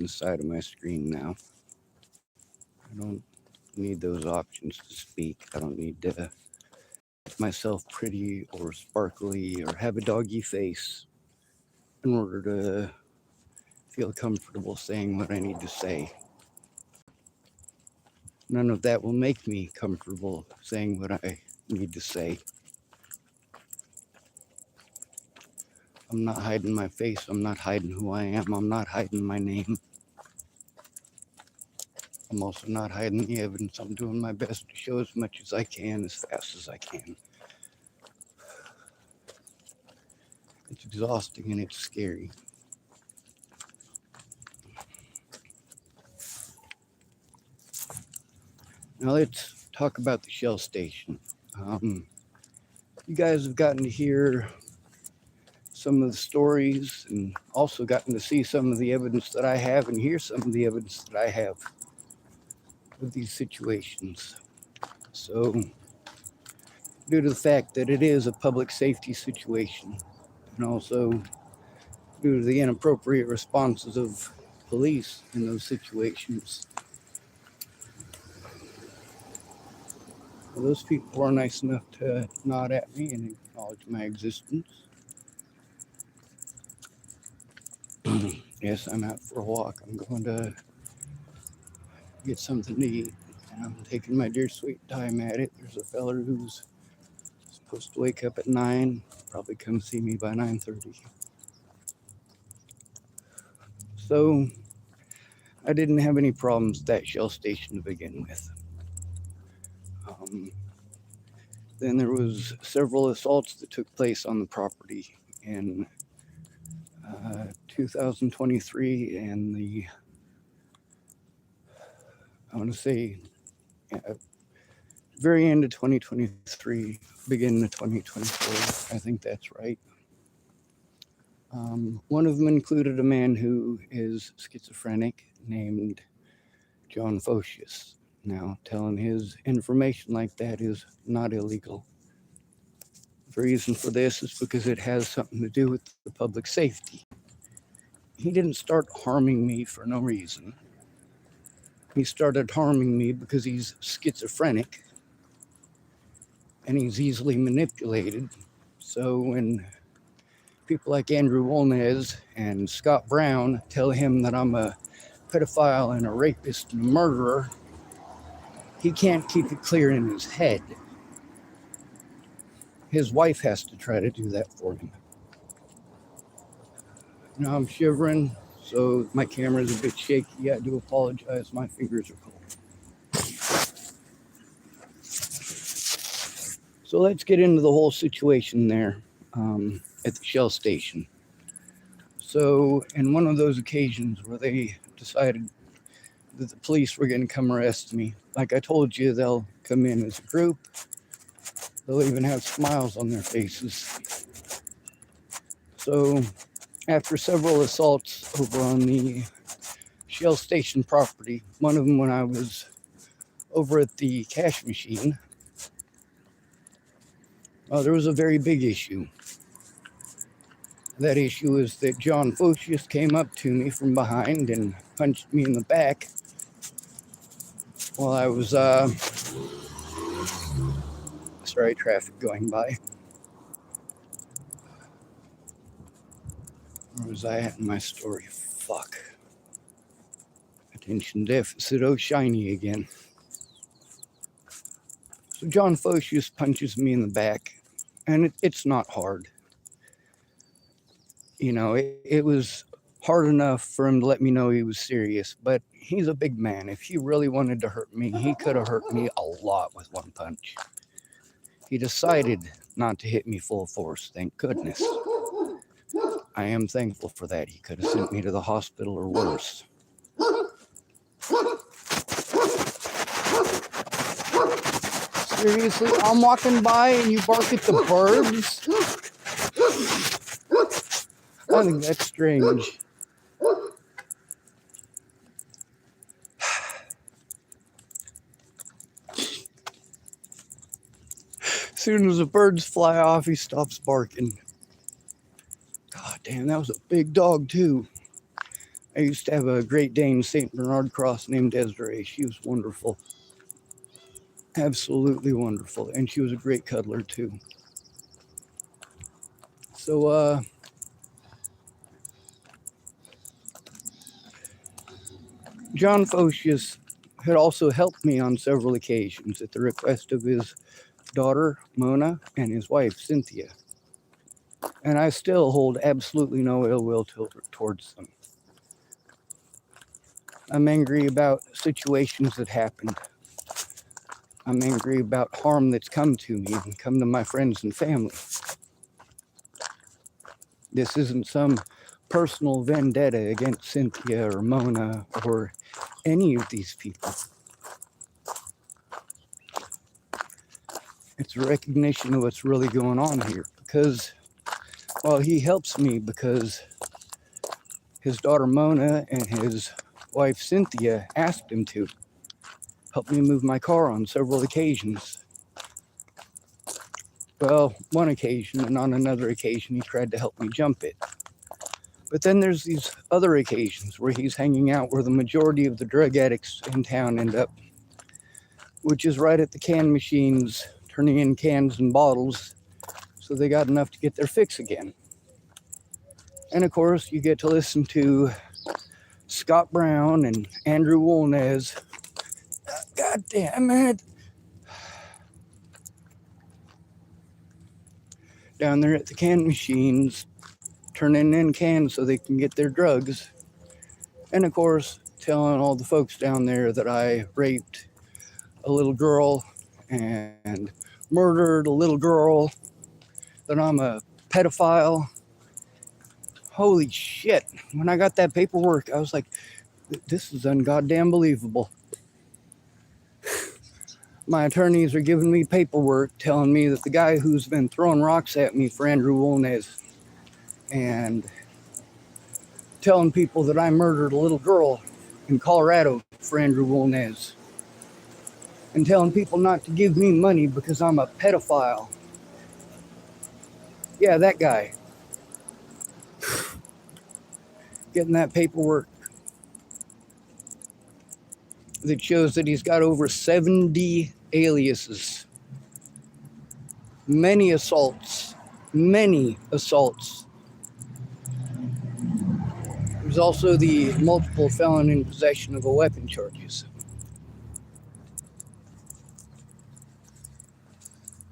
the side of my screen now. I don't need those options to speak. I don't need to make myself pretty or sparkly or have a doggy face in order to feel comfortable saying what I need to say. None of that will make me comfortable saying what I need to say. I'm not hiding my face. I'm not hiding who I am. I'm not hiding my name. I'm also not hiding the evidence. I'm doing my best to show as much as I can, as fast as I can. It's exhausting and it's scary. Now let's talk about the Shell station. You guys have gotten to hear some of the stories and also gotten to see some of the evidence that I have and hear some of the evidence that I have of these situations. So, due to the fact that it is a public safety situation, and also due to the inappropriate responses of police in those situations, those people are nice enough to nod at me and acknowledge my existence. Yes, I'm out for a walk. I'm going to get something to eat. And I'm taking my dear sweet time at it. There's a feller who's supposed to wake up at 9, probably come see me by 9:30. So I didn't have any problems at that Shell station to begin with. Then there was several assaults that took place on the property in 2023 and I want to say very end of 2023, beginning of 2024. I think that's right. One of them included a man who is schizophrenic named John Focius. Now, telling his information like that is not illegal. The reason for this is because it has something to do with the public safety. He didn't start harming me for no reason. He started harming me because he's schizophrenic and he's easily manipulated. So when people like Andrew Wolnez and Scott Brown tell him that I'm a pedophile and a rapist and a murderer, he can't keep it clear in his head. His wife has to try to do that for him. Now I'm shivering, so my camera's a bit shaky. I do apologize. My fingers are cold. So let's get into the whole situation there at the Shell station. So in one of those occasions where they decided that the police were going to come arrest me, like I told you, they'll come in as a group. They'll even have smiles on their faces. So after several assaults over on the Shell station property, one of them when I was over at the cash machine, there was a very big issue. That issue is that John Focius came up to me from behind and punched me in the back while I was, sorry, traffic going by. Where was I at in my story? Fuck. Attention deficit, oh shiny again. So John Focius punches me in the back, and it's not hard. You know, it was hard enough for him to let me know he was serious, but he's a big man. If he really wanted to hurt me, he could have hurt me a lot with one punch. He decided not to hit me full force, thank goodness. I am thankful for that. He could have sent me to the hospital or worse. Seriously, I'm walking by and you bark at the birds? I think that's strange. As soon as the birds fly off, he stops barking. God damn, that was a big dog too. I used to have a Great Dane St. Bernard cross named Desiree. She was wonderful. Absolutely wonderful. And she was a great cuddler too. So, John Focius had also helped me on several occasions at the request of his daughter, Mona, and his wife, Cynthia. And I still hold absolutely no ill will towards them. I'm angry about situations that happened. I'm angry about harm that's come to me and come to my friends and family. This isn't some personal vendetta against Cynthia or Mona or any of these people. It's a recognition of what's really going on here, because, well, he helps me because his daughter Mona and his wife Cynthia asked him to help me move my car on several occasions. Well, one occasion, and on another occasion he tried to help me jump it. But then there's these other occasions where he's hanging out where the majority of the drug addicts in town end up, which is right at the can machines, turning in cans and bottles so they got enough to get their fix again. And of course, you get to listen to Scott Brown and Andrew Wolnez. God damn it. Down there at the can machines, turning in cans so they can get their drugs. And of course, telling all the folks down there that I raped a little girl and murdered a little girl, that I'm a pedophile. Holy shit. When I got that paperwork, I was like, this is ungoddamn believable. My attorneys are giving me paperwork telling me that the guy who's been throwing rocks at me for Andrew Wolnez and telling people that I murdered a little girl in Colorado for Andrew Wolnez and telling people not to give me money because I'm a pedophile. Yeah, that guy. Getting that paperwork that shows that he's got over 70 aliases. Many assaults. There's also the multiple felon in possession of a weapon charges.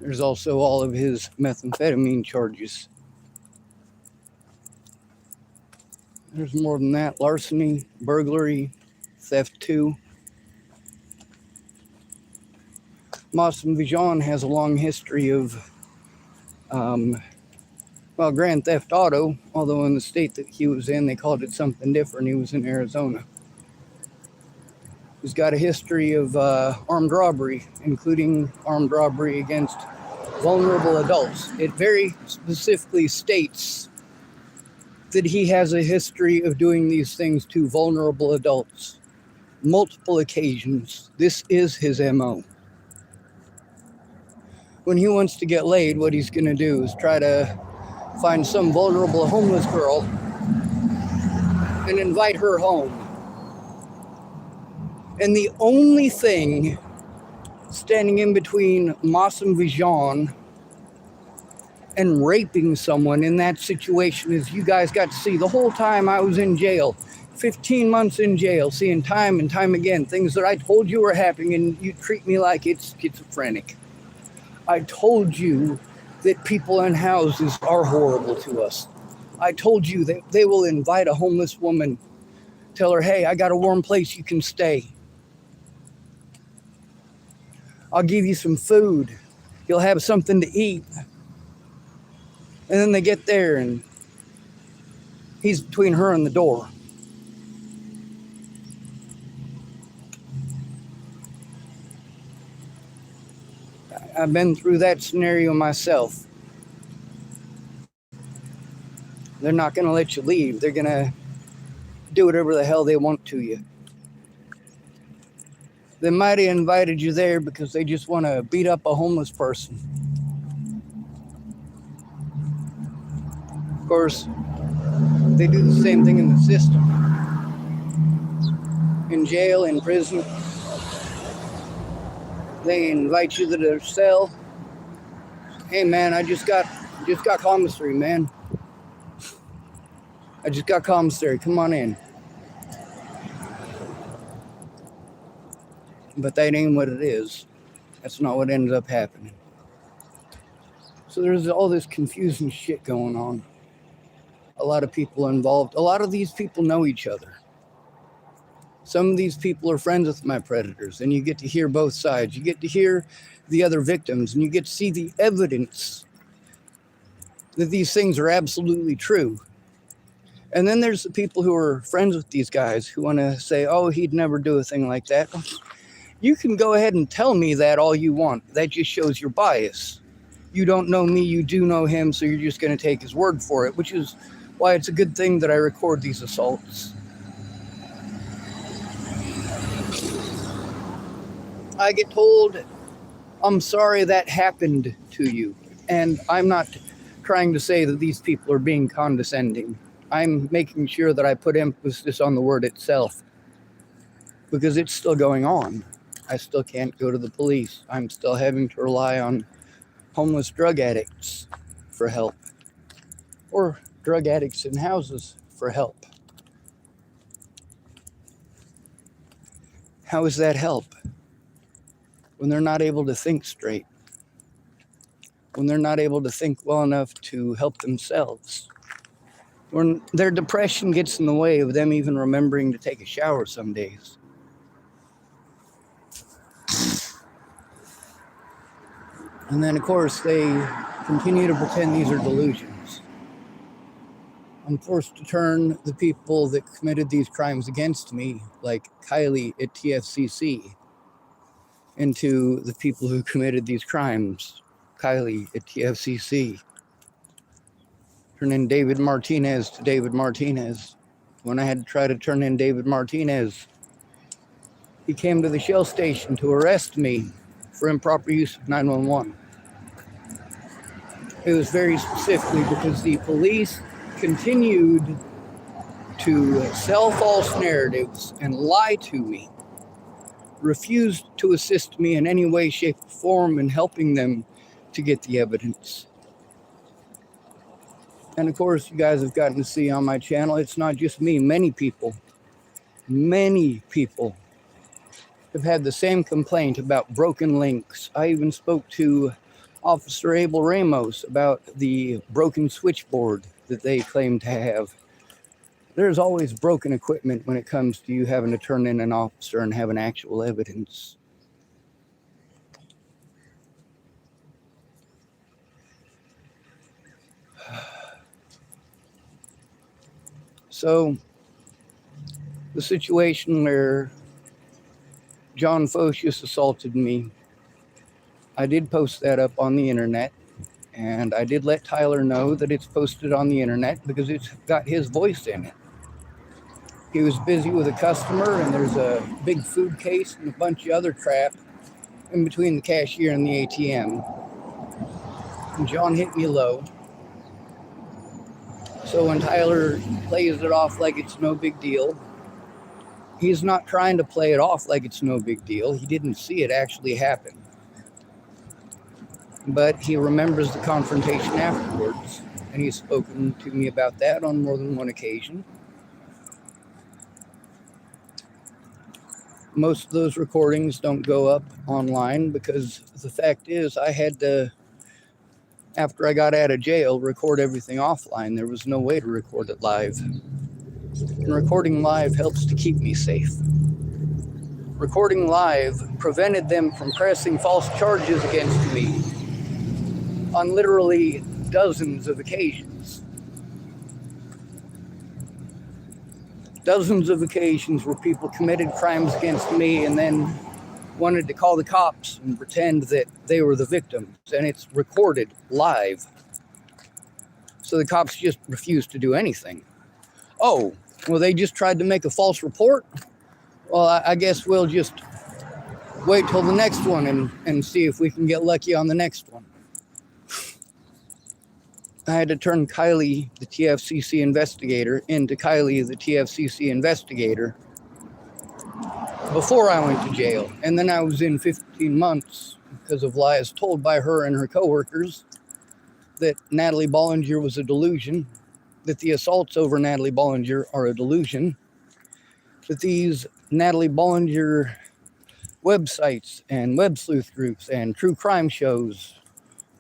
There's also all of his methamphetamine charges. There's more than that. Larceny, burglary, theft too. Mossam Vijan has a long history of, Grand Theft Auto, although in the state that he was in, they called it something different. He was in Arizona. He's got a history of armed robbery, including armed robbery against vulnerable adults. It very specifically states that he has a history of doing these things to vulnerable adults. Multiple occasions. This is his MO. When he wants to get laid, what he's going to do is try to find some vulnerable homeless girl and invite her home. And the only thing standing in between Mossam Vijan and raping someone in that situation is you guys got to see the whole time I was in jail. 15 months in jail, seeing time and time again things that I told you were happening, and you treat me like it's schizophrenic. I told you that people in houses are horrible to us. I told you that they will invite a homeless woman, tell her, hey, I got a warm place you can stay. I'll give you some food. You'll have something to eat. And then they get there and he's between her and the door. I've been through that scenario myself. They're not going to let you leave. They're going to do whatever the hell they want to you. They might have invited you there because they just want to beat up a homeless person. Of course, they do the same thing in the system. in jail, in prison. They invite you to their cell. Hey man, I just got commissary, man. I just got commissary. Come on in. But that ain't what it is. That's not what ended up happening. So there's all this confusing shit going on. A lot of people involved. A lot of these people know each other. Some of these people are friends with my predators, and you get to hear both sides. You get to hear the other victims, and you get to see the evidence that these things are absolutely true. And then there's the people who are friends with these guys who want to say, oh, he'd never do a thing like that. You can go ahead and tell me that all you want. That just shows your bias. You don't know me, you do know him, so you're just going to take his word for it, which is why it's a good thing that I record these assaults. I get told, I'm sorry that happened to you. And I'm not trying to say that these people are being condescending. I'm making sure that I put emphasis on the word itself, because it's still going on. I still can't go to the police. I'm still having to rely on homeless drug addicts for help, or drug addicts in houses for help. How is that help? When they're not able to think straight, when they're not able to think well enough to help themselves, when their depression gets in the way of them even remembering to take a shower some days. And then, of course, they continue to pretend these are delusions. I'm forced to turn the people that committed these crimes against me, like Kylie at TFCC, into the people who committed these crimes, Kylie at TFCC. Turn in David Martinez to David Martinez. When I had to try to turn in David Martinez, he came to the Shell station to arrest me for improper use of 911. It was very specifically because the police continued to sell false narratives and lie to me, refused to assist me in any way, shape, or form in helping them to get the evidence. And of course, you guys have gotten to see on my channel, it's not just me. Many people have had the same complaint about broken links. I even spoke to Officer Abel Ramos about the broken switchboard that they claim to have. There's always broken equipment when it comes to you having to turn in an officer and having actual evidence. So, the situation where John Focius assaulted me, I did post that up on the internet, and I did let Tyler know that it's posted on the internet because it's got his voice in it. He was busy with a customer, and there's a big food case and a bunch of other crap in between the cashier and the ATM. And John hit me low. So when Tyler plays it off like it's no big deal, he's not trying to play it off like it's no big deal. He didn't see it actually happen. But he remembers the confrontation afterwards, and he's spoken to me about that on more than one occasion. Most of those recordings don't go up online because the fact is I had to, after I got out of jail, record everything offline. There was no way to record it live. And recording live helps to keep me safe. Recording live prevented them from pressing false charges against me on literally dozens of occasions. Dozens of occasions where people committed crimes against me and then wanted to call the cops and pretend that they were the victims, and it's recorded live. So the cops just refused to do anything. Oh, well, they just tried to make a false report? Well, I guess we'll just wait till the next one and see if we can get lucky on the next one. I had to turn Kylie, the TFCC investigator, into Kylie, the TFCC investigator, before I went to jail. And then I was in 15 months because of lies told by her and her coworkers that Natalie Bollinger was a delusion, that the assaults over Natalie Bollinger are a delusion, that these Natalie Bollinger websites and web sleuth groups and true crime shows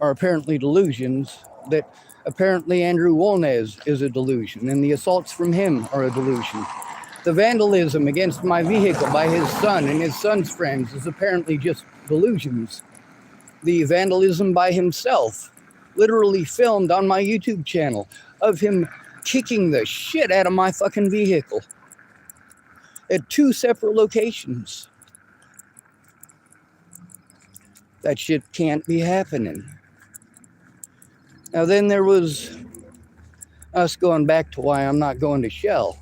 are apparently delusions, that apparently Andrew Wolnez is a delusion, and the assaults from him are a delusion. The vandalism against my vehicle by his son and his son's friends is apparently just delusions. The vandalism by himself, literally filmed on my YouTube channel, of him kicking the shit out of my fucking vehicle at 2 separate locations. That shit can't be happening. Now then there was us going back to why I'm not going to Shell.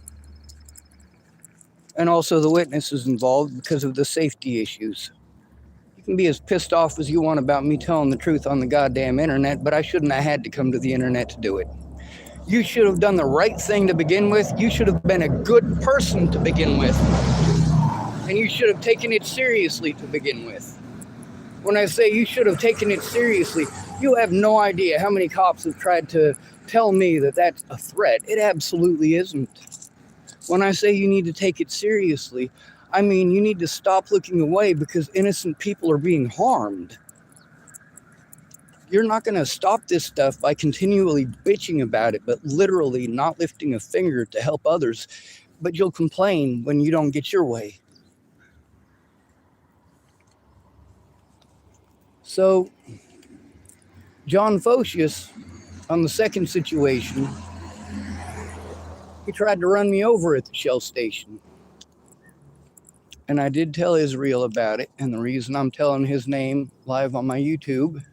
And also the witnesses involved because of the safety issues. You can be as pissed off as you want about me telling the truth on the goddamn internet, but I shouldn't have had to come to the internet to do it. You should have done the right thing to begin with. You should have been a good person to begin with. And you should have taken it seriously to begin with. When I say you should have taken it seriously, you have no idea how many cops have tried to tell me that that's a threat. It absolutely isn't. When I say you need to take it seriously, I mean you need to stop looking away because innocent people are being harmed. You're not going to stop this stuff by continually bitching about it, but literally not lifting a finger to help others. But you'll complain when you don't get your way. So, John Focius, on the second situation, he tried to run me over at the Shell station. And I did tell Israel about it, and the reason I'm telling his name live on my YouTube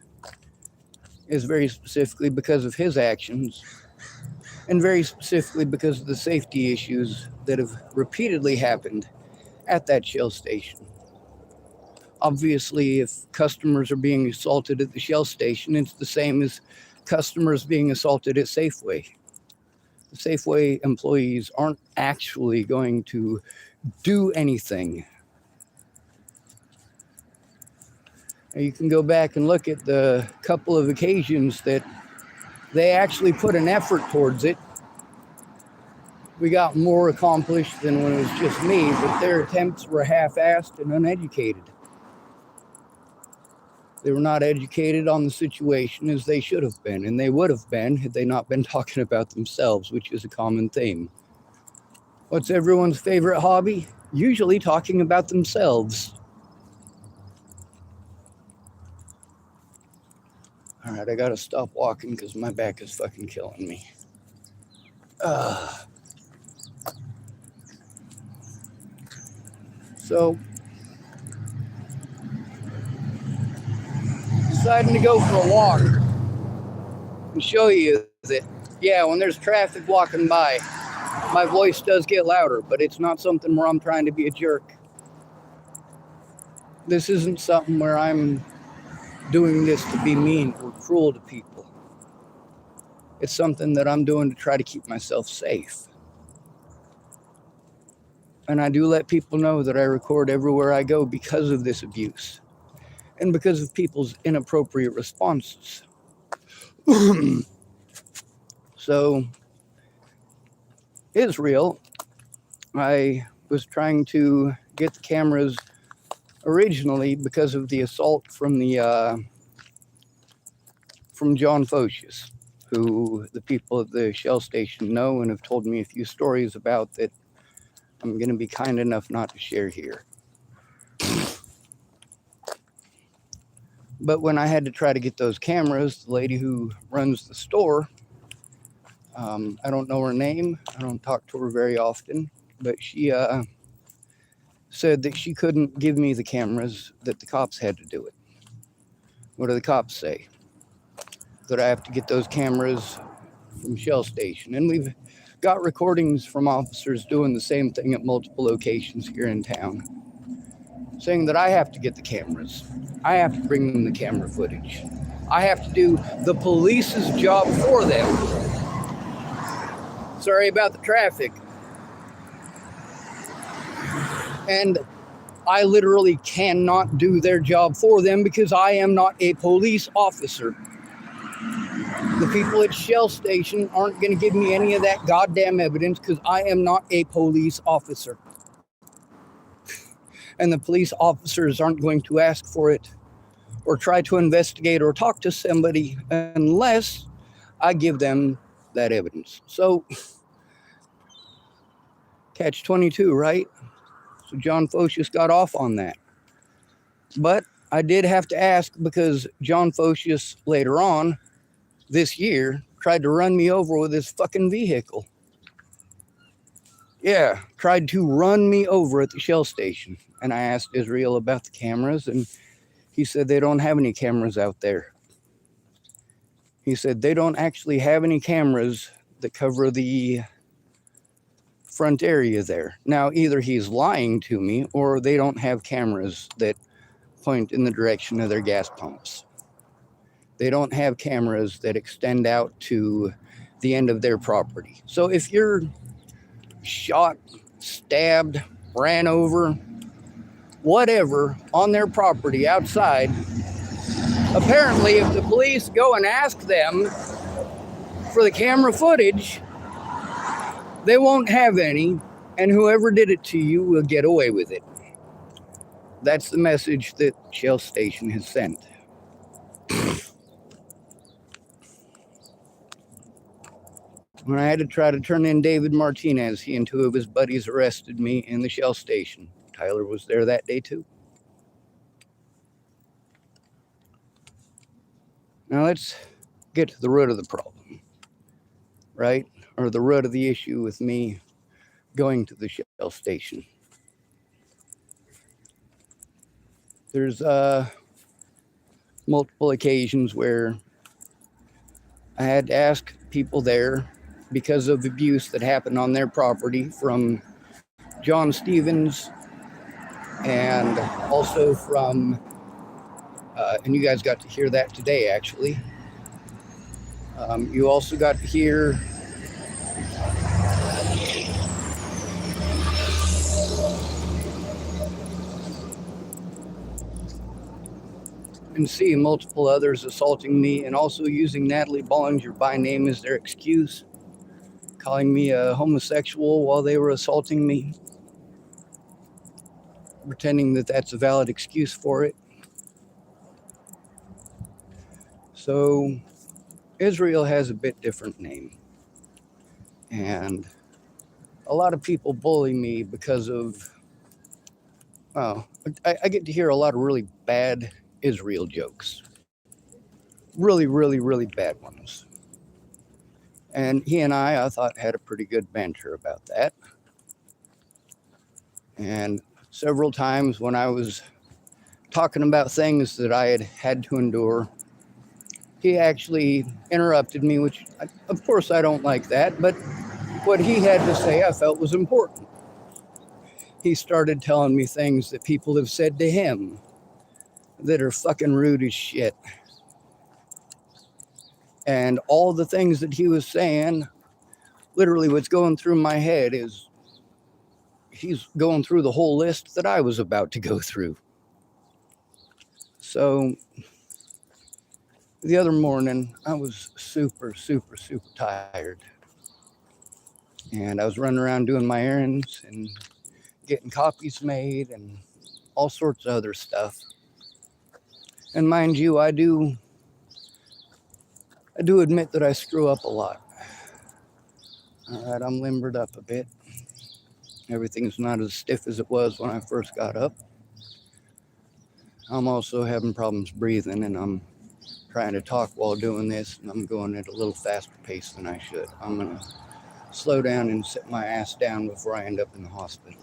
is very specifically because of his actions, and very specifically because of the safety issues that have repeatedly happened at that Shell station. Obviously, if customers are being assaulted at the Shell station, it's the same as customers being assaulted at Safeway. The Safeway employees aren't actually going to do anything. You can go back and look at the couple of occasions that they actually put an effort towards it. We got more accomplished than when it was just me, but their attempts were half-assed and uneducated. They were not educated on the situation as they should have been, and they would have been had they not been talking about themselves, which is a common theme. What's everyone's favorite hobby? Usually talking about themselves. All right, I gotta stop walking because my back is fucking killing me. So, deciding to go for a walk and show you that, yeah, when there's traffic walking by, my voice does get louder, but it's not something where I'm trying to be a jerk. This isn't something where I'm doing this to be mean or cruel to people. It's something that I'm doing to try to keep myself safe. And I do let people know that I record everywhere I go because of this abuse and because of people's inappropriate responses. So, Israel, I was trying to get the cameras originally because of the assault from John Focius, who the people at the Shell station know and have told me a few stories about that I'm going to be kind enough not to share here. But when I had to try to get those cameras, the lady who runs the store, I don't know her name, I don't talk to her very often, but she said that she couldn't give me the cameras, that the cops had to do it. What do the cops say? That I have to get those cameras from Shell station. And we've got recordings from officers doing the same thing at multiple locations here in town, saying that I have to get the cameras. I have to bring them the camera footage. I have to do the police's job for them. Sorry about the traffic. And I literally cannot do their job for them because I am not a police officer. The people at Shell Station aren't going to give me any of that goddamn evidence because I am not a police officer. And the police officers aren't going to ask for it or try to investigate or talk to somebody unless I give them that evidence. So, catch 22, right? So John Focius got off on that. But I did have to ask because John Focius later on this year tried to run me over with his fucking vehicle. Yeah, tried to run me over at the Shell Station. And I asked Israel about the cameras, and he said they don't have any cameras out there. He said they don't actually have any cameras that cover the front area there. Now, either he's lying to me or they don't have cameras that point in the direction of their gas pumps. They don't have cameras that extend out to the end of their property. So if you're shot, stabbed, ran over, whatever, on their property outside, apparently if the police go and ask them for the camera footage, they won't have any, and whoever did it to you will get away with it. That's the message that Shell Station has sent. When I had to try to turn in David Martinez, he and two of his buddies arrested me in the Shell Station. Tyler was there that day too. Now let's get to the root of the problem, right? Or the root of the issue with me going to the Shell Station. There's multiple occasions where I had to ask people there because of abuse that happened on their property from John Stevens and also from, and you guys got to hear that today actually. You also got to hear and see multiple others assaulting me and also using Natalie Bollinger by name as their excuse, calling me a homosexual while they were assaulting me, pretending that that's a valid excuse for it. So Israel has a bit different name, and a lot of people bully me because of, well, I get to hear a lot of really bad Israel jokes. Really, really, really bad ones. And he and I thought, had a pretty good banter about that. And several times when I was talking about things that I had to endure, he actually interrupted me, which, of course, I don't like that, but what he had to say I felt was important. He started telling me things that people have said to him that are fucking rude as shit. And all the things that he was saying, literally what's going through my head is he's going through the whole list that I was about to go through. So the other morning, I was super, super, super tired. And I was running around doing my errands and getting copies made and all sorts of other stuff. And mind you, I do admit that I screw up a lot. All right, I'm limbered up a bit. Everything's not as stiff as it was when I first got up. I'm also having problems breathing, and I'm trying to talk while doing this, and I'm going at a little faster pace than I should. I'm going to slow down and sit my ass down before I end up in the hospital.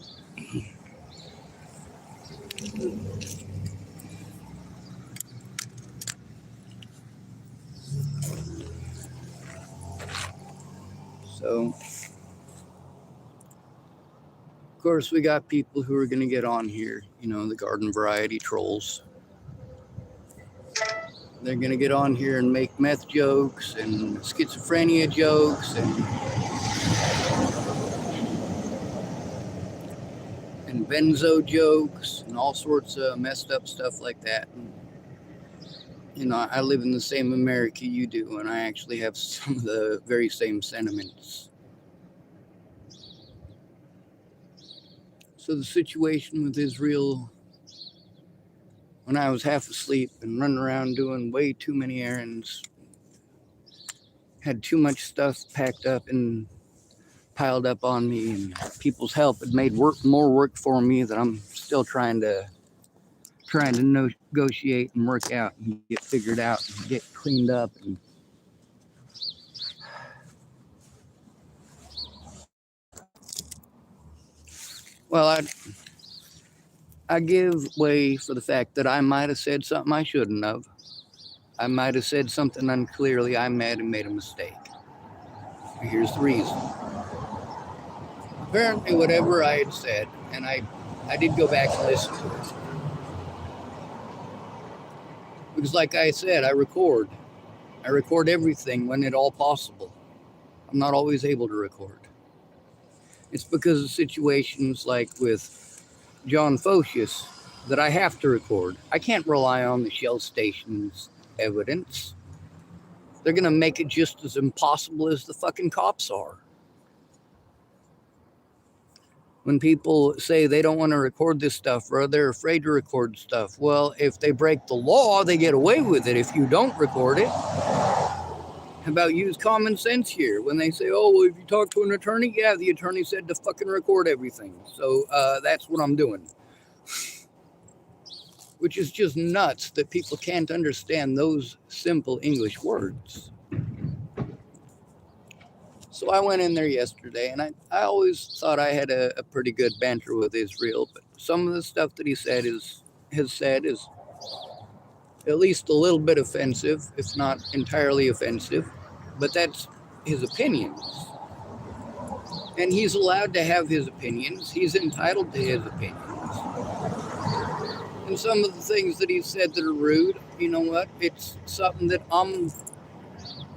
So, of course, we got people who are going to get on here, the garden variety trolls. They're going to get on here and make meth jokes and schizophrenia jokes and benzo jokes and all sorts of messed up stuff like that. And, I live in the same America you do, and I actually have some of the very same sentiments. So the situation with Israel, when I was half asleep and running around doing way too many errands, had too much stuff packed up and piled up on me, and people's help had made more work for me that I'm still trying to negotiate and work out and get figured out and get cleaned up. And well, I give way for the fact that I might have said something I shouldn't have. I might have said something unclearly. I might have made a mistake. Here's the reason. Apparently, whatever I had said, and I did go back and listen to it. Because like I said, I record everything when at all possible. I'm not always able to record. It's because of situations like with John Focius that I have to record. I can't rely on the Shell station's evidence. They're going to make it just as impossible as the fucking cops are. When people say they don't want to record this stuff or they're afraid to record stuff, well, if they break the law, they get away with it. If you don't record it, how about use common sense here? When they say, oh, well, if you talk to an attorney, yeah, the attorney said to fucking record everything. So that's what I'm doing. Which is just nuts that people can't understand those simple English words. So I went in there yesterday, and I always thought I had a pretty good banter with Israel, but some of the stuff that he has said is at least a little bit offensive, if not entirely offensive, but that's his opinions. And he's allowed to have his opinions. He's entitled to his opinions. And some of the things that he said that are rude, you know what? It's something that I'm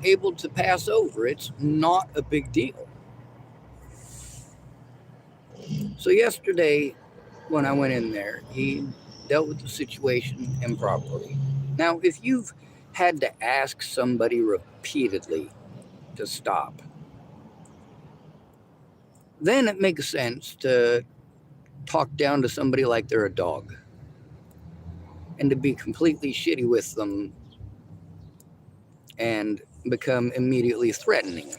able to pass over. It's not a big deal. So yesterday, when I went in there, he dealt with the situation improperly. Now, if you've had to ask somebody repeatedly to stop, then it makes sense to talk down to somebody like they're a dog and to be completely shitty with them and become immediately threatening.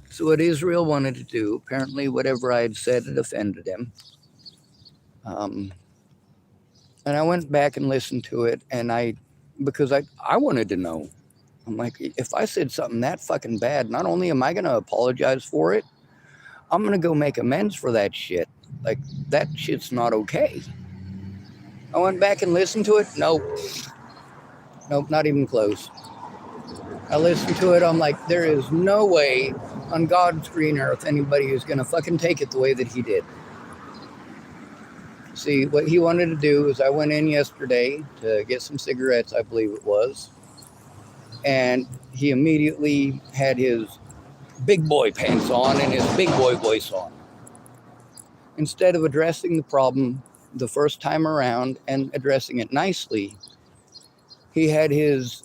So what Israel wanted to do, apparently whatever I had said had offended him. And I went back and listened to it, and because I wanted to know. I'm like, if I said something that fucking bad, not only am I going to apologize for it, I'm going to go make amends for that shit. Like, that shit's not okay. I went back and listened to it. Nope, not even close. I listened to it. I'm like, there is no way on God's green earth anybody is going to fucking take it the way that he did. See, what he wanted to do is I went in yesterday to get some cigarettes, I believe it was. And he immediately had his big boy pants on and his big boy voice on. Instead of addressing the problem the first time around and addressing it nicely, he had his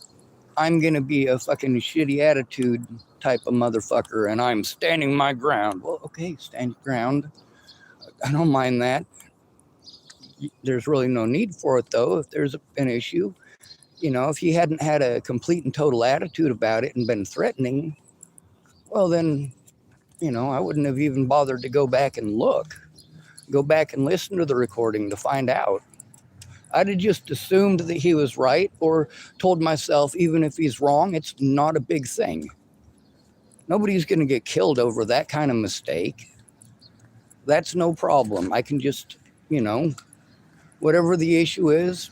I'm going to be a fucking shitty attitude type of motherfucker and I'm standing my ground. Well, okay, stand your ground. I don't mind that. There's really no need for it, though, if there's an issue. If he hadn't had a complete and total attitude about it and been threatening, well, then, I wouldn't have even bothered to go back and go back and listen to the recording to find out. I'd have just assumed that he was right or told myself, even if he's wrong, it's not a big thing. Nobody's going to get killed over that kind of mistake. That's no problem. I can just, whatever the issue is,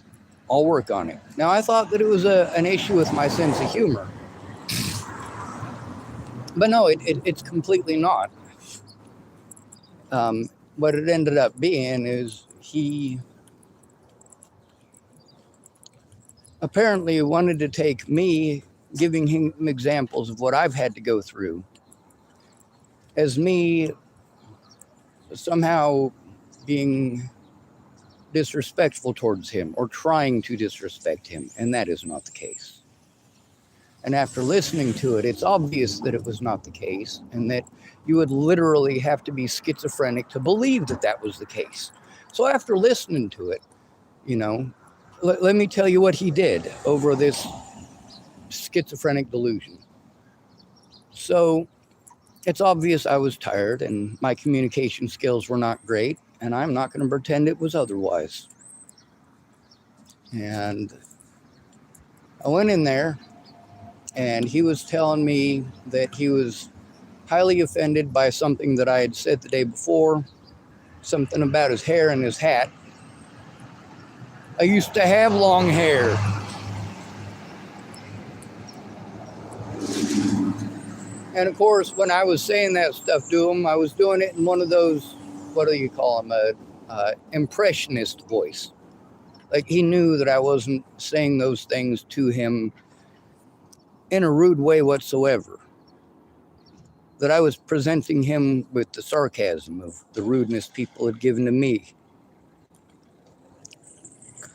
I'll work on it. Now, I thought that it was an issue with my sense of humor. But no, it's completely not. What it ended up being is he apparently wanted to take me giving him examples of what I've had to go through as me somehow being disrespectful towards him or trying to disrespect him, and that is not the case. And after listening to it, it's obvious that it was not the case, and that you would literally have to be schizophrenic to believe that that was the case. So after listening to it, you know, let me tell you what he did over this schizophrenic delusion. So it's obvious I was tired and my communication skills were not great, and I'm not going to pretend it was otherwise. And I went in there, and he was telling me that he was highly offended by something that I had said the day before, something about his hair and his hat. I used to have long hair. And of course, when I was saying that stuff to him, I was doing it in one of those, what do you call them, impressionist voice. Like he knew that I wasn't saying those things to him in a rude way whatsoever. That I was presenting him with the sarcasm of the rudeness people had given to me.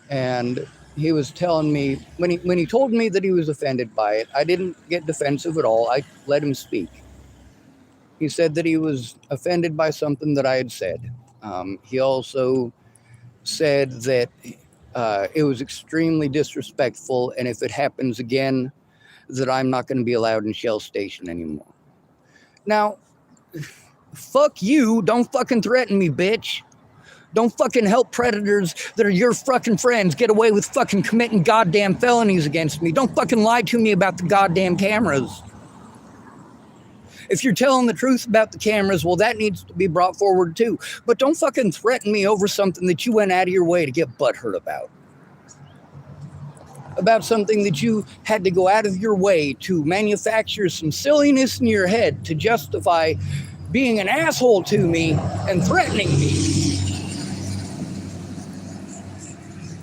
And he was telling me, when he told me that he was offended by it, I didn't get defensive at all. I let him speak. He said that he was offended by something that I had said. He also said that it was extremely disrespectful, and if it happens again, that I'm not going to be allowed in Shell Station anymore. Now, fuck you. Don't fucking threaten me, bitch. Don't fucking help predators that are your fucking friends get away with fucking committing goddamn felonies against me. Don't fucking lie to me about the goddamn cameras. If you're telling the truth about the cameras, well, that needs to be brought forward too. But don't fucking threaten me over something that you went out of your way to get butthurt about. About something that you had to go out of your way to manufacture some silliness in your head to justify being an asshole to me and threatening me.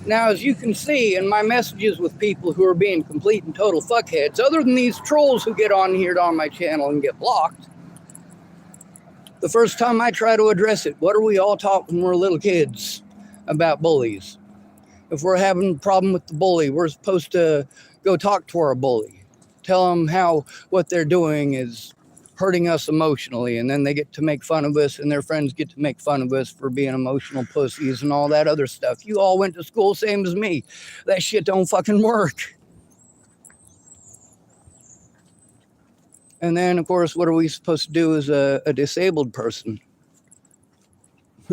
Now, as you can see in my messages with people who are being complete and total fuckheads, other than these trolls who get on here on my channel and get blocked, the first time I try to address it, what are we all taught when we're little kids about bullies? If we're having a problem with the bully, we're supposed to go talk to our bully, tell them how what they're doing is hurting us emotionally, and then they get to make fun of us, and their friends get to make fun of us for being emotional pussies and all that other stuff. You all went to school same as me. That shit don't fucking work. And then, of course, what are we supposed to do as a disabled person?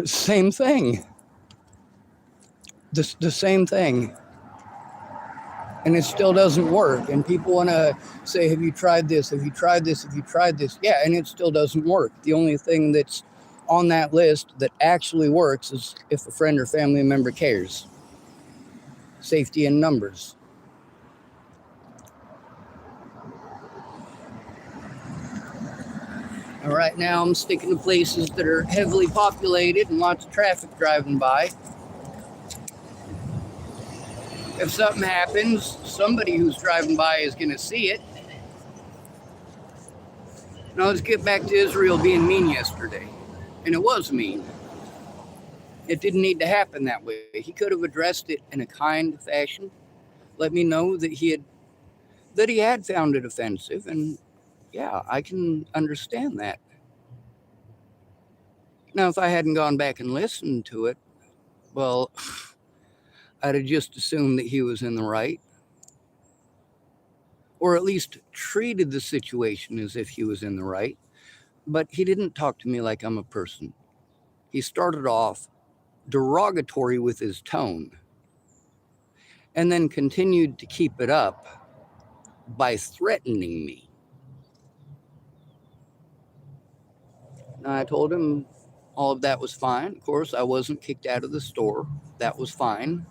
Same thing. The same thing. And it still doesn't work. And people want to say, have you tried this? Have you tried this? Have you tried this? Yeah, and it still doesn't work. The only thing that's on that list that actually works is if a friend or family member cares. Safety in numbers. All right, now I'm sticking to places that are heavily populated and lots of traffic driving by. If something happens, somebody who's driving by is going to see it. Now let's get back to Israel being mean yesterday. And it was mean. It didn't need to happen that way. He could have addressed it in a kind fashion. Let me know that he had found it offensive. And yeah, I can understand that. Now, if I hadn't gone back and listened to it, well, I'd have just assumed that he was in the right, or at least treated the situation as if he was in the right. But he didn't talk to me like I'm a person. He started off derogatory with his tone and then continued to keep it up by threatening me. Now, I told him all of that was fine. Of course, I wasn't kicked out of the store. That was fine.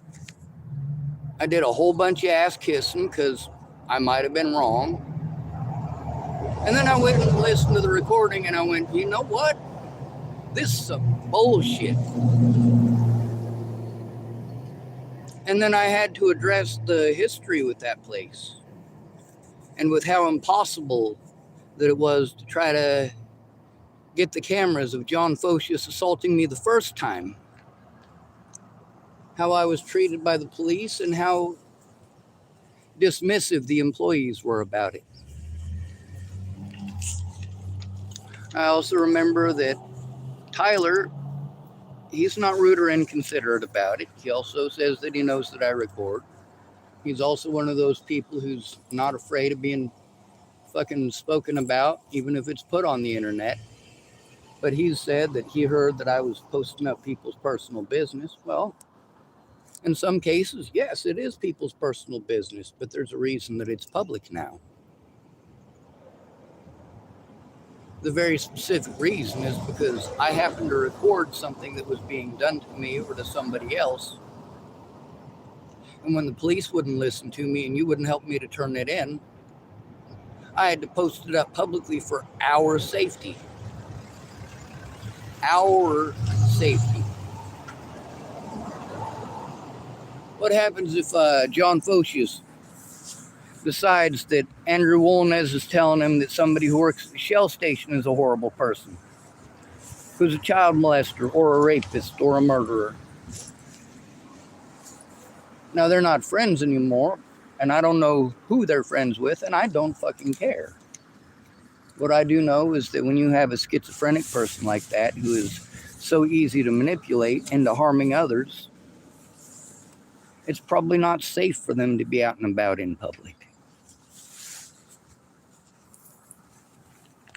I did a whole bunch of ass kissing because I might have been wrong. And then I went and listened to the recording and I went, you know what? This is some bullshit. And then I had to address the history with that place and with how impossible that it was to try to get the cameras of John Focius assaulting me the first time how I was treated by the police and how dismissive the employees were about it. I also remember that Tyler, he's not rude or inconsiderate about it. He also says that he knows that I record. He's also one of those people who's not afraid of being fucking spoken about, even if it's put on the internet. But he said that he heard that I was posting up people's personal business. Well, in some cases, yes, it is people's personal business, but there's a reason that it's public now. The very specific reason is because I happened to record something that was being done to me or to somebody else. And when the police wouldn't listen to me and you wouldn't help me to turn it in, I had to post it up publicly for our safety. Our safety. What happens if John Focius decides that Andrew Wolnez is telling him that somebody who works at the Shell station is a horrible person, who's a child molester or a rapist or a murderer? Now, they're not friends anymore, and I don't know who they're friends with, and I don't fucking care. What I do know is that when you have a schizophrenic person like that who is so easy to manipulate into harming others, it's probably not safe for them to be out and about in public.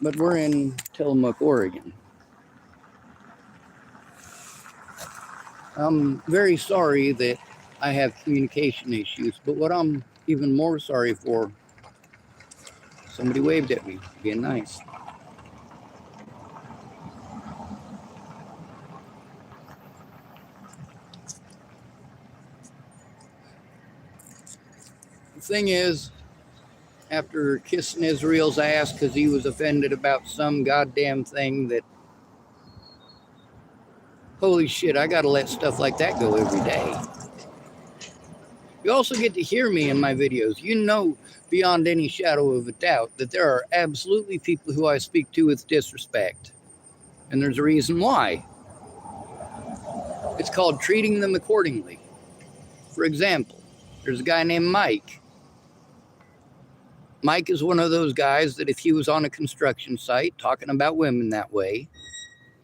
But we're in Tillamook, Oregon. I'm very sorry that I have communication issues, but what I'm even more sorry for, somebody waved at me, being nice. The thing is, after kissing Israel's ass because he was offended about some goddamn thing that, holy shit, I gotta let stuff like that go every day. You also get to hear me in my videos. You know beyond any shadow of a doubt that there are absolutely people who I speak to with disrespect. And there's a reason why. It's called treating them accordingly. For example, there's a guy named Mike. Mike is one of those guys that if he was on a construction site talking about women that way,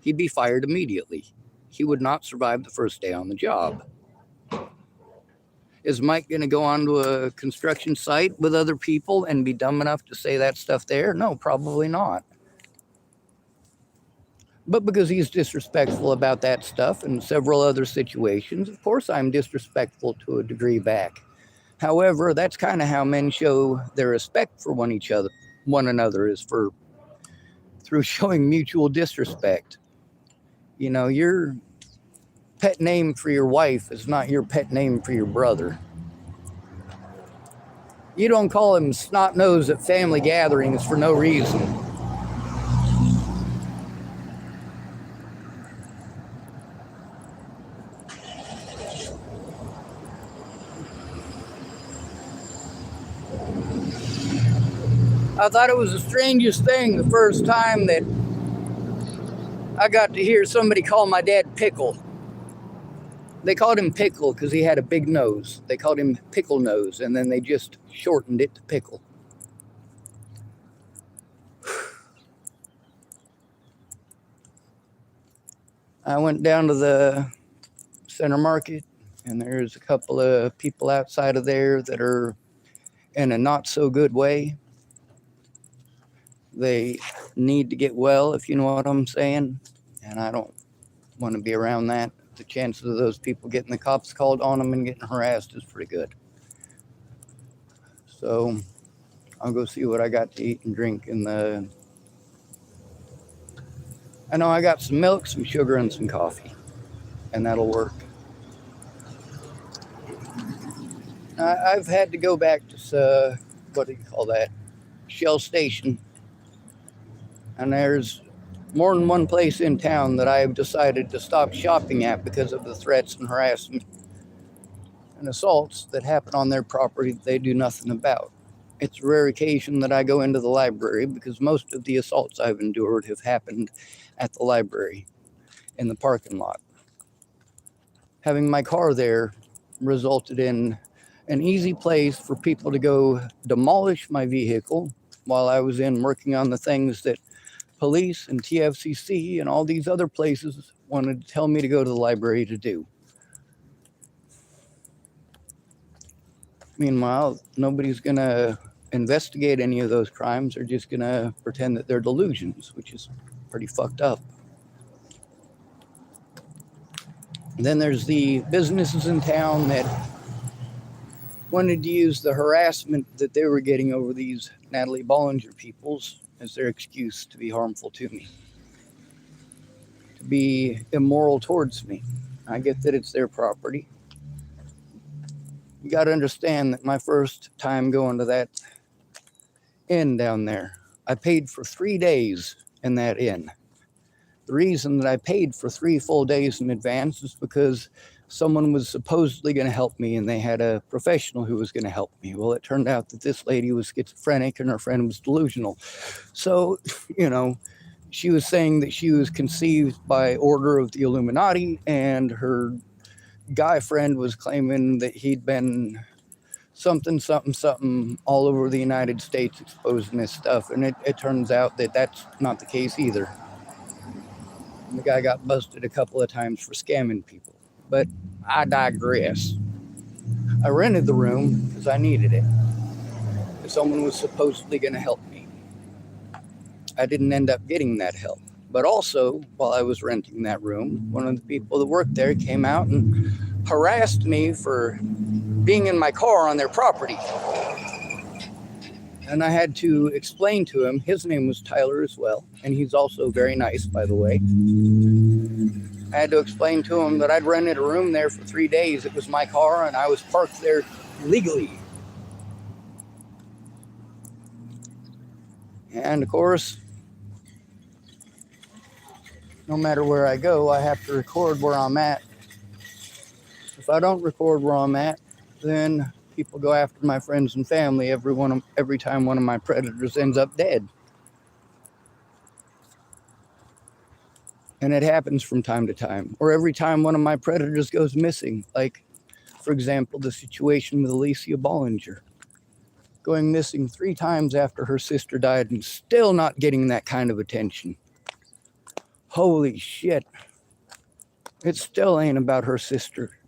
he'd be fired immediately. He would not survive the first day on the job. Is Mike going to go onto a construction site with other people and be dumb enough to say that stuff there? No, probably not. But because he's disrespectful about that stuff and several other situations, of course I'm disrespectful to a degree back. However, that's kind of how men show their respect for one another is through showing mutual disrespect. You know, your pet name for your wife is not your pet name for your brother. You don't call him snot nose at family gatherings for no reason. I thought it was the strangest thing the first time that I got to hear somebody call my dad Pickle. They called him Pickle because he had a big nose. They called him Pickle Nose, and then they just shortened it to Pickle. I went down to the center market, and there's a couple of people outside of there that are in a not so good way. They need to get well, if you know what I'm saying, and I don't want to be around that. The chances of those people getting the cops called on them and getting harassed is pretty good. So I'll go see what I got to eat and drink in the... I know I got some milk, some sugar, and some coffee, and that'll work. I've had to go back to, what do you call that, Shell Station, and there's more than one place in town that I've decided to stop shopping at because of the threats and harassment and assaults that happen on their property that they do nothing about. It's a rare occasion that I go into the library because most of the assaults I've endured have happened at the library in the parking lot. having my car there resulted in an easy place for people to go demolish my vehicle while I was in working on the things that police and TFCC and all these other places wanted to tell me to go to the library to do. Meanwhile, nobody's going to investigate any of those crimes. They're just going to pretend that they're delusions, which is pretty fucked up. And then there's the businesses in town that wanted to use the harassment that they were getting over these Natalie Bollinger peoples as their excuse to be harmful to me, to be immoral towards me. I get that it's their property. You got to understand that my first time going to that inn down there, I paid for 3 days in that inn. The reason that I paid for 3 full days in advance is because someone was supposedly going to help me and they had a professional who was going to help me. Well, it turned out that this lady was schizophrenic and her friend was delusional. So, she was saying that she was conceived by order of the Illuminati, and her guy friend was claiming that he'd been something all over the United States exposing this stuff. And it turns out that that's not the case either. And the guy got busted a couple of times for scamming people. But I digress. I rented the room because I needed it. Someone was supposedly going to help me. I didn't end up getting that help. But also, while I was renting that room, one of the people that worked there came out and harassed me for being in my car on their property. And I had to explain to him, his name was Tyler as well, and he's also very nice, by the way. I had to explain to him that I'd rented a room there for 3 days. It was my car, and I was parked there legally. And of course, no matter where I go, I have to record where I'm at. If I don't record where I'm at, then people go after my friends and family every time one of my predators ends up dead. And it happens from time to time. Or every time one of my predators goes missing. Like, for example, the situation with Alicia Bollinger. Going missing 3 times after her sister died and still not getting that kind of attention. Holy shit. It still ain't about her sister.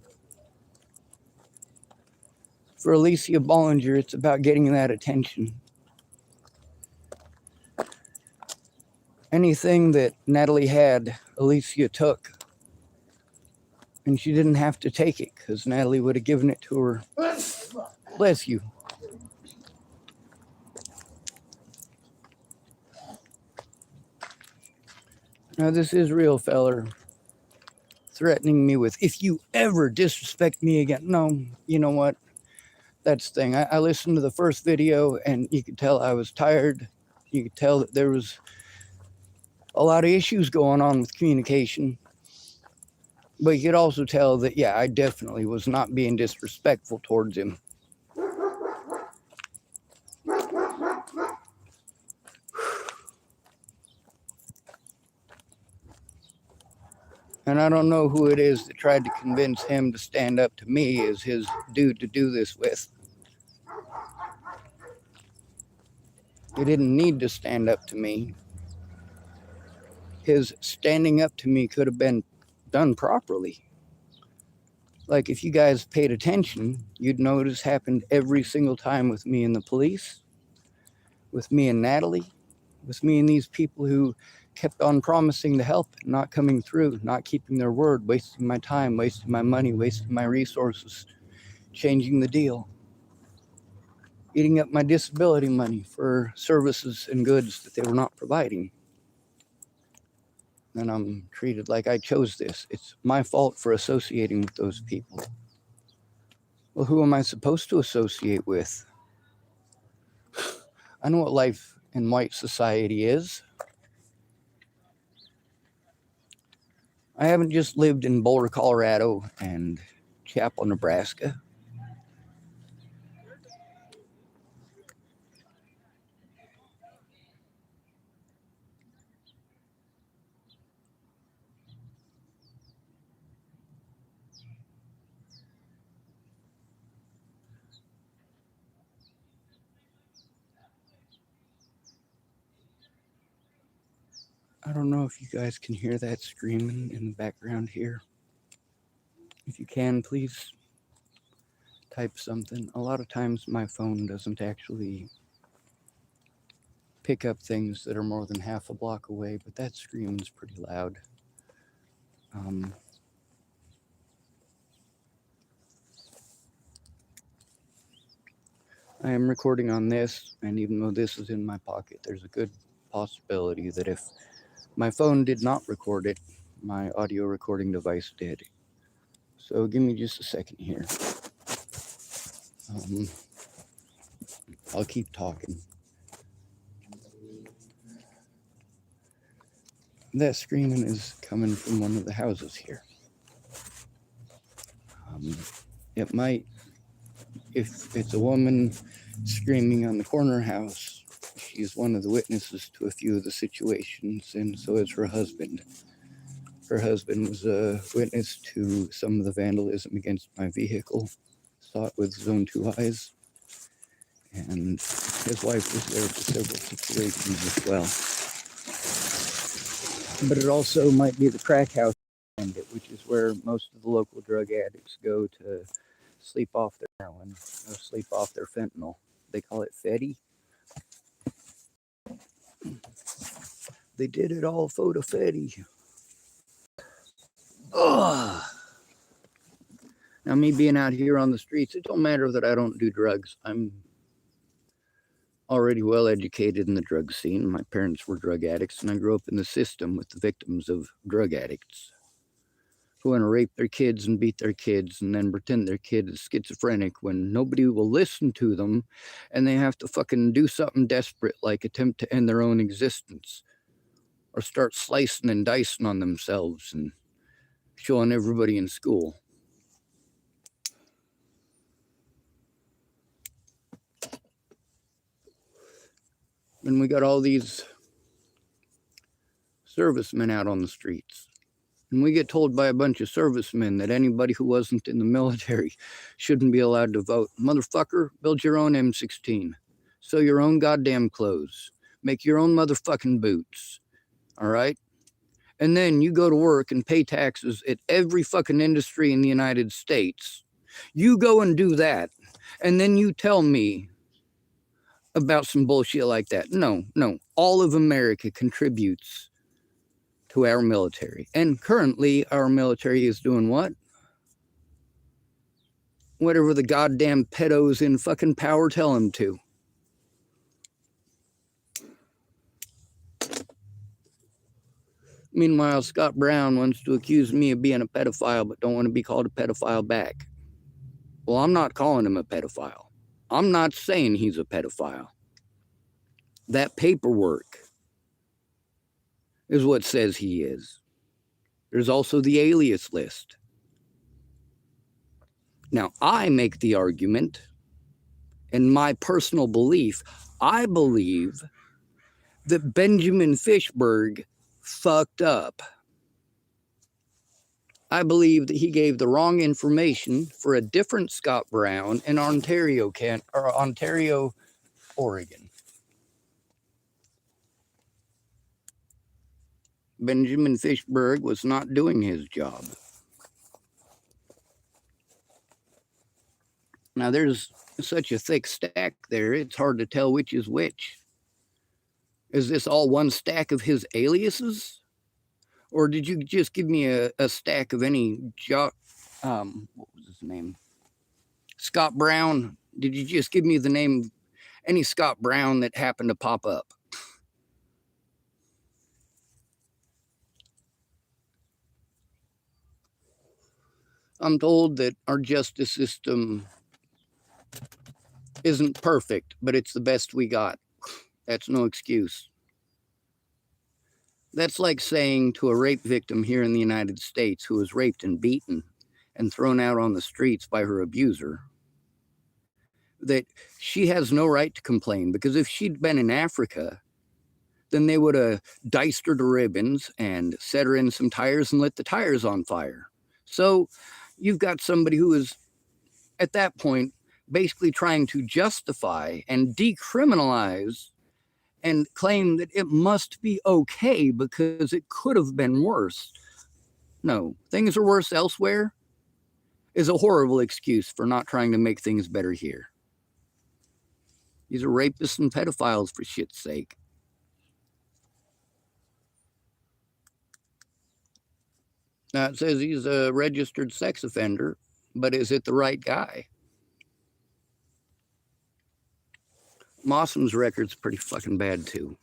For Alicia Bollinger, it's about getting that attention. Anything that Natalie had, Alicia took. And she didn't have to take it because Natalie would have given it to her. Bless you. Now, this is real, feller. Threatening me with, if you ever disrespect me again. No, you know what? That's the thing. I listened to the first video and you could tell I was tired. You could tell that there was a lot of issues going on with communication. But you could also tell that, yeah, I definitely was not being disrespectful towards him. And I don't know who it is that tried to convince him to stand up to me as his dude to do this with. He didn't need to stand up to me. His standing up to me could have been done properly. Like, if you guys paid attention, you'd notice happened every single time with me and the police, with me and Natalie, with me and these people who kept on promising to help, not coming through, not keeping their word, wasting my time, wasting my money, wasting my resources, changing the deal, eating up my disability money for services and goods that they were not providing. And I'm treated like I chose this. It's my fault for associating with those people. Well, who am I supposed to associate with? I know what life in white society is. I haven't just lived in Boulder, Colorado and Chapel, Nebraska. I don't know if you guys can hear that screaming in the background here. If you can, please type something. A lot of times my phone doesn't actually pick up things that are more than half a block away, but that screaming's pretty loud. I am recording on this, and even though this is in my pocket, there's a good possibility that if my phone did not record it, my audio recording device did. So give me just a second here. I'll keep talking. That screaming is coming from one of the houses here. It might, if it's a woman screaming on the corner house, she's one of the witnesses to a few of the situations, and so is her husband. Her husband was a witness to some of the vandalism against my vehicle, saw it with his own two eyes, and his wife was there for several situations as well. But it also might be the crack house, which is where most of the local drug addicts go to sleep off their heroin or sleep off their fentanyl. They call it Fetty. They did it all for the Fetty. Ugh. Now, me being out here on the streets, it don't matter that I don't do drugs. I'm already well educated in the drug scene. My parents were drug addicts, and I grew up in the system with the victims of drug addicts who want to rape their kids and beat their kids and then pretend their kid is schizophrenic when nobody will listen to them, and they have to fucking do something desperate like attempt to end their own existence or start slicing and dicing on themselves and showing everybody in school. And we got all these servicemen out on the streets. And we get told by a bunch of servicemen that anybody who wasn't in the military shouldn't be allowed to vote. Motherfucker, build your own M16. Sew your own goddamn clothes. Make your own motherfucking boots. All right? And then you go to work and pay taxes at every fucking industry in the United States. You go and do that. And then you tell me about some bullshit like that. No. All of America contributes to our military. And currently, our military is doing what? Whatever the goddamn pedos in fucking power tell them to. Meanwhile, Scott Brown wants to accuse me of being a pedophile, but don't want to be called a pedophile back. Well, I'm not calling him a pedophile. I'm not saying he's a pedophile. That paperwork is what says he is. There's also the alias list. Now, I make the argument, in my personal belief, I believe that Benjamin Fishberg fucked up. I believe that he gave the wrong information for a different Scott Brown in Ontario, Oregon. Benjamin Fishberg was not doing his job. Now, there's such a thick stack there, it's hard to tell which is which. Is this all one stack of his aliases? Or did you just give me a stack of any what was his name? Scott Brown. Did you just give me the name of any Scott Brown that happened to pop up? I'm told that our justice system isn't perfect, but it's the best we got. That's no excuse. That's like saying to a rape victim here in the United States who was raped and beaten and thrown out on the streets by her abuser that she has no right to complain, because if she'd been in Africa, then they would have diced her to ribbons and set her in some tires and lit the tires on fire. So you've got somebody who is, at that point, basically trying to justify and decriminalize and claim that it must be okay because it could have been worse. No, things are worse elsewhere is a horrible excuse for not trying to make things better here. These are rapists and pedophiles, for shit's sake. Now, it says he's a registered sex offender, but is it the right guy? Mossum's record's pretty fucking bad, too.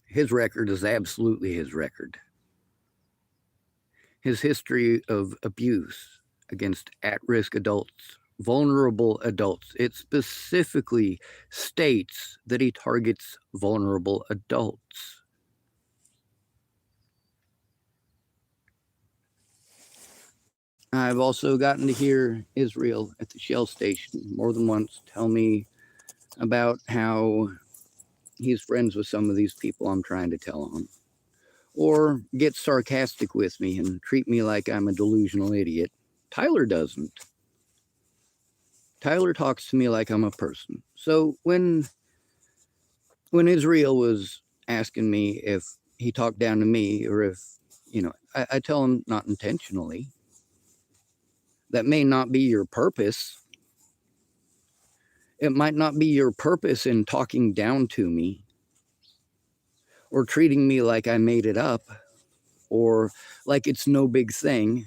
His record is absolutely his record. His history of abuse against at-risk adults, vulnerable adults, it specifically states that he targets vulnerable adults. I've also gotten to hear Israel at the Shell station more than once tell me about how he's friends with some of these people I'm trying to tell on, or get sarcastic with me and treat me like I'm a delusional idiot. Tyler doesn't. Tyler talks to me like I'm a person. So when Israel was asking me if he talked down to me or if, I tell him not intentionally. That may not be your purpose. It might not be your purpose in talking down to me or treating me like I made it up or like it's no big thing.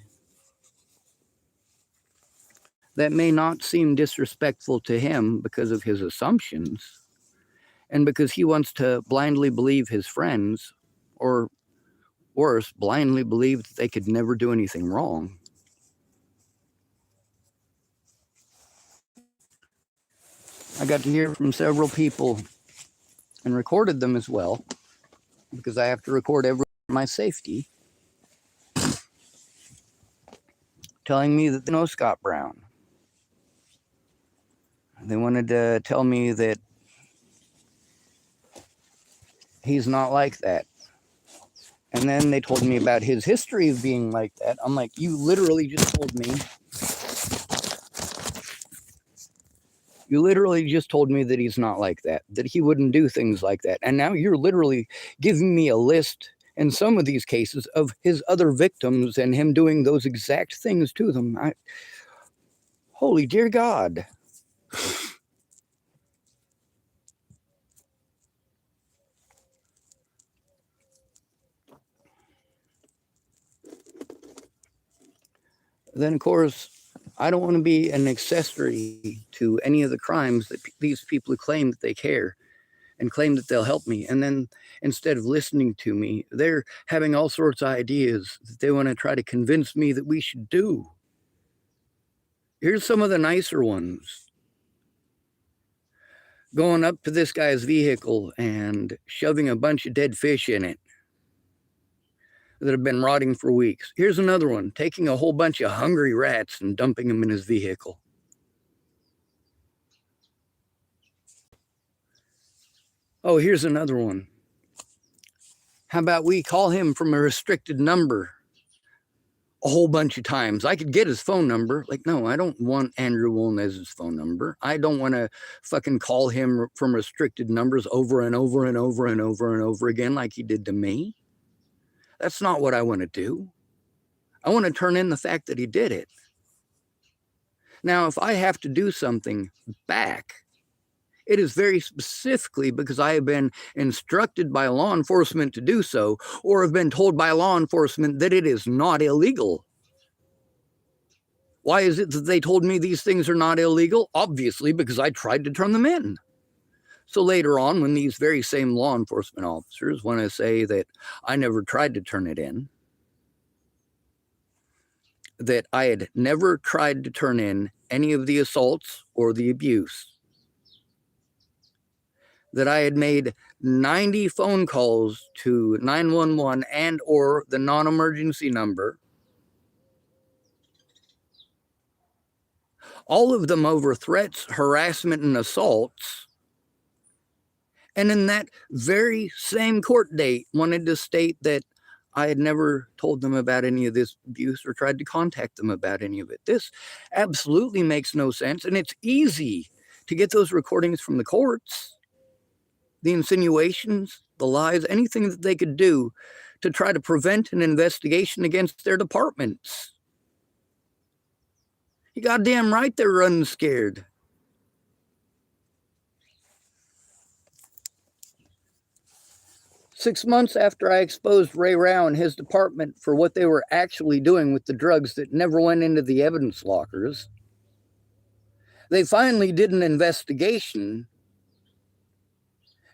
That may not seem disrespectful to him because of his assumptions and because he wants to blindly believe his friends, or worse, blindly believe that they could never do anything wrong. I got to hear from several people and recorded them as well, because I have to record every my safety, telling me that they know Scott Brown. They wanted to tell me that he's not like that. And then they told me about his history of being like that. I'm like, you literally just told me that he's not like that he wouldn't do things like that. And now you're literally giving me a list in some of these cases of his other victims and him doing those exact things to them. Holy dear God. Then, of course, I don't want to be an accessory to any of the crimes that these people who claim that they care and claim that they'll help me. And then instead of listening to me, they're having all sorts of ideas that they want to try to convince me that we should do. Here's some of the nicer ones. Going up to this guy's vehicle and shoving a bunch of dead fish in it that have been rotting for weeks. Here's another one, taking a whole bunch of hungry rats and dumping them in his vehicle. Oh, here's another one. How about we call him from a restricted number a whole bunch of times? I could get his phone number. Like, no, I don't want Andrew Wolnez's phone number. I don't want to fucking call him from restricted numbers over and over and over and over and over again like he did to me. That's not what I want to do. I want to turn in the fact that he did it. Now, if I have to do something back, it is very specifically because I have been instructed by law enforcement to do so, or have been told by law enforcement that it is not illegal. Why is it that they told me these things are not illegal? Obviously, because I tried to turn them in. So later on, when these very same law enforcement officers want to say that I never tried to turn it in, that I had never tried to turn in any of the assaults or the abuse, that I had made 90 phone calls to 911 and or the non-emergency number, all of them over threats, harassment, and assaults. And in that very same court date, wanted to state that I had never told them about any of this abuse or tried to contact them about any of it. This absolutely makes no sense. And it's easy to get those recordings from the courts, the insinuations, the lies, anything that they could do to try to prevent an investigation against their departments. You goddamn right they're running scared. Six months after I exposed Ray Rao and his department for what they were actually doing with the drugs that never went into the evidence lockers, they finally did an investigation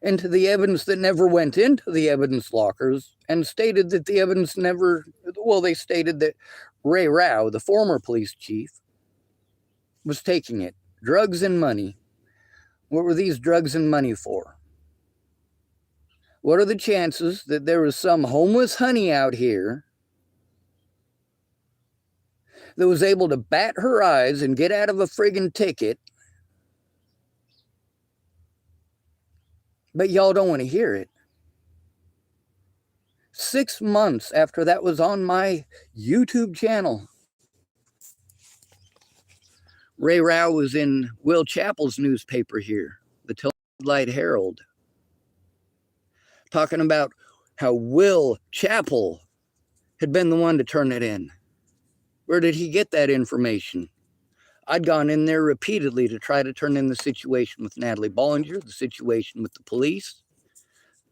into the evidence that never went into the evidence lockers and stated that the evidence never, well, they stated that Ray Rao, the former police chief, was taking it. Drugs and money. What were these drugs and money for? What are the chances that there was some homeless honey out here that was able to bat her eyes and get out of a friggin' ticket, but y'all don't want to hear it? 6 months after that was on my YouTube channel, Ray Rao was in Will Chappell's newspaper here, the Tillamook Herald, talking about how Will Chappell had been the one to turn it in. Where did he get that information? I'd gone in there repeatedly to try to turn in the situation with Natalie Bollinger, the situation with the police,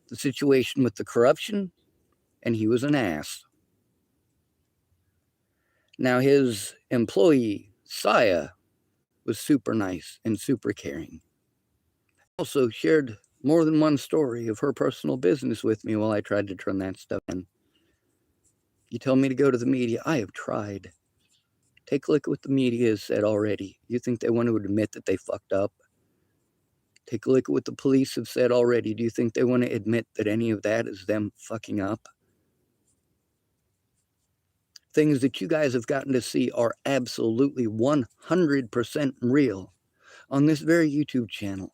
the situation with the corruption, and he was an ass. Now his employee, Saya, was super nice and super caring. Also shared more than one story of her personal business with me while I tried to turn that stuff in. You tell me to go to the media. I have tried. Take a look at what the media has said already. You think they want to admit that they fucked up? Take a look at what the police have said already. Do you think they want to admit that any of that is them fucking up? Things that you guys have gotten to see are absolutely 100% real on this very YouTube channel.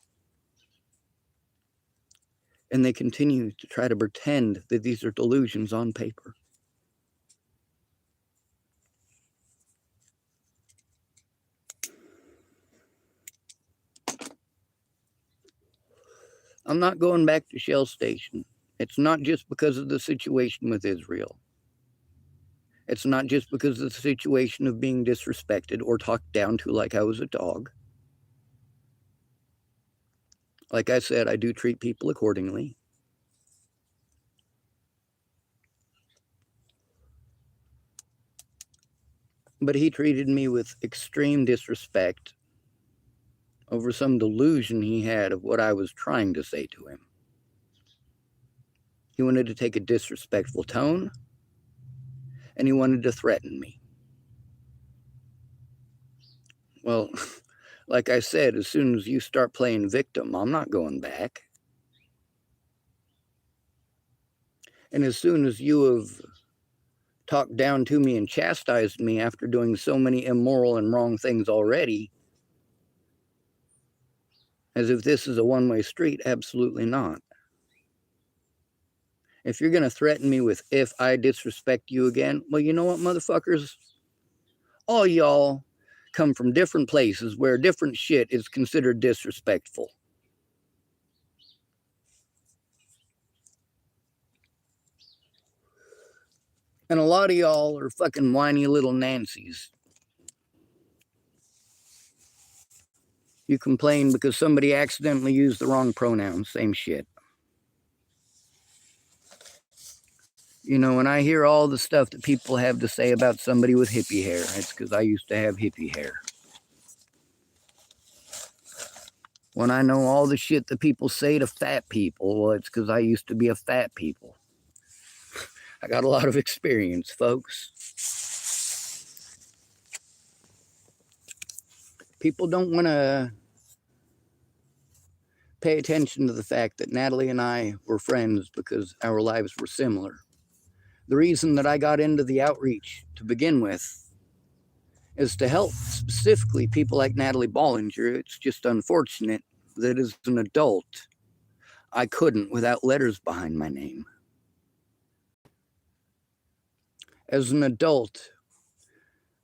And they continue to try to pretend that these are delusions on paper. I'm not going back to Shell Station. It's not just because of the situation with Israel. It's not just because of the situation of being disrespected or talked down to like I was a dog. Like I said, I do treat people accordingly. But he treated me with extreme disrespect over some delusion he had of what I was trying to say to him. He wanted to take a disrespectful tone, and he wanted to threaten me. Well, like I said, as soon as you start playing victim, I'm not going back. And as soon as you have talked down to me and chastised me after doing so many immoral and wrong things already, as if this is a one-way street, absolutely not. If you're going to threaten me with if I disrespect you again, well, you know what, motherfuckers? All y'all come from different places where different shit is considered disrespectful. And a lot of y'all are fucking whiny little Nancys. You complain because somebody accidentally used the wrong pronouns. Same shit. You know, when I hear all the stuff that people have to say about somebody with hippie hair, it's because I used to have hippie hair. When I know all the shit that people say to fat people, well, it's because I used to be a fat people. I got a lot of experience, folks. People don't want to pay attention to the fact that Natalie and I were friends because our lives were similar. The reason that I got into the outreach to begin with is to help specifically people like Natalie Bollinger. It's just unfortunate that as an adult, I couldn't without letters behind my name. As an adult,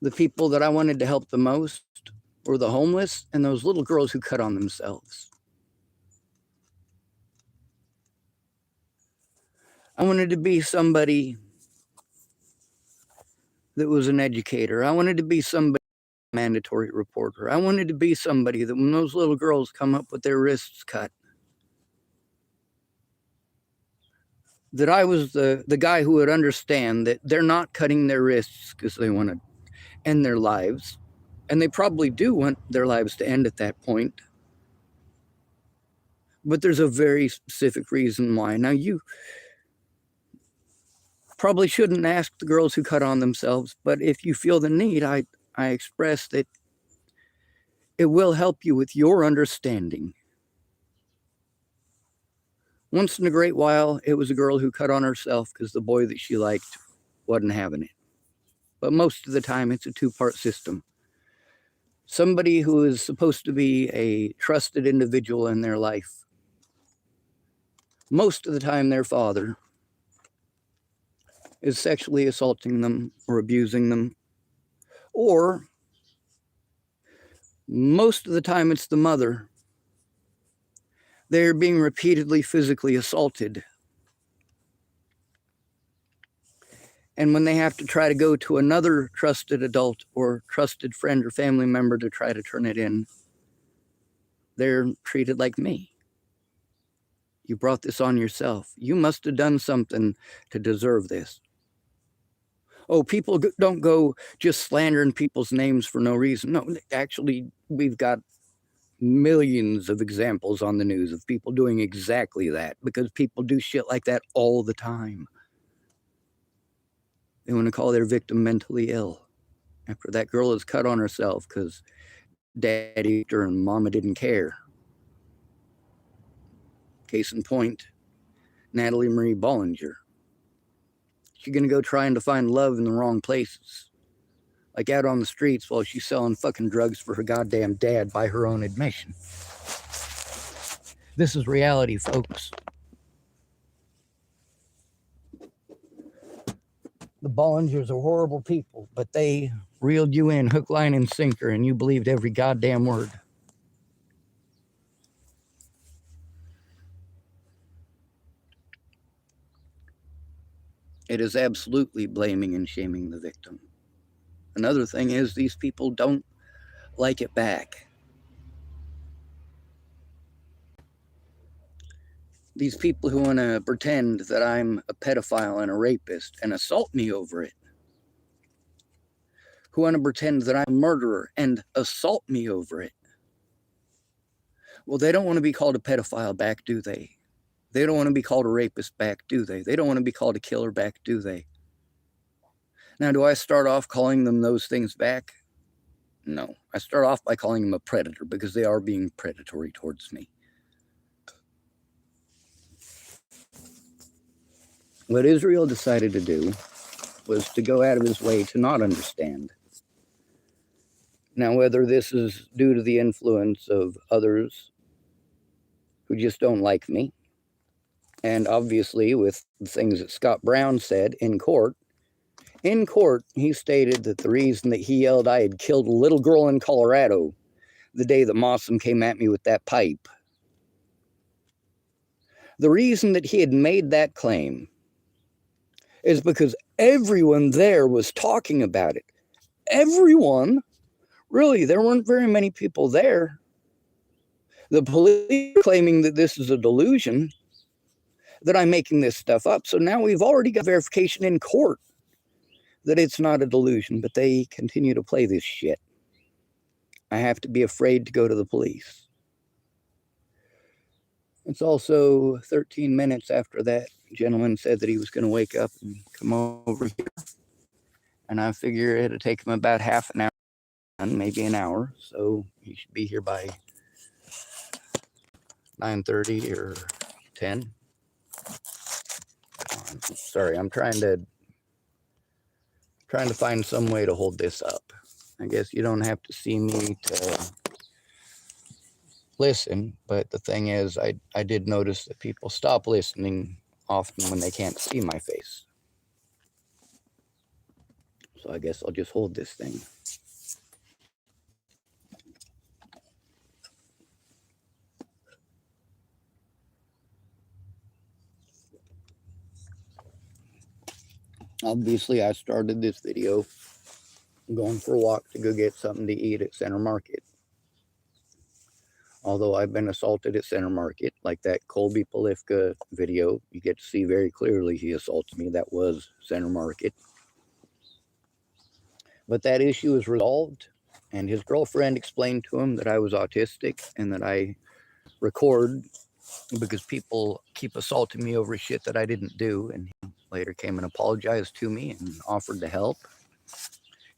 the people that I wanted to help the most or the homeless, and those little girls who cut on themselves. I wanted to be somebody that was an educator. I wanted to be somebody, mandatory reporter. I wanted to be somebody that when those little girls come up with their wrists cut, that I was the guy who would understand that they're not cutting their wrists because they want to end their lives. And they probably do want their lives to end at that point. But there's a very specific reason why. Now, you probably shouldn't ask the girls who cut on themselves, but if you feel the need, I express that it will help you with your understanding. Once in a great while, it was a girl who cut on herself because the boy that she liked wasn't having it. But most of the time, it's a two-part system. Somebody who is supposed to be a trusted individual in their life, most of the time their father is sexually assaulting them or abusing them, or most of the time it's the mother. They're being repeatedly physically assaulted. And when they have to try to go to another trusted adult or trusted friend or family member to try to turn it in, they're treated like me. You brought this on yourself. You must have done something to deserve this. Oh, people don't go just slandering people's names for no reason. No, actually, we've got millions of examples on the news of people doing exactly that because people do shit like that all the time. They want to call their victim mentally ill after that girl is cut on herself because daddy and mama didn't care. Case in point, Natalie Marie Bollinger. She's going to go trying to find love in the wrong places, like out on the streets while she's selling fucking drugs for her goddamn dad by her own admission. This is reality, folks. The Bollingers are horrible people, but they reeled you in hook, line, and sinker, and you believed every goddamn word. It is absolutely blaming and shaming the victim. Another thing is these people don't like it back. These people who want to pretend that I'm a pedophile and a rapist and assault me over it, who want to pretend that I'm a murderer and assault me over it. Well, they don't want to be called a pedophile back, do they? They don't want to be called a rapist back, do they? They don't want to be called a killer back, do they? Now, do I start off calling them those things back? No. I start off by calling them a predator because they are being predatory towards me. What Israel decided to do was to go out of his way to not understand. Now, whether this is due to the influence of others who just don't like me, and obviously with the things that Scott Brown said in court, he stated that the reason that he yelled I had killed a little girl in Colorado the day that Mossam came at me with that pipe, the reason that he had made that claim is because everyone there was talking about it. Everyone. Really, there weren't very many people there. The police are claiming that this is a delusion, that I'm making this stuff up. So now we've already got verification in court that it's not a delusion, but they continue to play this shit. I have to be afraid to go to the police. It's also 13 minutes after that gentleman said that he was going to wake up and come over here. And I figure it'll take him about half an hour, maybe an hour. So he should be here by 9:30 or 10. Sorry, I'm trying to find some way to hold this up. I guess you don't have to see me to listen, but the thing is, I did notice that people stop listening often when they can't see my face. So I guess I'll just hold this thing. Obviously, I started this video going for a walk to go get something to eat at Center Market. Although I've been assaulted at Center Market, like that Colby Polifka video, you get to see very clearly he assaults me. That was Center Market. But that issue is resolved, and his girlfriend explained to him that I was autistic and that I record because people keep assaulting me over shit that I didn't do. And he later came and apologized to me and offered to help,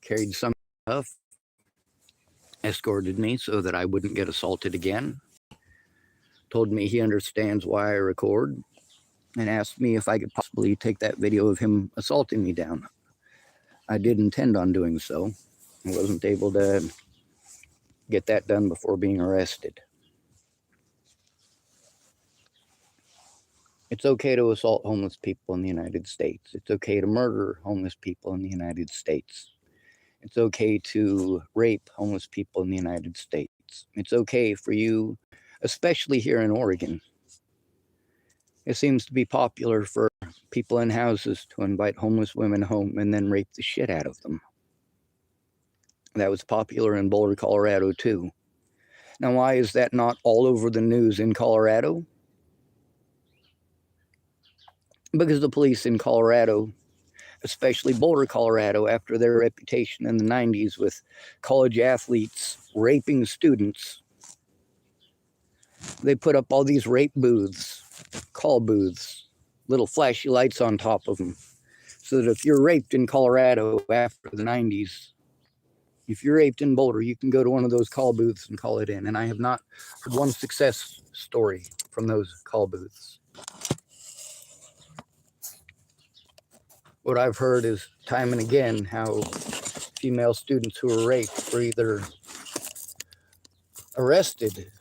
carried some stuff, escorted me so that I wouldn't get assaulted again, told me he understands why I record, and asked me if I could possibly take that video of him assaulting me down. I did intend on doing so. I wasn't able to get that done before being arrested. It's okay to assault homeless people in the United States. It's okay to murder homeless people in the United States. It's okay to rape homeless people in the United States. It's okay for you, especially here in Oregon. It seems to be popular for people in houses to invite homeless women home and then rape the shit out of them. That was popular in Boulder, Colorado, too. Now, why is that not all over the news in Colorado? Because the police in Colorado, especially Boulder, Colorado, after their reputation in the 90s with college athletes raping students, they put up all these rape booths, call booths, little flashy lights on top of them, so that if you're raped in Colorado after the 90s, if you're raped in Boulder, you can go to one of those call booths and call it in. And I have not heard one success story from those call booths. What I've heard is time and again how female students who were raped were either arrested,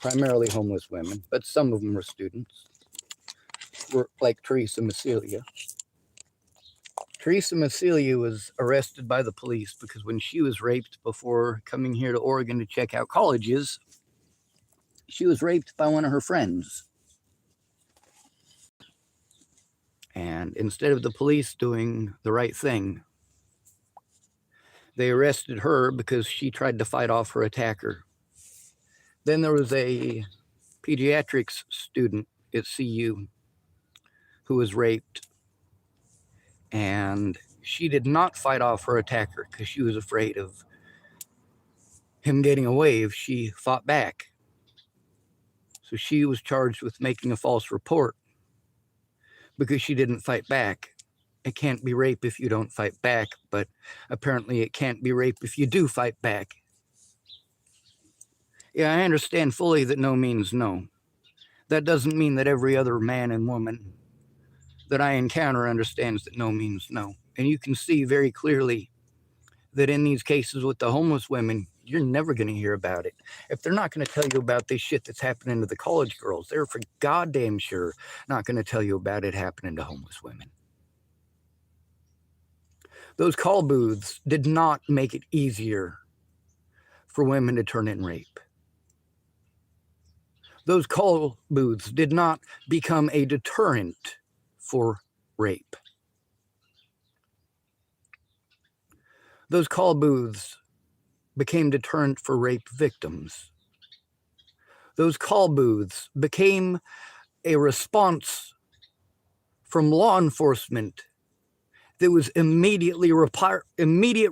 primarily homeless women, but some of them were students, were like Teresa Massilia. Teresa Massilia was arrested by the police because when she was raped before coming here to Oregon to check out colleges, she was raped by one of her friends. And instead of the police doing the right thing, they arrested her because she tried to fight off her attacker. Then there was a pediatrics student at CU who was raped, and she did not fight off her attacker because she was afraid of him getting away if she fought back. So she was charged with making a false report because she didn't fight back. It can't be rape if you don't fight back, but apparently it can't be rape if you do fight back. Yeah, I understand fully that no means no. That doesn't mean that every other man and woman that I encounter understands that no means no. And you can see very clearly that in these cases with the homeless women, you're never going to hear about it. If they're not going to tell you about this shit that's happening to the college girls, they're for goddamn sure not going to tell you about it happening to homeless women. Those call booths did not make it easier for women to turn in rape. Those call booths did not become a deterrent for rape. Those call booths became deterrent for rape victims. Those call booths became a response from law enforcement that was immediate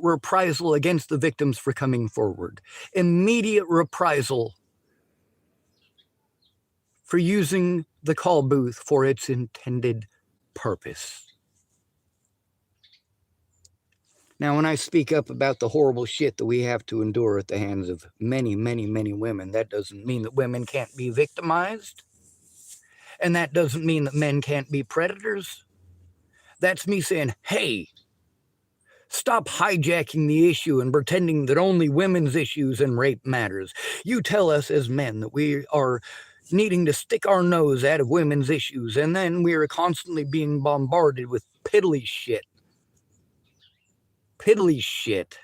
reprisal against the victims for coming forward, immediate reprisal for using the call booth for its intended purpose. Now, when I speak up about the horrible shit that we have to endure at the hands of many, many, many women, that doesn't mean that women can't be victimized. And that doesn't mean that men can't be predators. That's me saying, hey, stop hijacking the issue and pretending that only women's issues and rape matters. You tell us as men that we are needing to stick our nose out of women's issues, and then we are constantly being bombarded with piddly shit. Piddly shit.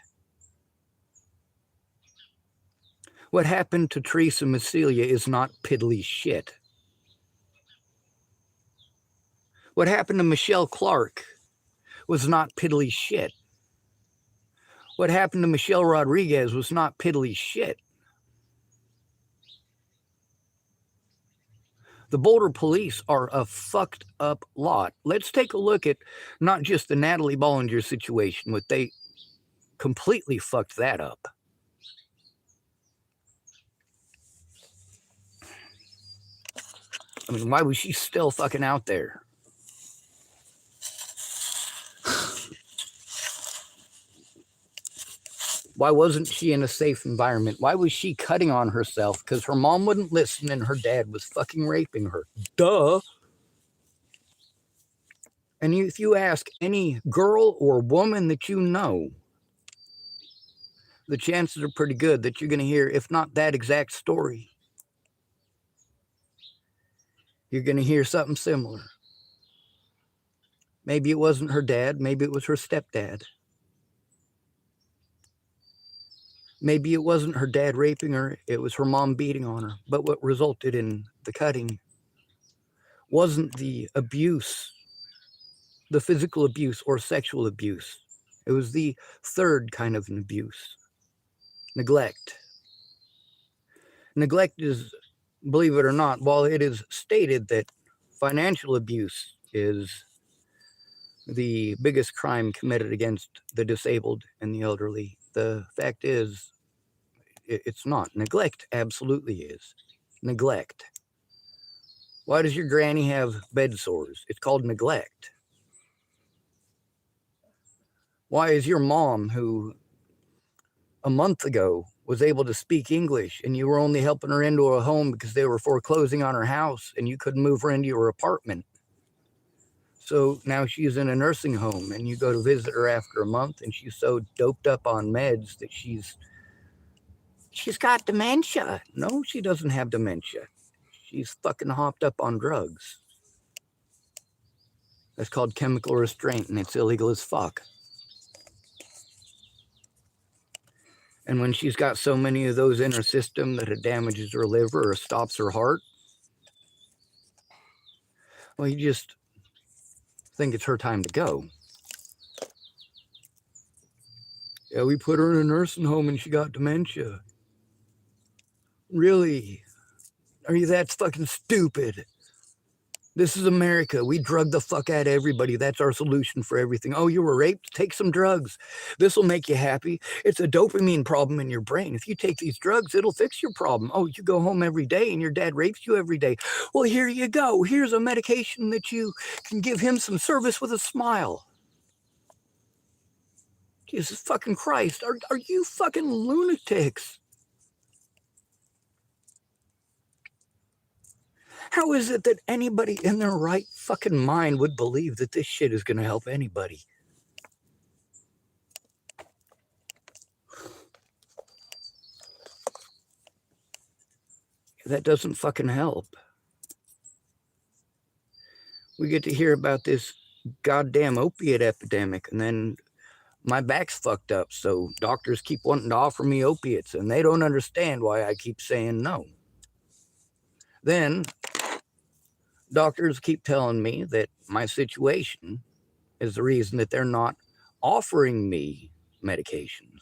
What happened to Teresa Massilia is not piddly shit. What happened to Michelle Clark was not piddly shit. What happened to Michelle Rodriguez was not piddly shit. The Boulder police are a fucked up lot. Let's take a look at not just the Natalie Bollinger situation, but they completely fucked that up. I mean, why was she still fucking out there? Why wasn't she in a safe environment? Why was she cutting on herself? Because her mom wouldn't listen and her dad was fucking raping her. Duh. And if you ask any girl or woman that you know, the chances are pretty good that you're going to hear, if not that exact story, you're going to hear something similar. Maybe it wasn't her dad. Maybe it was her stepdad. Maybe it wasn't her dad raping her. It was her mom beating on her. But what resulted in the cutting wasn't the abuse, the physical abuse or sexual abuse. It was the third kind of an abuse, neglect. Neglect is, believe it or not, while it is stated that financial abuse is the biggest crime committed against the disabled and the elderly, the fact is, it's not. Neglect absolutely is. Neglect. Why does your granny have bed sores? It's called neglect. Why is your mom, who a month ago was able to speak English and you were only helping her into a home because they were foreclosing on her house and you couldn't move her into your apartment? So now she's in a nursing home and you go to visit her after a month and she's so doped up on meds that she's got dementia. No, she doesn't have dementia. She's fucking hopped up on drugs. That's called chemical restraint and it's illegal as fuck. And when she's got so many of those in her system that it damages her liver or stops her heart, well, you just think it's her time to go. Yeah, we put her in a nursing home and she got dementia. Really? Are you that fucking stupid? This is America. We drug the fuck out of everybody. That's our solution for everything. Oh, you were raped? Take some drugs. This will make you happy. It's a dopamine problem in your brain. If you take these drugs, it'll fix your problem. Oh, you go home every day and your dad rapes you every day. Well, here you go. Here's a medication that you can give him some service with a smile. Jesus fucking Christ. Are you fucking lunatics? How is it that anybody in their right fucking mind would believe that this shit is going to help anybody? That doesn't fucking help. We get to hear about this goddamn opiate epidemic, and then my back's fucked up, so doctors keep wanting to offer me opiates, and they don't understand why I keep saying no. Then doctors keep telling me that my situation is the reason that they're not offering me medications.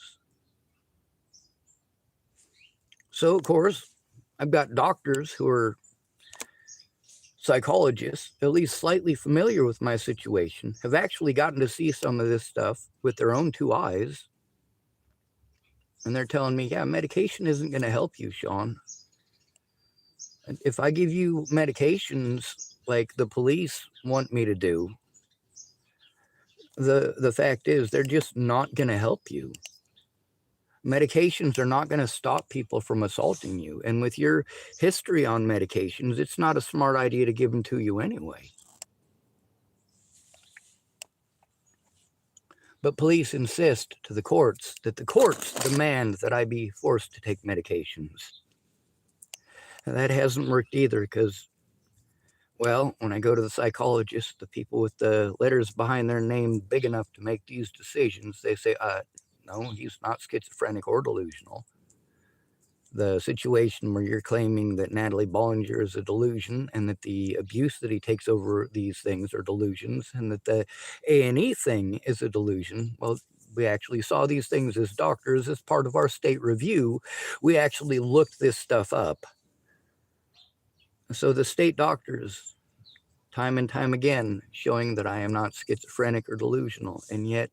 So, of course, I've got doctors who are psychologists, at least slightly familiar with my situation, have actually gotten to see some of this stuff with their own two eyes. And they're telling me, yeah, medication isn't going to help you, Sean. And if I give you medications like the police want me to do, the fact is they're just not going to help you. Medications are not going to stop people from assaulting you. And with your history on medications, it's not a smart idea to give them to you anyway. But police insist to the courts that the courts demand that I be forced to take medications. And that hasn't worked either because, well, when I go to the psychologist, the people with the letters behind their name big enough to make these decisions, they say, no, he's not schizophrenic or delusional. the situation where you're claiming that Natalie Bollinger is a delusion and that the abuse that he takes over these things are delusions and that the A&E thing is a delusion. Well, we actually saw these things as doctors as part of our state review. We actually looked this stuff up. So the state doctors, time and time again, showing that I am not schizophrenic or delusional, and yet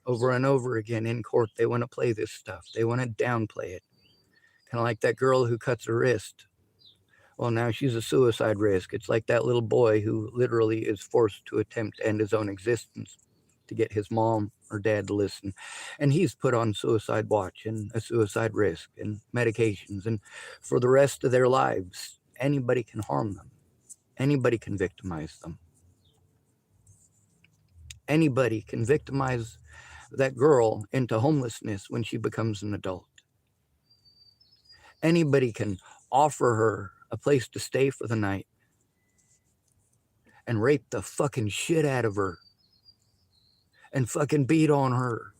over and over again in court, they want to play this stuff. They want to downplay it. Kind of like that girl who cuts her wrist. Well, now she's a suicide risk. It's like that little boy who literally is forced to attempt to end his own existence to get his mom or dad to listen. And he's put on suicide watch and a suicide risk and medications. And for the rest of their lives, anybody can harm them. Anybody can victimize them. Anybody can victimize that girl into homelessness when she becomes an adult. Anybody can offer her a place to stay for the night and rape the fucking shit out of her and fucking beat on her.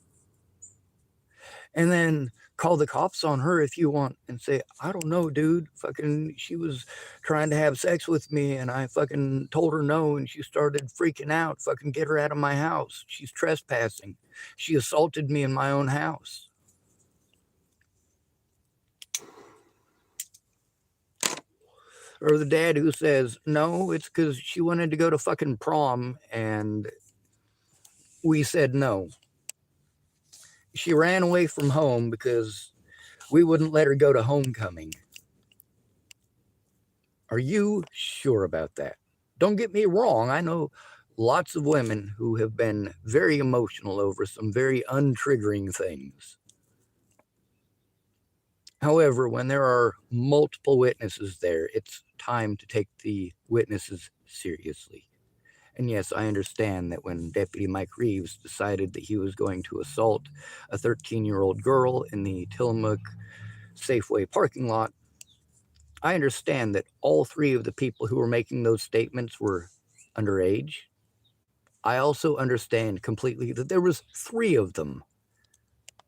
And then call the cops on her if you want and say, I don't know, dude, fucking she was trying to have sex with me and I fucking told her no and she started freaking out. Fucking get her out of my house. She's trespassing. She assaulted me in my own house. Or the dad who says, no, it's because she wanted to go to fucking prom and we said no. She ran away from home because we wouldn't let her go to homecoming. Are you sure about that? Don't get me wrong. I know lots of women who have been very emotional over some very untriggering things. However, when there are multiple witnesses there, it's time to take the witnesses seriously. And yes, I understand that when Deputy Mike Reeves decided that he was going to assault a 13-year-old girl in the Tillamook Safeway parking lot, I understand that all three of the people who were making those statements were underage. I also understand completely that there was 3 of them.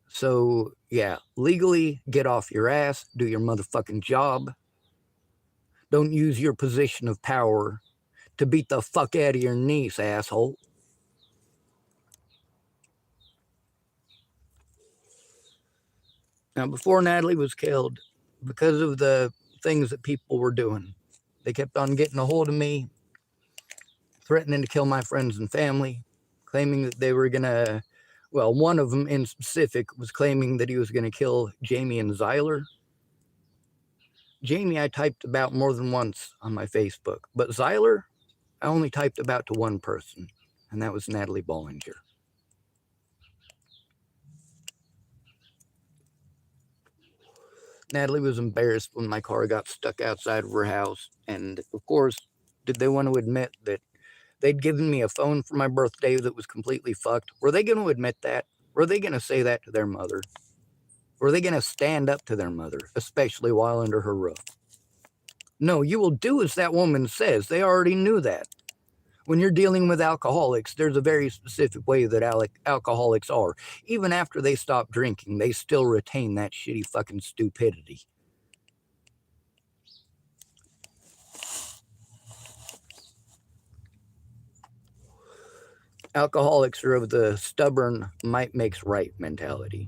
So, yeah, legally, get off your ass, do your motherfucking job. Don't use your position of power to beat the fuck out of your niece, asshole. Now, before Natalie was killed, because of the things that people were doing, they kept on getting a hold of me, threatening to kill my friends and family, claiming that they were going to, well, one of them in specific was claiming that he was going to kill Jamie and Zyler. Jamie, I typed about more than once on my Facebook, but Zyler, I only typed about to one person, and that was Natalie Bollinger. Natalie was embarrassed when my car got stuck outside of her house, and of course, did they want to admit that they'd given me a phone for my birthday that was completely fucked? Were they going to admit that? Were they going to say that to their mother? Were they going to stand up to their mother, especially while under her roof? No, you will do as that woman says. They already knew that. When you're dealing with alcoholics, there's a very specific way that alcoholics are. Even after they stop drinking, they still retain that shitty fucking stupidity. Alcoholics are of the stubborn might makes right mentality.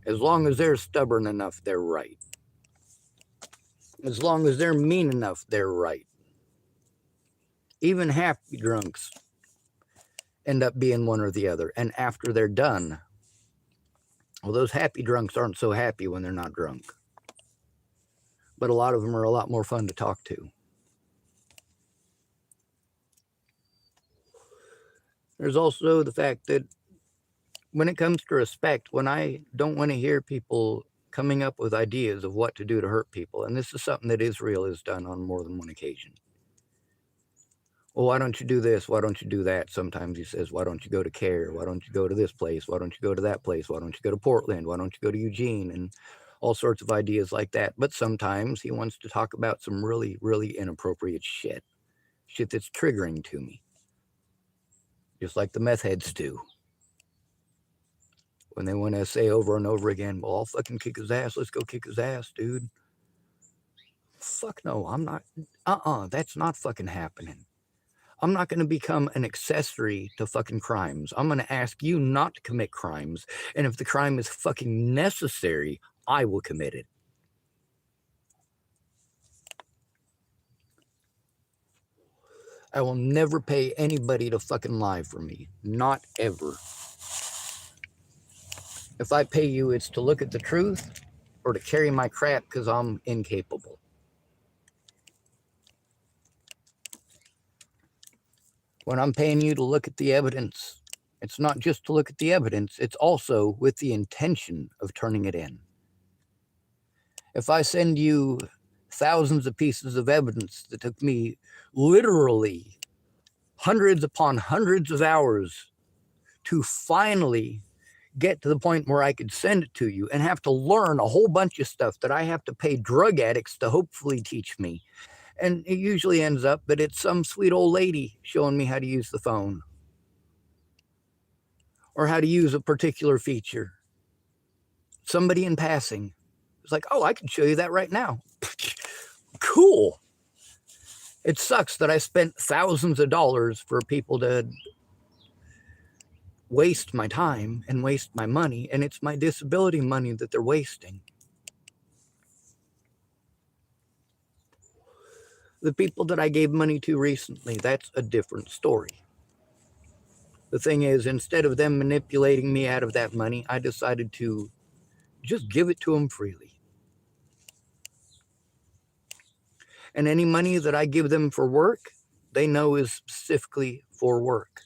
As long as they're stubborn enough, they're right. As long as they're mean enough, they're right. Even happy drunks end up being one or the other. And after they're done, well, those happy drunks aren't so happy when they're not drunk. But a lot of them are a lot more fun to talk to. There's also the fact that when it comes to respect, when I don't want to hear people coming up with ideas of what to do to hurt people, and this is something that Israel has done on more than one occasion. Well, why don't you do this? Why don't you do that? Sometimes he says, why don't you go to CARE? Why don't you go to this place? Why don't you go to that place? Why don't you go to Portland? Why don't you go to Eugene? And all sorts of ideas like that. But sometimes he wants to talk about some really, really inappropriate shit. Shit that's triggering to me. Just like the meth heads do. When they want to say over and over again, well, I'll fucking kick his ass. Let's go kick his ass, dude. Fuck no, I'm not. That's not fucking happening. I'm not going to become an accessory to fucking crimes. I'm going to ask you not to commit crimes. And if the crime is fucking necessary, I will commit it. I will never pay anybody to fucking lie for me. Not ever. If I pay you, it's to look at the truth or to carry my crap because I'm incapable. When I'm paying you to look at the evidence, it's not just to look at the evidence, it's also with the intention of turning it in. If I send you thousands of pieces of evidence that took me literally hundreds upon hundreds of hours to finally get to the point where I could send it to you and have to learn a whole bunch of stuff that I have to pay drug addicts to hopefully teach me. And it usually ends up that it's some sweet old lady showing me how to use the phone or how to use a particular feature. Somebody in passing. It's like, oh, I can show you that right now. Cool. It sucks that I spent thousands of dollars for people to waste my time and waste my money, and it's my disability money that they're wasting. The people that I gave money to recently, that's a different story. The thing is, instead of them manipulating me out of that money, I decided to just give it to them freely. And any money that I give them for work, they know is specifically for work.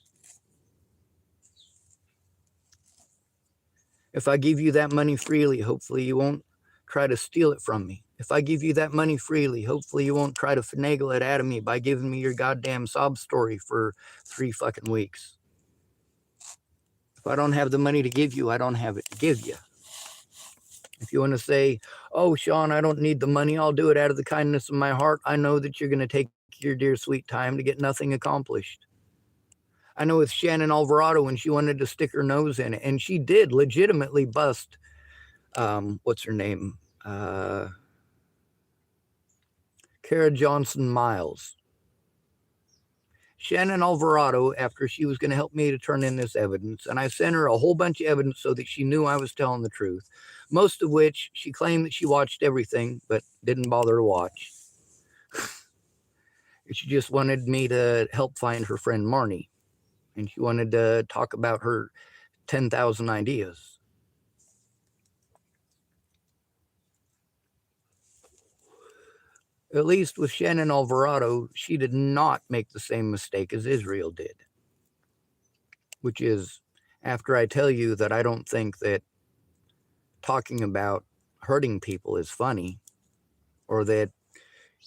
If I give you that money freely, hopefully you won't try to steal it from me. If I give you that money freely, hopefully you won't try to finagle it out of me by giving me your goddamn sob story for 3 fucking weeks. If I don't have the money to give you, I don't have it to give you. If you want to say, oh, Sean, I don't need the money, I'll do it out of the kindness of my heart, I know that you're going to take your dear sweet time to get nothing accomplished. I know with Shannon Alvarado when she wanted to stick her nose in it, and she did legitimately bust, what's her name? Kara Johnson Miles. Shannon Alvarado, after she was going to help me to turn in this evidence, and I sent her a whole bunch of evidence so that she knew I was telling the truth, most of which she claimed that she watched everything, but didn't bother to watch. She just wanted me to help find her friend Marnie, and she wanted to talk about her 10,000 ideas. At least with Shannon Alvarado, she did not make the same mistake as Israel did. Which is, after I tell you that I don't think that talking about hurting people is funny, or that,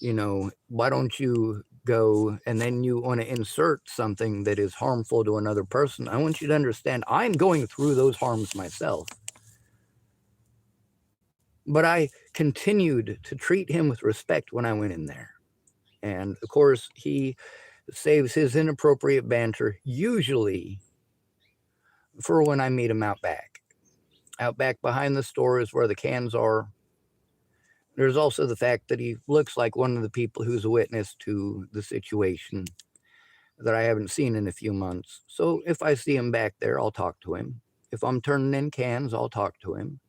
you know, why don't you go and then you want to insert something that is harmful to another person, I want you to understand I'm going through those harms myself. But I continued to treat him with respect when I went in there. And of course, he saves his inappropriate banter usually for when I meet him out back. Out back behind the store is where the cans are. There's also the fact that he looks like one of the people who's a witness to the situation that I haven't seen in a few months. So if I see him back there, I'll talk to him. If I'm turning in cans, I'll talk to him.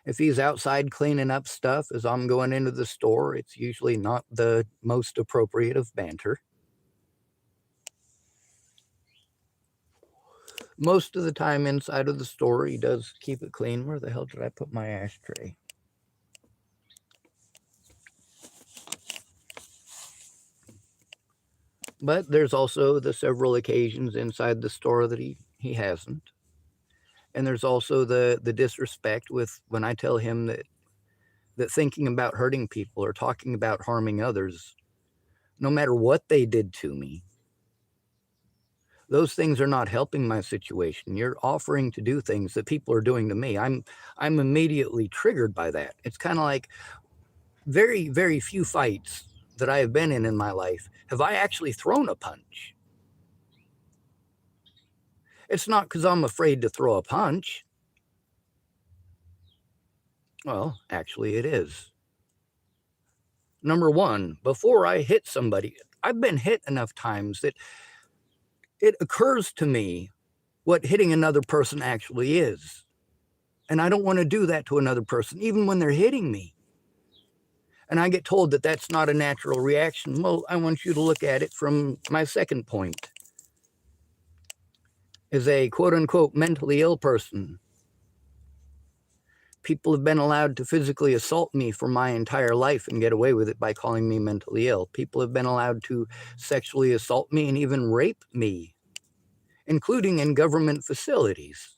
If he's outside cleaning up stuff as I'm going into the store, it's usually not the most appropriate of banter. Most of the time inside of the store, he does keep it clean. Where the hell did I put my ashtray? But there's also the several occasions inside the store that he hasn't. And there's also the disrespect with when I tell him that thinking about hurting people or talking about harming others, no matter what they did to me, those things are not helping my situation. You're offering to do things that people are doing to me. I'm immediately triggered by that. It's kind of like very, very few fights that I have been in my life have I actually thrown a punch. It's not because I'm afraid to throw a punch. Well, actually, it is. Number one, before I hit somebody, I've been hit enough times that it occurs to me what hitting another person actually is. And I don't want to do that to another person, even when they're hitting me. And I get told that that's not a natural reaction. Well, I want you to look at it from my second point. As a quote-unquote mentally ill person, people have been allowed to physically assault me for my entire life and get away with it by calling me mentally ill. People have been allowed to sexually assault me and even rape me, including in government facilities,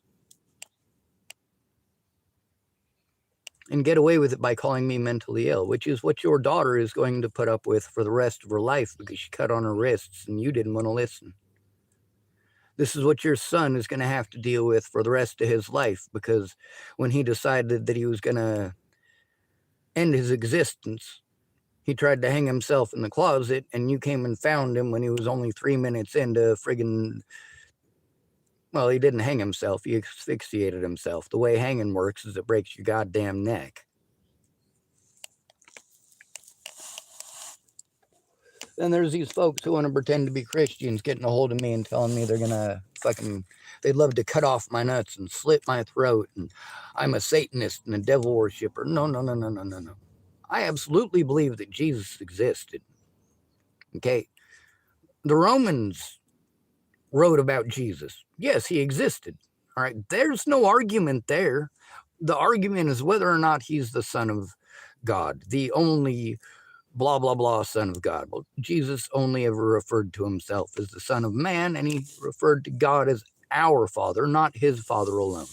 and get away with it by calling me mentally ill, which is what your daughter is going to put up with for the rest of her life because she cut on her wrists and you didn't want to listen. This is what your son is going to have to deal with for the rest of his life, because when he decided that he was going to end his existence, he tried to hang himself in the closet, and you came and found him when he was only 3 minutes into friggin', well, he didn't hang himself, he asphyxiated himself. The way hanging works is it breaks your goddamn neck. Then there's these folks who want to pretend to be Christians getting a hold of me and telling me they're going to they'd love to cut off my nuts and slit my throat, and I'm a Satanist and a devil worshiper. No. I absolutely believe that Jesus existed. Okay. The Romans wrote about Jesus. Yes, he existed. All right. There's no argument there. The argument is whether or not he's the Son of God, the only blah, blah, blah, Son of God. Well, Jesus only ever referred to himself as the Son of Man, and he referred to God as our Father, not his Father alone.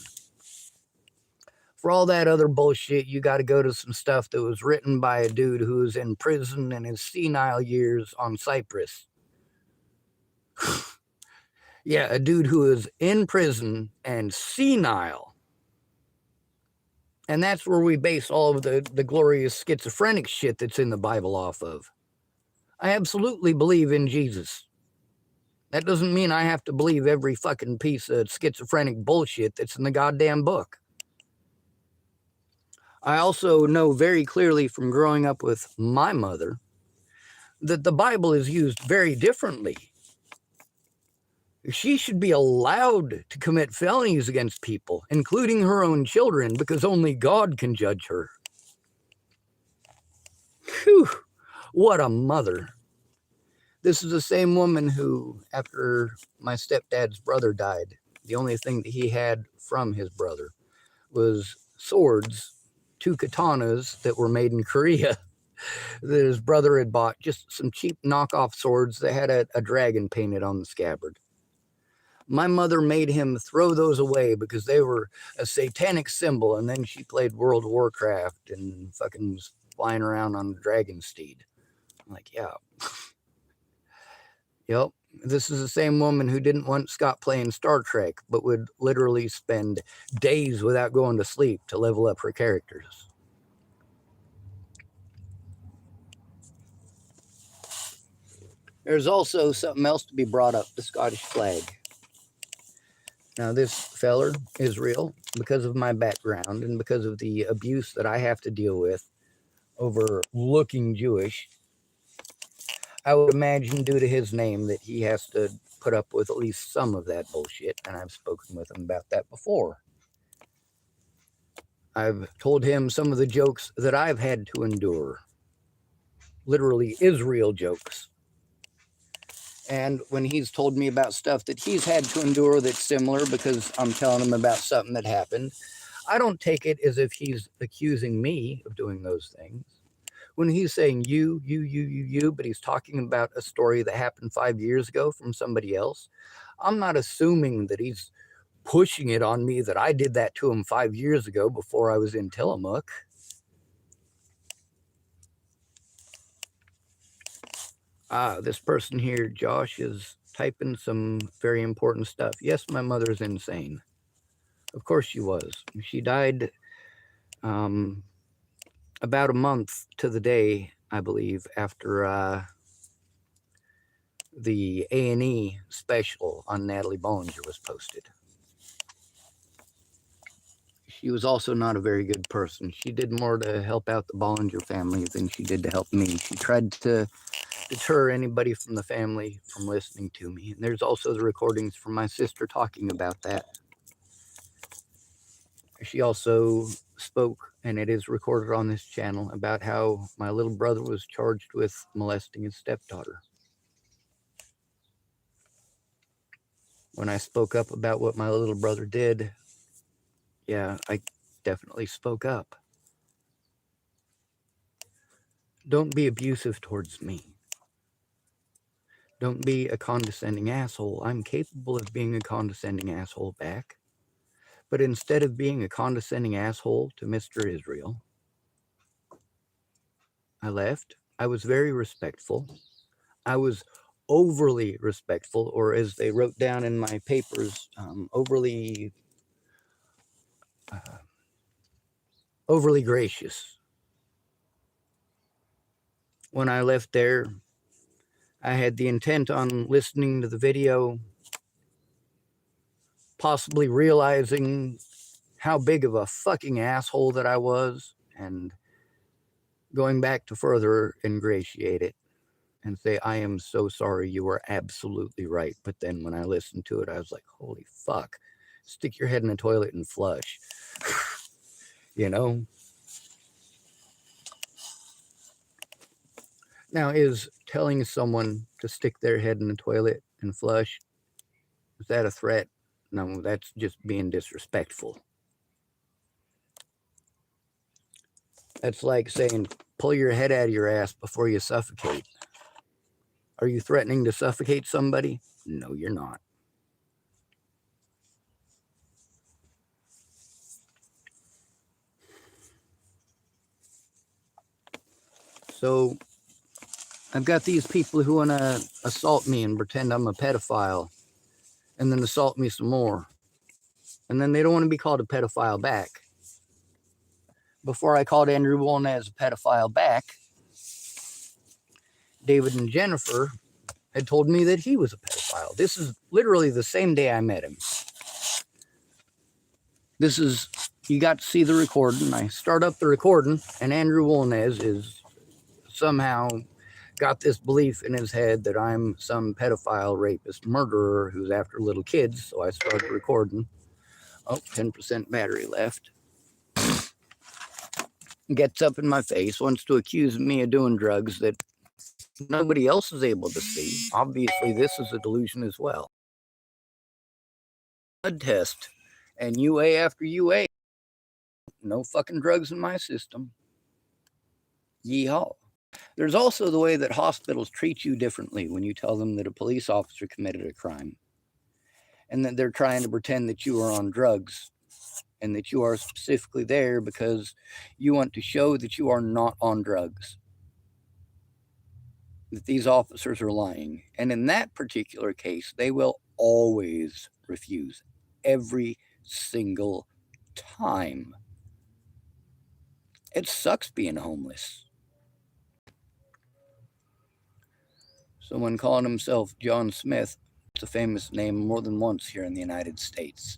For all that other bullshit, you got to go to some stuff that was written by a dude who was in prison in his senile years on Cyprus. Yeah, a dude who is in prison and senile. And that's where we base all of the glorious schizophrenic shit that's in the Bible off of. I absolutely believe in Jesus. That doesn't mean I have to believe every fucking piece of schizophrenic bullshit that's in the goddamn book. I also know very clearly from growing up with my mother that the Bible is used very differently. She should be allowed to commit felonies against people, including her own children, because only God can judge her. Whew, what a mother. This is the same woman who, after my stepdad's brother died, the only thing that he had from his brother was swords, 2 katanas that were made in Korea that his brother had bought, just some cheap knockoff swords that had a dragon painted on the scabbard. My mother made him throw those away because they were a satanic symbol, and then she played World of Warcraft and fucking was flying around on a dragon steed. I'm like, yeah. Yep. This is the same woman who didn't want Scott playing Star Trek, but would literally spend days without going to sleep to level up her characters. There's also something else to be brought up, the Scottish flag. Now, this feller is real because of my background and because of the abuse that I have to deal with over looking Jewish. I would imagine, due to his name, that he has to put up with at least some of that bullshit, and I've spoken with him about that before. I've told him some of the jokes that I've had to endure. Literally Israel jokes. And when he's told me about stuff that he's had to endure that's similar because I'm telling him about something that happened, I don't take it as if he's accusing me of doing those things. When he's saying you, but he's talking about a story that happened 5 years ago from somebody else, I'm not assuming that he's pushing it on me that I did that to him 5 years ago before I was in Tillamook. This person here, Josh, is typing some very important stuff. Yes, my mother's insane. Of course she was. She died about a month to the day, I believe, after the A&E special on Natalie Bollinger was posted. She was also not a very good person. She did more to help out the Bollinger family than she did to help me. She tried to deter anybody from the family from listening to me. And there's also the recordings from my sister talking about that. She also spoke, and it is recorded on this channel, about how my little brother was charged with molesting his stepdaughter. When I spoke up about what my little brother did, yeah, I definitely spoke up. Don't be abusive towards me. Don't be a condescending asshole. I'm capable of being a condescending asshole back. But instead of being a condescending asshole to Mr. Israel, I left. I was very respectful. I was overly respectful, or as they wrote down in my papers, overly gracious. When I left there, I had the intent on listening to the video, possibly realizing how big of a fucking asshole that I was, and going back to further ingratiate it and say, I am so sorry, you were absolutely right. But then when I listened to it, I was like, holy fuck, stick your head in the toilet and flush. You know? Now, is telling someone to stick their head in the toilet and flush, is that a threat? No, that's just being disrespectful. That's like saying, pull your head out of your ass before you suffocate. Are you threatening to suffocate somebody? No, you're not. So I've got these people who want to assault me and pretend I'm a pedophile, and then assault me some more. And then they don't want to be called a pedophile back. Before I called Andrew Wolnez a pedophile back, David and Jennifer had told me that he was a pedophile. This is literally the same day I met him. This is, you got to see the recording. I start up the recording, and Andrew Wolnez is somehow got this belief in his head that I'm some pedophile, rapist, murderer who's after little kids. So I started recording. Oh, 10% battery left. Gets up in my face, wants to accuse me of doing drugs that nobody else is able to see. Obviously, this is a delusion as well. Blood test, and UA after UA. No fucking drugs in my system. Yeehaw. There's also the way that hospitals treat you differently when you tell them that a police officer committed a crime, and that they're trying to pretend that you are on drugs, and that you are specifically there because you want to show that you are not on drugs, that these officers are lying. And in that particular case, they will always refuse, every single time. It sucks being homeless. Someone calling himself John Smith, it's a famous name more than once here in the United States.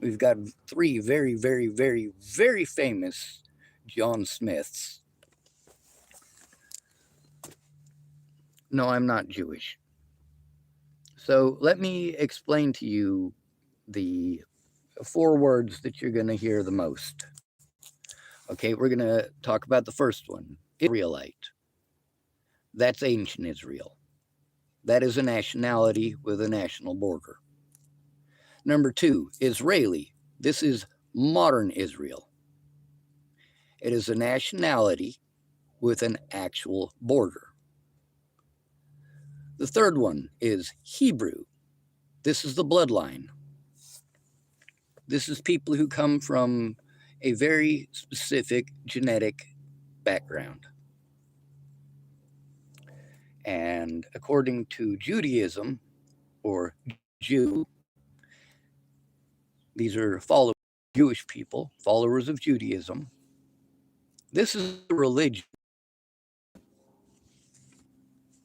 We've got 3 very, very, very, very famous John Smiths. No, I'm not Jewish. So let me explain to you the 4 words that you're going to hear the most. Okay, we're going to talk about the first one, Israelite. That's ancient Israel. That is a nationality with a national border. Number 2, Israeli. This is modern Israel. It is a nationality with an actual border. The third one is Hebrew. This is the bloodline. This is people who come from a very specific genetic background. And according to Judaism, or Jew, these are followers, Jewish people, followers of Judaism. This is a religion.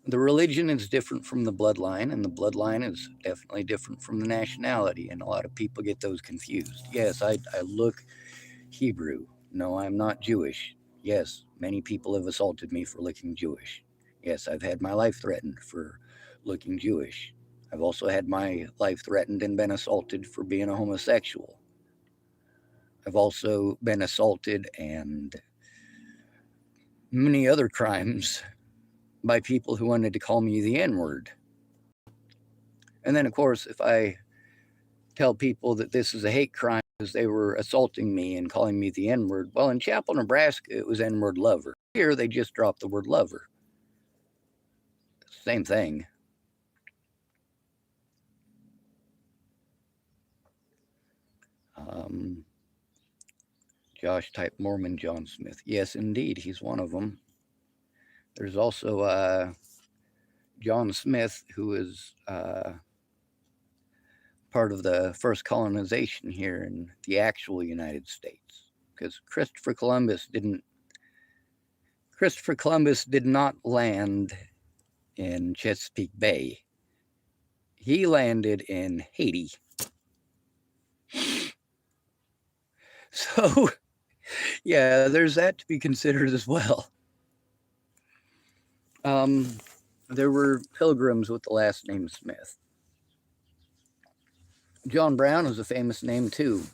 The religion is different from the bloodline, and the bloodline is definitely different from the nationality, and a lot of people get those confused. Yes, I look Hebrew. No, I'm not Jewish. Yes, many people have assaulted me for looking Jewish. Yes, I've had my life threatened for looking Jewish. I've also had my life threatened and been assaulted for being a homosexual. I've also been assaulted and many other crimes by people who wanted to call me the N word. And then, of course, if I tell people that this is a hate crime because they were assaulting me and calling me the N word, well, in Chapel, Nebraska, it was N word lover. Here, they just dropped the word lover. Same thing. Josh typed Mormon John Smith. Yes, indeed, he's one of them. There's also John Smith, who is part of the first colonization here in the actual United States, because Christopher Columbus did not land in Chesapeake Bay. He landed in Haiti. So, yeah, there's that to be considered as well. There were pilgrims with the last name Smith. John Brown is a famous name too.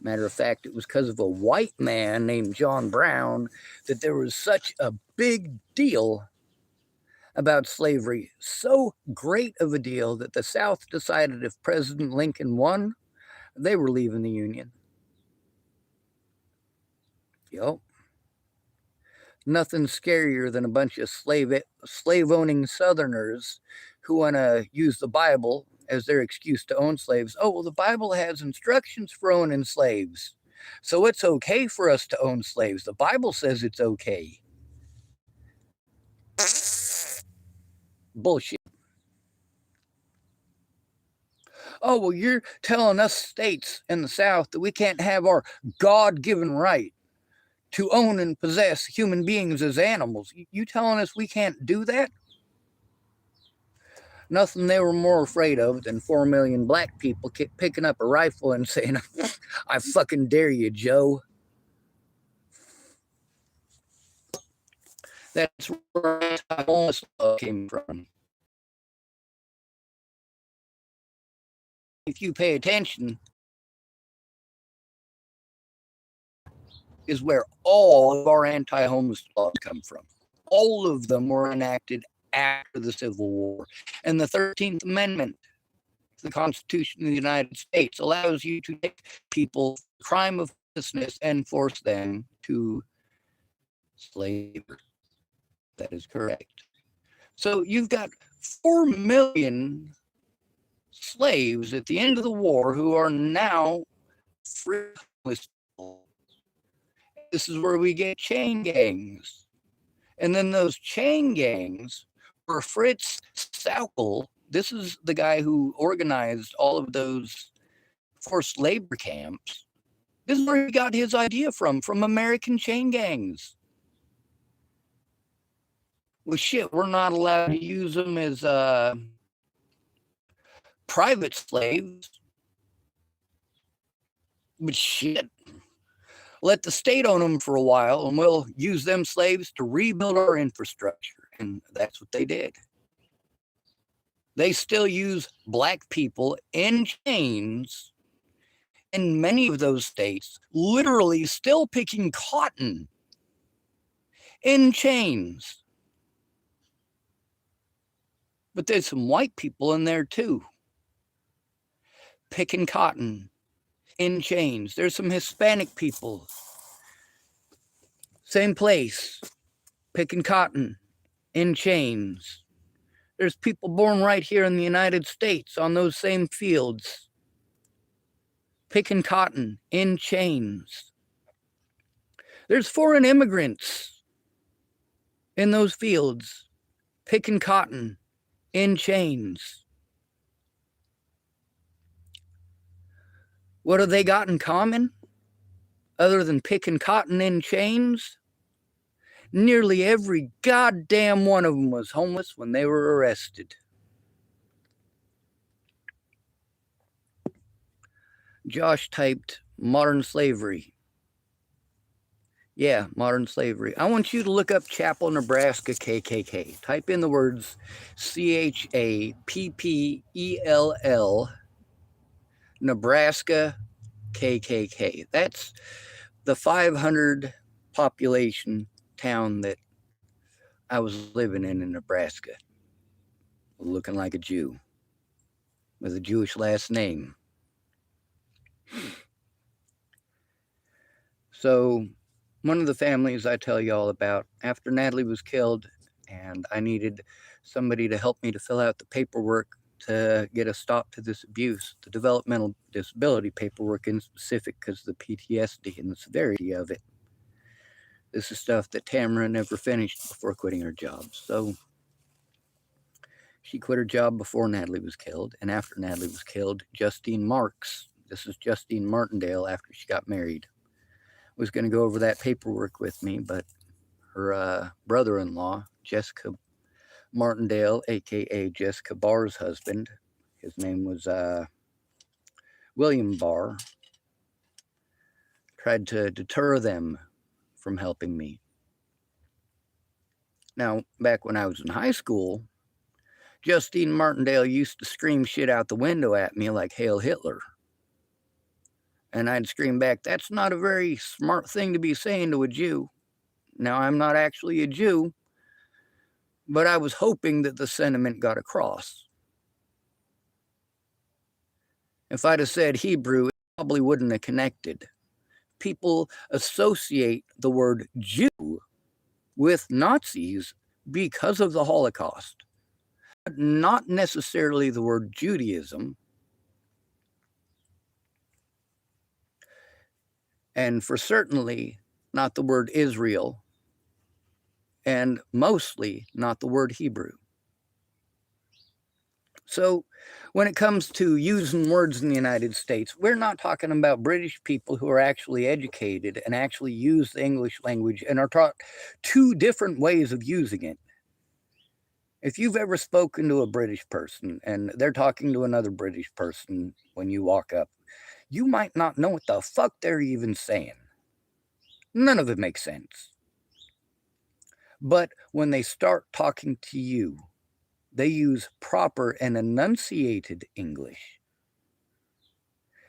Matter of fact, it was because of a white man named John Brown that there was such a big deal about slavery. So great of a deal that the South decided if President Lincoln won, they were leaving the Union. Yep. Nothing scarier than a bunch of slave-owning Southerners who want to use the Bible as their excuse to own slaves. Oh, well, the Bible has instructions for owning slaves, so it's okay for us to own slaves. The Bible says it's okay. Bullshit. Oh, well, you're telling us states in the South that we can't have our God-given right to own and possess human beings as animals. You telling us we can't do that? Nothing they were more afraid of than 4 million black people picking up a rifle and saying, I fucking dare you, Joe. That's where anti-homeless law came from. If you pay attention, is where all of our anti-homeless laws come from. All of them were enacted after the Civil War. And the 13th Amendment to the Constitution of the United States allows you to take people for the crime of homelessness and force them to slavery. That is correct. So you've got 4 million slaves at the end of the war who are now free. This is where we get chain gangs. And then those chain gangs were Fritz Sauckel. This is the guy who organized all of those forced labor camps. This is where he got his idea from American chain gangs. Well, shit, we're not allowed to use them as private slaves. But shit, let the state own them for a while and we'll use them slaves to rebuild our infrastructure. And that's what they did. They still use black people in chains in many of those states, literally still picking cotton in chains. But there's some white people in there too, picking cotton in chains. There's some Hispanic people, same place, picking cotton in chains. There's people born right here in the United States on those same fields, picking cotton in chains. There's foreign immigrants in those fields, picking cotton in chains. What have they got in common other than picking cotton in chains? Nearly every goddamn one of them was homeless when they were arrested. Josh typed modern slavery. Yeah, modern slavery. I want you to look up Chapel, Nebraska KKK. Type in the words CHAPPELL, Nebraska KKK. That's the 500 population town that I was living in Nebraska, looking like a Jew with a Jewish last name. So one of the families I tell you all about, after Natalie was killed and I needed somebody to help me to fill out the paperwork to get a stop to this abuse, the developmental disability paperwork in specific, because the PTSD and the severity of it. This is stuff that Tamara never finished before quitting her job. So she quit her job before Natalie was killed, and after Natalie was killed, Justine Marks, this is Justine Martindale after she got married, was going to go over that paperwork with me, but her brother-in-law, Jessica Martindale, aka Jessica Barr's husband, his name was William Barr, tried to deter them from helping me. Now, back when I was in high school, Justine Martindale used to scream shit out the window at me like Hail Hitler. And I'd scream back, that's not a very smart thing to be saying to a Jew. Now, I'm not actually a Jew, but I was hoping that the sentiment got across. If I'd have said Hebrew, it probably wouldn't have connected. People associate the word Jew with Nazis because of the Holocaust, but not necessarily the word Judaism. And for certainly not the word Israel, and mostly not the word Hebrew. So when it comes to using words in the United States, we're not talking about British people who are actually educated and actually use the English language and are taught two different ways of using it. If you've ever spoken to a British person and they're talking to another British person when you walk up, you might not know what the fuck they're even saying. None of it makes sense. But when they start talking to you, they use proper and enunciated English.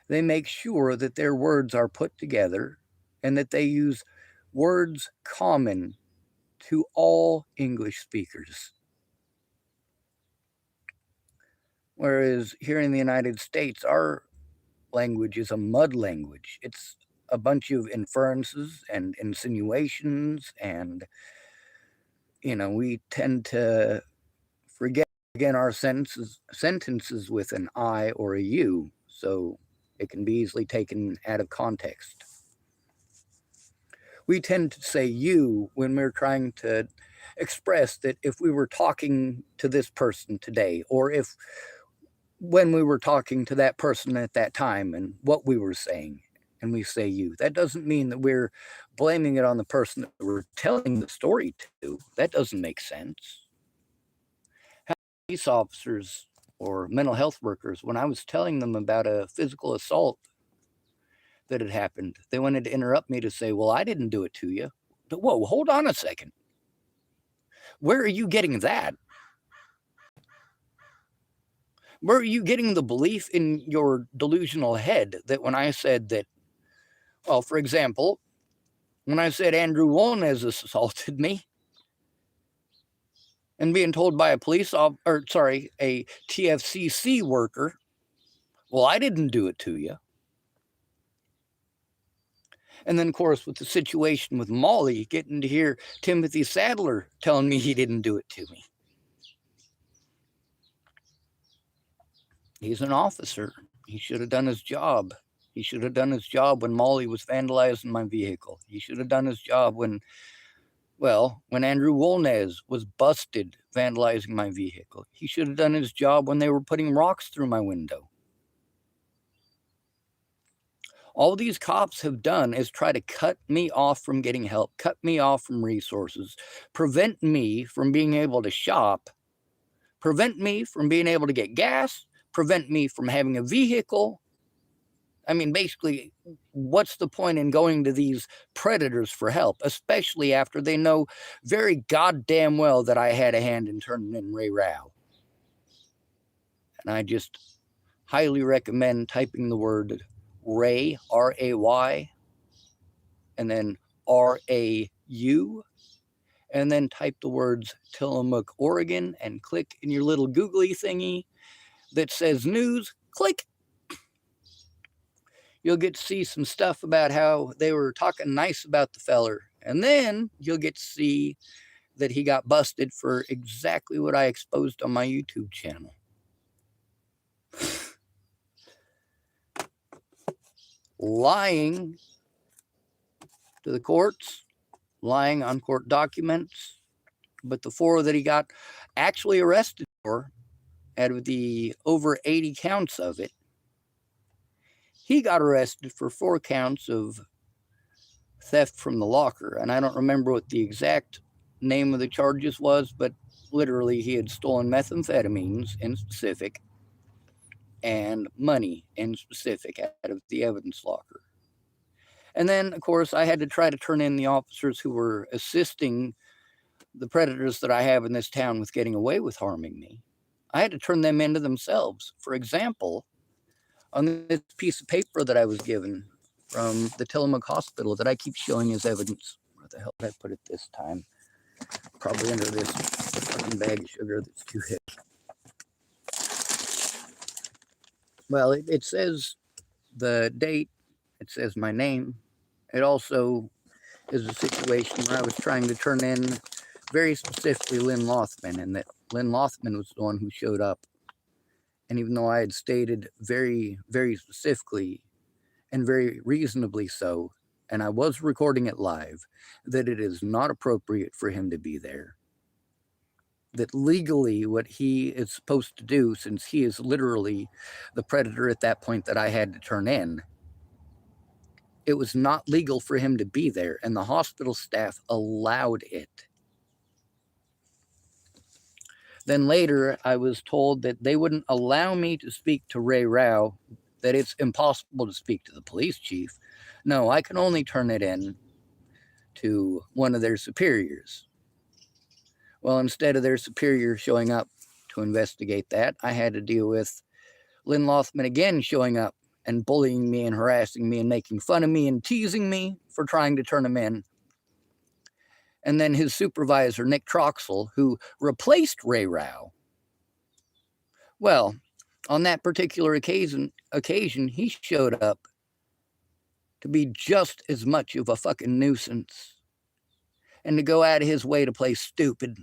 They make sure that their words are put together and that they use words common to all English speakers. Whereas here in the United States, our language is a mud language. It's a bunch of inferences and insinuations, and, we tend to forget again our sentences with an I or a U, so it can be easily taken out of context. We tend to say you when we're trying to express that if we were talking to this person today, or when we were talking to that person at that time and what we were saying, and we say you. That doesn't mean that we're blaming it on the person that we're telling the story to. That doesn't make sense. Police officers or mental health workers, when I was telling them about a physical assault that had happened, they wanted to interrupt me to say, well, I didn't do it to you. Whoa, hold on a second. Where are you getting that? Where are you getting the belief in your delusional head that when I said that, well, for example, when I said Andrew Wolnez assaulted me, and being told by a a TFCC worker, well, I didn't do it to you. And then, of course, with the situation with Molly, getting to hear Timothy Sadler telling me he didn't do it to me. He's an officer. He should have done his job. He should have done his job when Molly was vandalizing my vehicle. He should have done his job when Andrew Wolnez was busted vandalizing my vehicle. He should have done his job when they were putting rocks through my window. All these cops have done is try to cut me off from getting help, cut me off from resources, prevent me from being able to shop, prevent me from being able to get gas, prevent me from having a vehicle. I mean, basically, what's the point in going to these predators for help, especially after they know very goddamn well that I had a hand in turning in Ray Rao? And I just highly recommend typing the word Ray, R-A-Y, and then R-A-U, and then type the words Tillamook, Oregon, and click in your little googly thingy that says news. Click. You'll get to see some stuff about how they were talking nice about the feller. And then you'll get to see that he got busted for exactly what I exposed on my YouTube channel. Lying to the courts, lying on court documents. But the 4 that he got actually arrested for, out of the over 80 counts of it, he got arrested for 4 counts of theft from the locker. And I don't remember what the exact name of the charges was, but literally he had stolen methamphetamines in specific and money in specific out of the evidence locker. And then, of course, I had to try to turn in the officers who were assisting the predators that I have in this town with getting away with harming me. I had to turn them into themselves. For example, on this piece of paper that I was given from the Tillamook Hospital that I keep showing as evidence. Where the hell did I put it this time? Probably under this fucking bag of sugar that's too heavy. Well, it says the date. It says my name. It also is a situation where I was trying to turn in very specifically Lynn Lothman, and that Lynn Lothman was the one who showed up. And even though I had stated very, very specifically and very reasonably so, and I was recording it live, that it is not appropriate for him to be there. That legally what he is supposed to do, since he is literally the predator at that point that I had to turn in, it was not legal for him to be there, and the hospital staff allowed it. Then later, I was told that they wouldn't allow me to speak to Ray Rao, that it's impossible to speak to the police chief. No, I can only turn it in to one of their superiors. Well, instead of their superior showing up to investigate that, I had to deal with Lynn Lothman again showing up and bullying me and harassing me and making fun of me and teasing me for trying to turn him in. And then his supervisor, Nick Troxel, who replaced Ray Rao. Well, on that particular occasion, he showed up to be just as much of a fucking nuisance and to go out of his way to play stupid.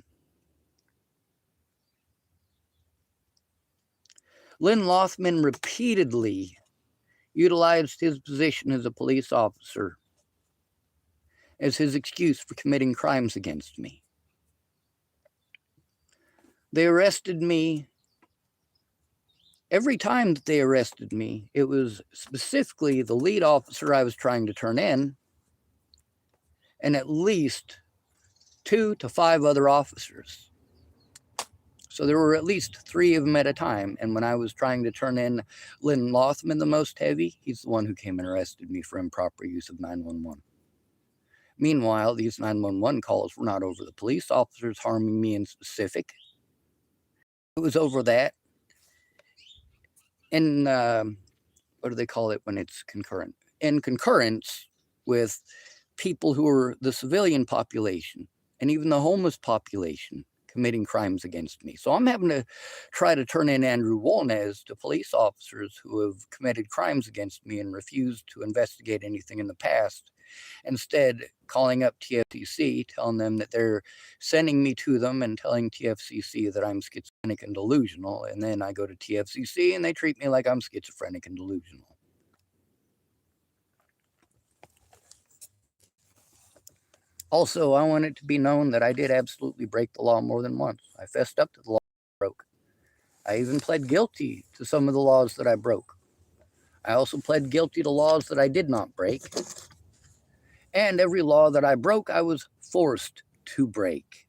Lynn Lothman repeatedly utilized his position as a police officer as his excuse for committing crimes against me. They arrested me. Every time that they arrested me, it was specifically the lead officer I was trying to turn in, and at least 2 to 5 other officers. So there were at least 3 of them at a time. And when I was trying to turn in Lynn Lothman the most heavy, he's the one who came and arrested me for improper use of 911. Meanwhile, these 911 calls were not over the police officers harming me in specific. It was over that. In, what do they call it when it's concurrent? In concurrence with people who are the civilian population and even the homeless population committing crimes against me. So I'm having to try to turn in Andrew Wolnez to police officers who have committed crimes against me and refused to investigate anything in the past. Instead, calling up TFCC, telling them that they're sending me to them and telling TFCC that I'm schizophrenic and delusional. And then I go to TFCC and they treat me like I'm schizophrenic and delusional. Also, I want it to be known that I did absolutely break the law more than once. I fessed up to the law I broke. I even pled guilty to some of the laws that I broke. I also pled guilty to laws that I did not break. And every law that I broke, I was forced to break.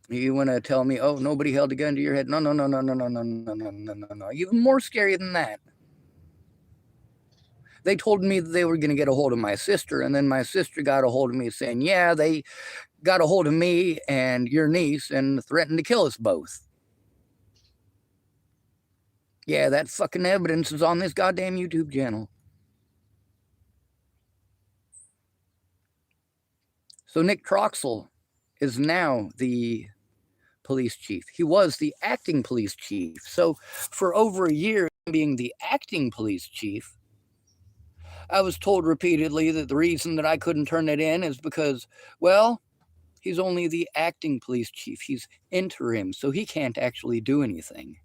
You want to tell me, oh, nobody held a gun to your head? No. Even more scary than that. They told me that they were going to get a hold of my sister, and then my sister got a hold of me saying, yeah, they got a hold of me and your niece and threatened to kill us both. Yeah, that fucking evidence is on this goddamn YouTube channel. So Nick Troxel is now the police chief. He was the acting police chief. So for over a year being the acting police chief, I was told repeatedly that the reason that I couldn't turn it in is because, well, he's only the acting police chief. He's interim, so he can't actually do anything.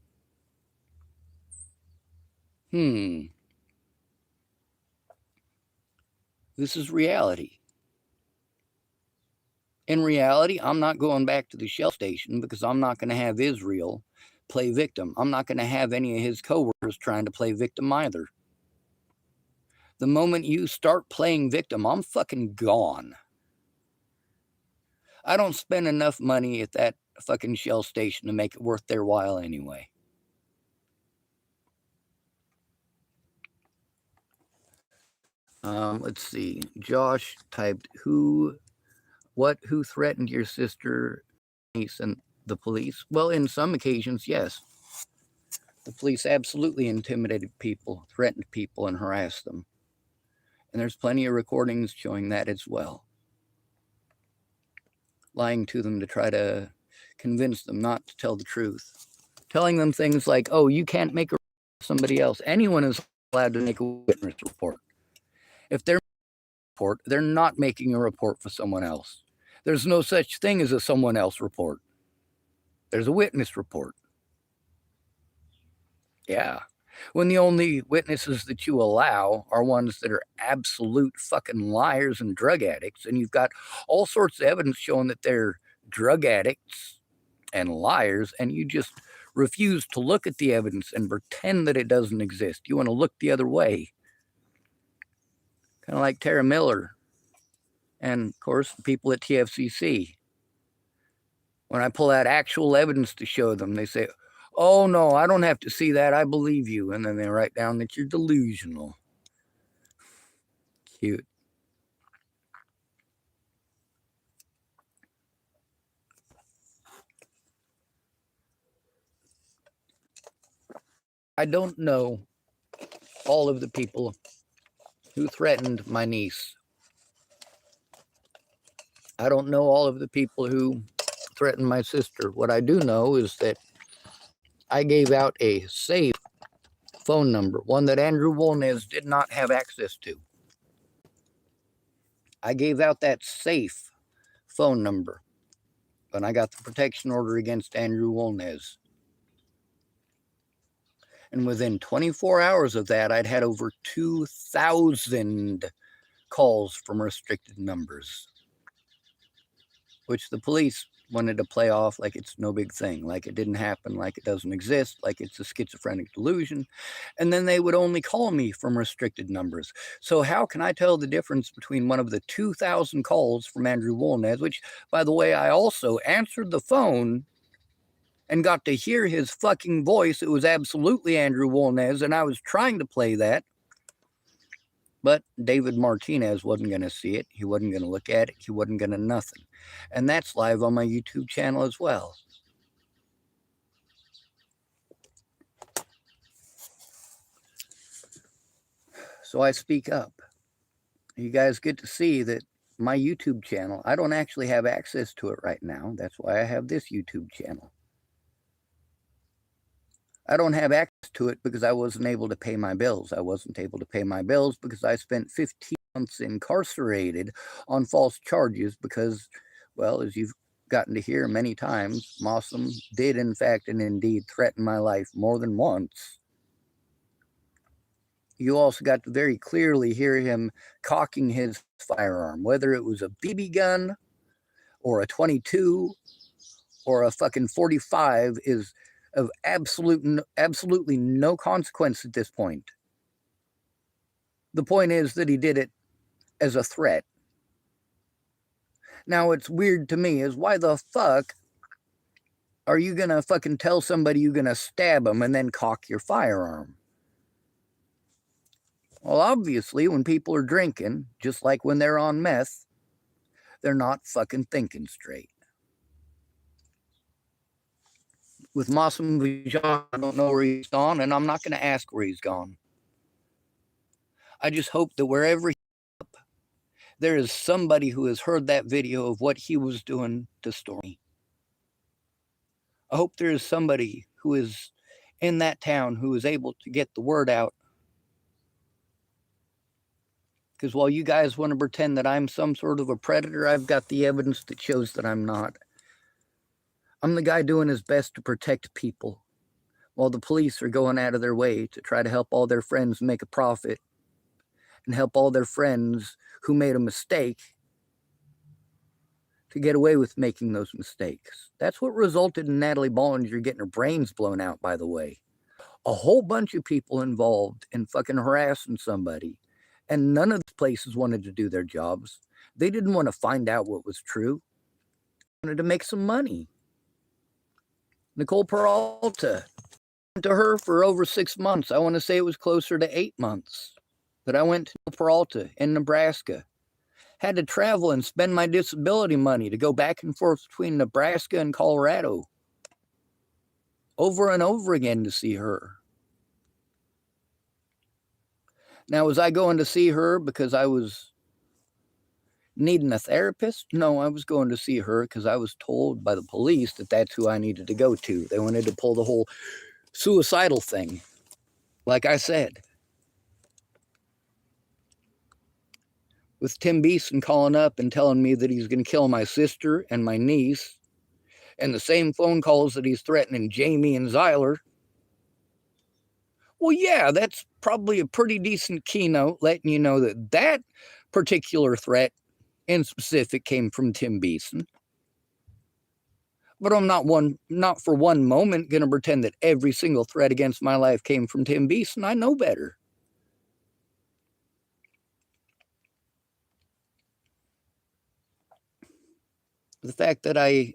This is reality. In reality, I'm not going back to the Shell station because I'm not going to have Israel play victim. I'm not going to have any of his coworkers trying to play victim either. The moment you start playing victim, I'm fucking gone. I don't spend enough money at that fucking Shell station to make it worth their while anyway. Let's see. Josh typed, who threatened your sister, niece, and the police? Well, in some occasions, yes. The police absolutely intimidated people, threatened people, and harassed them. And there's plenty of recordings showing that as well. Lying to them to try to convince them not to tell the truth. Telling them things like, oh, you can't make a report for somebody else. Anyone is allowed to make a witness report. If they're making a report, they're not making a report for someone else. There's no such thing as a someone else report. There's a witness report. Yeah. When the only witnesses that you allow are ones that are absolute fucking liars and drug addicts, and you've got all sorts of evidence showing that they're drug addicts and liars, and you just refuse to look at the evidence and pretend that it doesn't exist. You want to look the other way. Kind of like Tara Miller and, of course, the people at TFCC. When I pull out actual evidence to show them, they say, oh, no, I don't have to see that. I believe you. And then they write down that you're delusional. Cute. I don't know all of the people who threatened my niece. I don't know all of the people who threatened my sister. What I do know is that I gave out a safe phone number, one that Andrew Wolnez did not have access to. I gave out that safe phone number when I got the protection order against Andrew Wolnez. And within 24 hours of that, I'd had over 2,000 calls from restricted numbers, which the police wanted to play off like it's no big thing, like it didn't happen, like it doesn't exist, like it's a schizophrenic delusion. And then they would only call me from restricted numbers. So how can I tell the difference between one of the 2,000 calls from Andrew Wolnez, which, by the way, I also answered the phone and got to hear his fucking voice. It was absolutely Andrew Wolnez, and I was trying to play that. But David Martinez wasn't going to see it. He wasn't going to look at it. He wasn't going to nothing. And that's live on my YouTube channel as well. So I speak up. You guys get to see that my YouTube channel, I don't actually have access to it right now. That's why I have this YouTube channel. I don't have access to it because I wasn't able to pay my bills. I wasn't able to pay my bills because I spent 15 months incarcerated on false charges because, well, as you've gotten to hear many times, Mossam did in fact and indeed threaten my life more than once. You also got to very clearly hear him cocking his firearm, whether it was a BB gun or a 22 or a fucking 45 is of absolutely no consequence at this point. The point is that he did it as a threat. Now, what's weird to me is why the fuck are you going to fucking tell somebody you're going to stab them and then cock your firearm? Well, obviously, when people are drinking, just like when they're on meth, they're not fucking thinking straight. With Massimo Vijan, I don't know where he's gone, and I'm not going to ask where he's gone. I just hope that wherever he's up, there is somebody who has heard that video of what he was doing to Stormy. I hope there is somebody who is in that town who is able to get the word out. Because while you guys want to pretend that I'm some sort of a predator, I've got the evidence that shows that I'm not. I'm the guy doing his best to protect people, while the police are going out of their way to try to help all their friends make a profit and help all their friends who made a mistake to get away with making those mistakes. That's what resulted in Natalie Bollinger getting her brains blown out, by the way. A whole bunch of people involved in fucking harassing somebody, and none of the places wanted to do their jobs. They didn't want to find out what was true. They wanted to make some money. Nicole Peralta, to her for over 6 months. I want to say it was closer to 8 months. But I went to Peralta in Nebraska. Had to travel and spend my disability money to go back and forth between Nebraska and Colorado over and over again to see her. Now, was I going to see her because I was needing a therapist? No, I was going to see her because I was told by the police that that's who I needed to go to. They wanted to pull the whole suicidal thing. Like I said, with Tim Beeson calling up and telling me that he's going to kill my sister and my niece, and the same phone calls that he's threatening Jamie and Zyler. Well, yeah, that's probably a pretty decent keynote letting you know that that particular threat in specific came from Tim Beeson. But I'm not for one moment going to pretend that every single threat against my life came from Tim Beeson. I know better. The fact that I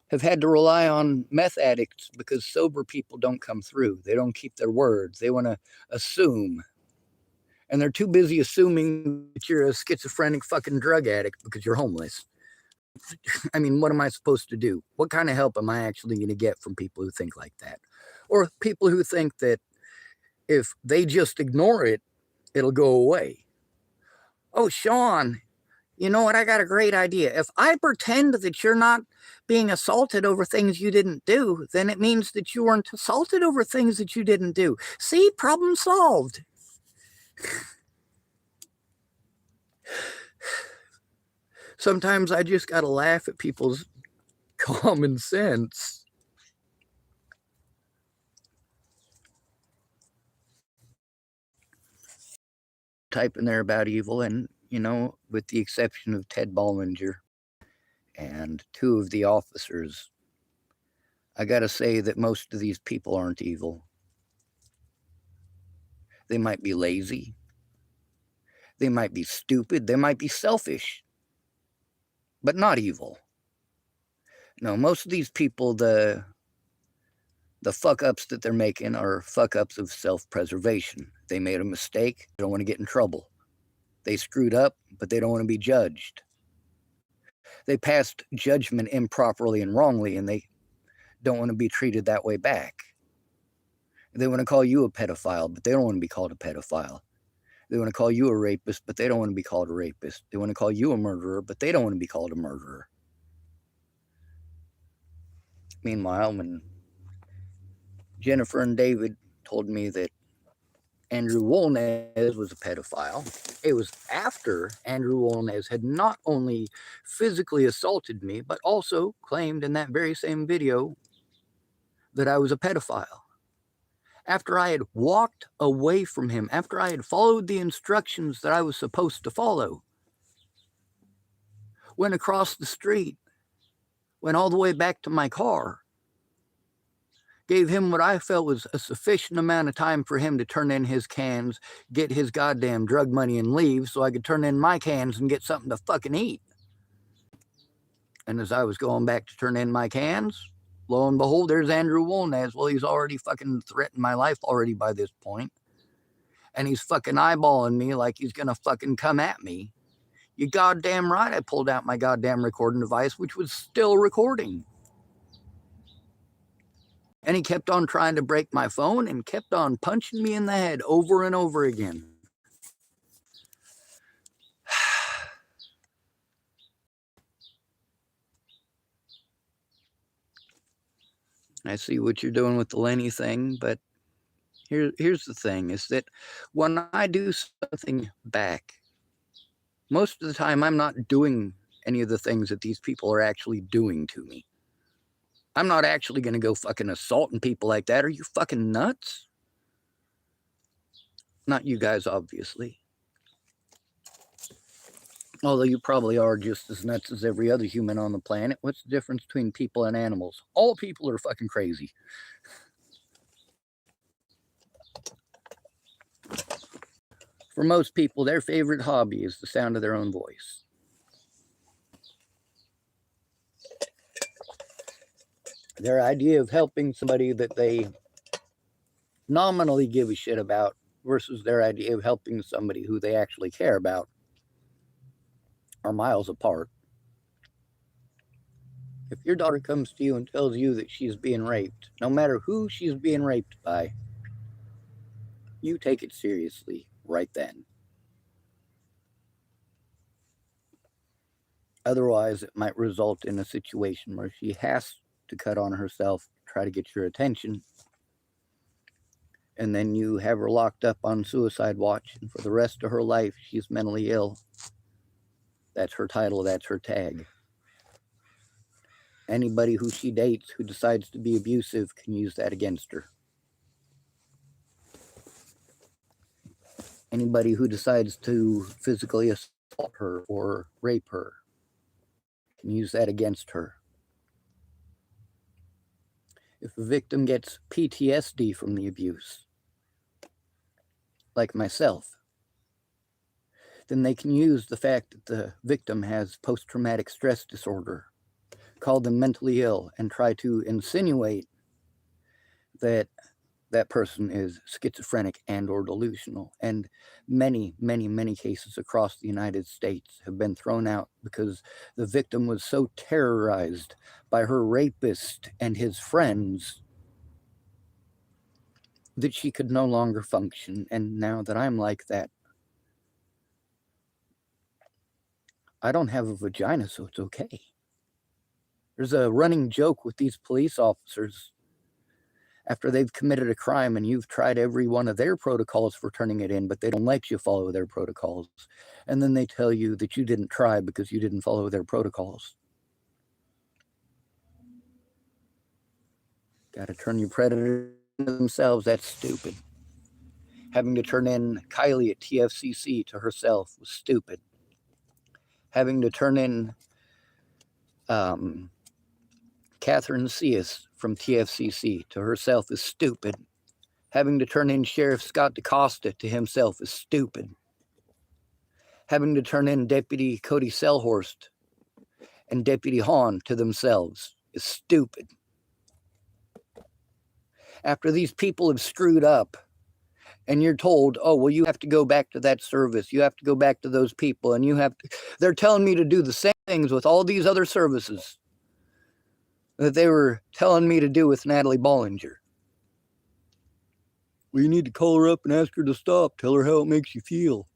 have had to rely on meth addicts because sober people don't come through. They don't keep their words. They want to assume. And they're too busy assuming that you're a schizophrenic fucking drug addict because you're homeless. I mean, what am I supposed to do? What kind of help am I actually going to get from people who think like that? Or people who think that if they just ignore it, it'll go away. Oh, Sean, you know what? I got a great idea. If I pretend that you're not being assaulted over things you didn't do, then it means that you weren't assaulted over things that you didn't do. See, problem solved. Sometimes I just got to laugh at people's common sense. Type in there about evil, and, you know, with the exception of Ted Bollinger and 2 of the officers, I got to say that most of these people aren't evil. They might be lazy. They might be stupid. They might be selfish, but not evil. No, most of these people, the fuck-ups that they're making are fuck-ups of self-preservation. They made a mistake. They don't want to get in trouble. They screwed up, but they don't want to be judged. They passed judgment improperly and wrongly, and they don't want to be treated that way back. They want to call you a pedophile, but they don't want to be called a pedophile. They want to call you a rapist, but they don't want to be called a rapist. They want to call you a murderer, but they don't want to be called a murderer. Meanwhile, when Jennifer and David told me that Andrew Wolnez was a pedophile, it was after Andrew Wolnez had not only physically assaulted me, but also claimed in that very same video that I was a pedophile. After I had walked away from him, after I had followed the instructions that I was supposed to follow, went across the street, went all the way back to my car, gave him what I felt was a sufficient amount of time for him to turn in his cans, get his goddamn drug money and leave so I could turn in my cans and get something to fucking eat. And as I was going back to turn in my cans, lo and behold, there's Andrew Wolnaz. Well, he's already fucking threatened my life already by this point. And he's fucking eyeballing me like he's gonna fucking come at me. You goddamn right, I pulled out my goddamn recording device, which was still recording. And he kept on trying to break my phone and kept on punching me in the head over and over again. I see what you're doing with the Lenny thing, but here's the thing, is that when I do something back, most of the time I'm not doing any of the things that these people are actually doing to me. I'm not actually going to go fucking assaulting people like that. Are you fucking nuts? Not you guys, obviously. Although you probably are just as nuts as every other human on the planet. What's the difference between people and animals? All people are fucking crazy. For most people, their favorite hobby is the sound of their own voice. Their idea of helping somebody that they nominally give a shit about versus their idea of helping somebody who they actually care about are miles apart. If your daughter comes to you and tells you that she's being raped, no matter who she's being raped by, you take it seriously right then. Otherwise, it might result in a situation where she has to cut on herself, try to get your attention, and then you have her locked up on suicide watch, and for the rest of her life, she's mentally ill. That's her title, that's her tag. Anybody who she dates who decides to be abusive can use that against her. Anybody who decides to physically assault her or rape her can use that against her. If a victim gets PTSD from the abuse, like myself, then they can use the fact that the victim has post-traumatic stress disorder, call them mentally ill, and try to insinuate that that person is schizophrenic and or delusional. And many, many, many cases across the United States have been thrown out because the victim was so terrorized by her rapist and his friends that she could no longer function. And now that I'm like that, I don't have a vagina, so it's okay. There's a running joke with these police officers. After they've committed a crime and you've tried every one of their protocols for turning it in, but they don't let you follow their protocols. And then they tell you that you didn't try because you didn't follow their protocols. Got to turn your predator into themselves. That's stupid. Having to turn in Kylie at TFCC to herself was stupid. Having to turn in Catherine Cias from TFCC to herself is stupid. Having to turn in Sheriff Scott DaCosta to himself is stupid. Having to turn in Deputy Cody Selhorst and Deputy Hahn to themselves is stupid. After these people have screwed up and you're told, oh, well, you have to go back to that service. You have to go back to those people. And you have to, they're telling me to do the same things with all these other services that they were telling me to do with Natalie Bollinger. Well, you need to call her up and ask her to stop. Tell her how it makes you feel.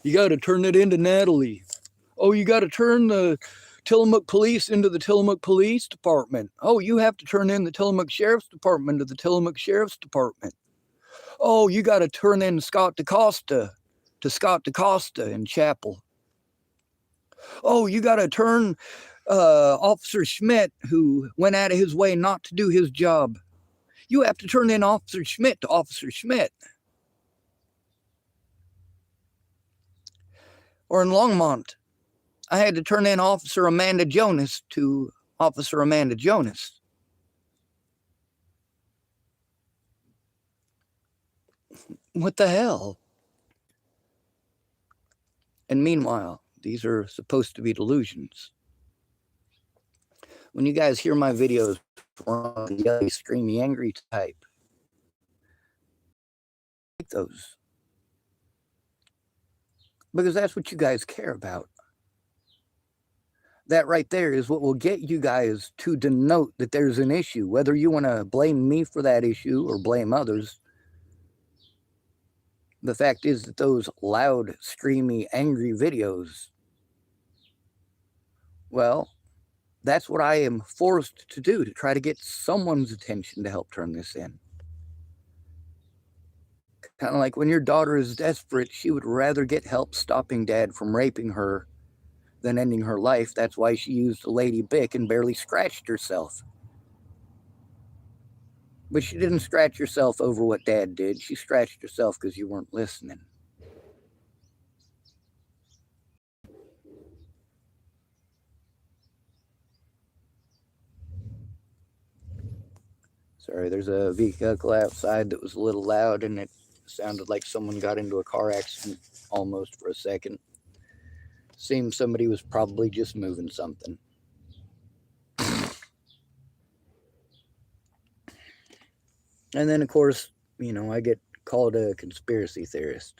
You got to turn it into Natalie. Oh, you got to turn the Tillamook Police into the Tillamook Police Department. Oh, you have to turn in the Tillamook Sheriff's Department to the Tillamook Sheriff's Department. Oh, you got to turn in Scott DaCosta to Scott DaCosta in Chapel. Oh, you got to turn Officer Schmidt, who went out of his way not to do his job. You have to turn in Officer Schmidt to Officer Schmidt. Or in Longmont, I had to turn in Officer Amanda Jonas to Officer Amanda Jonas. What the hell? And meanwhile, these are supposed to be delusions. When you guys hear my videos from the yelly, screamy, angry type, like those. Because that's what you guys care about. That right there is what will get you guys to denote that there's an issue. Whether you want to blame me for that issue or blame others, the fact is that those loud, screamy, angry videos, well, that's what I am forced to do, to try to get someone's attention to help turn this in. Kind of like when your daughter is desperate, she would rather get help stopping dad from raping her than ending her life. That's why she used a lady Bic and barely scratched herself. But she didn't scratch herself over what dad did. She scratched herself because you weren't listening. Sorry, there's a vehicle outside that was a little loud, and it sounded like someone got into a car accident almost for a second. Seems somebody was probably just moving something. And then, of course, I get called a conspiracy theorist.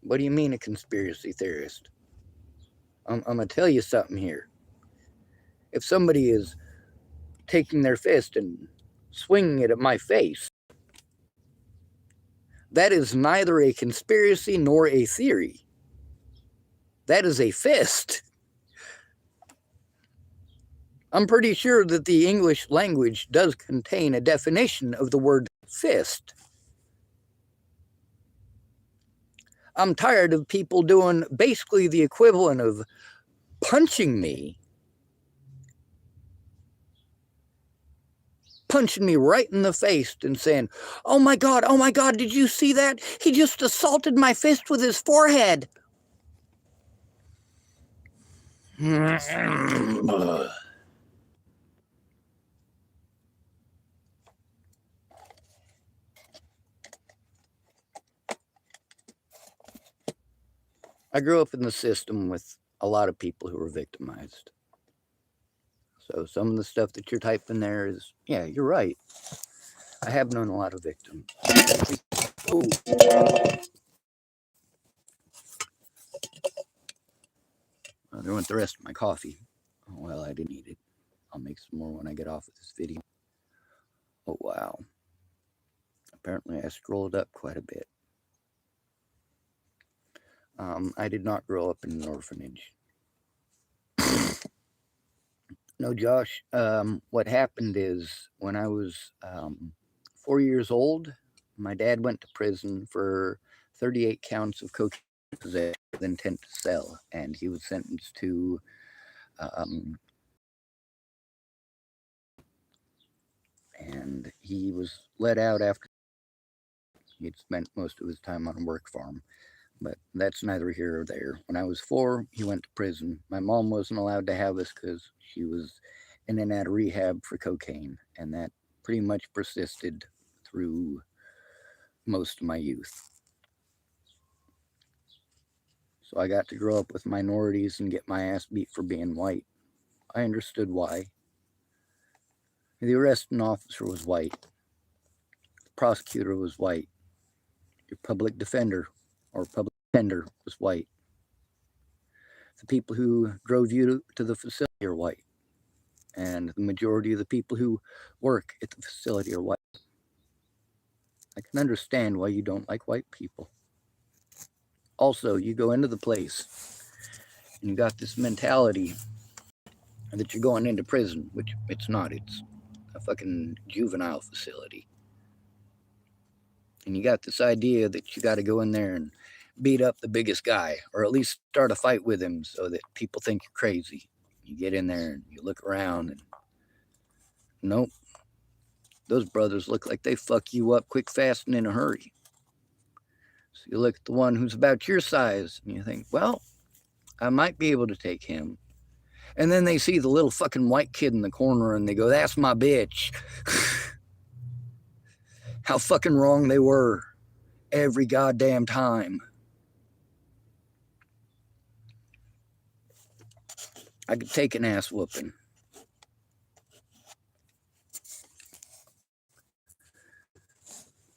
What do you mean a conspiracy theorist? I'm going to tell you something here. If somebody is taking their fist and swinging it at my face, that is neither a conspiracy nor a theory. That is a fist. I'm pretty sure that the English language does contain a definition of the word fist. I'm tired of people doing basically the equivalent of punching me right in the face and saying, oh my God, did you see that? He just assaulted my fist with his forehead. I grew up in the system with a lot of people who were victimized. So some of the stuff that you're typing there is, yeah, you're right. I have known a lot of victims. Oh. Well, there went the rest of my coffee. Oh, well, I didn't eat it. I'll make some more when I get off of this video. Oh, wow. Apparently I scrolled up quite a bit. I did not grow up in an orphanage. No, Josh. What happened is when I was 4 years old, my dad went to prison for 38 counts of cocaine possession with intent to sell, and he was sentenced to and he was let out after he'd spent most of his time on a work farm. But that's neither here or there. When I was 4, he went to prison. My mom wasn't allowed to have us because she was in and out of rehab for cocaine, and that pretty much persisted through most of my youth. So I got to grow up with minorities and get my ass beat for being white. I understood why. The arresting officer was white. The prosecutor was white. Your public defender or public defender was white. The people who drove you to the facility are white. And the majority of the people who work at the facility are white. I can understand why you don't like white people. Also, you go into the place and you got this mentality that you're going into prison, which it's not. It's a fucking juvenile facility. And you got this idea that you got to go in there and beat up the biggest guy, or at least start a fight with him so that people think you're crazy. You get in there and you look around and nope. Those brothers look like they fuck you up quick, fast, and in a hurry. So you look at the one who's about your size and you think, well, I might be able to take him. And then they see the little fucking white kid in the corner and they go, that's my bitch. how fucking wrong they were every goddamn time. I could take an ass whooping.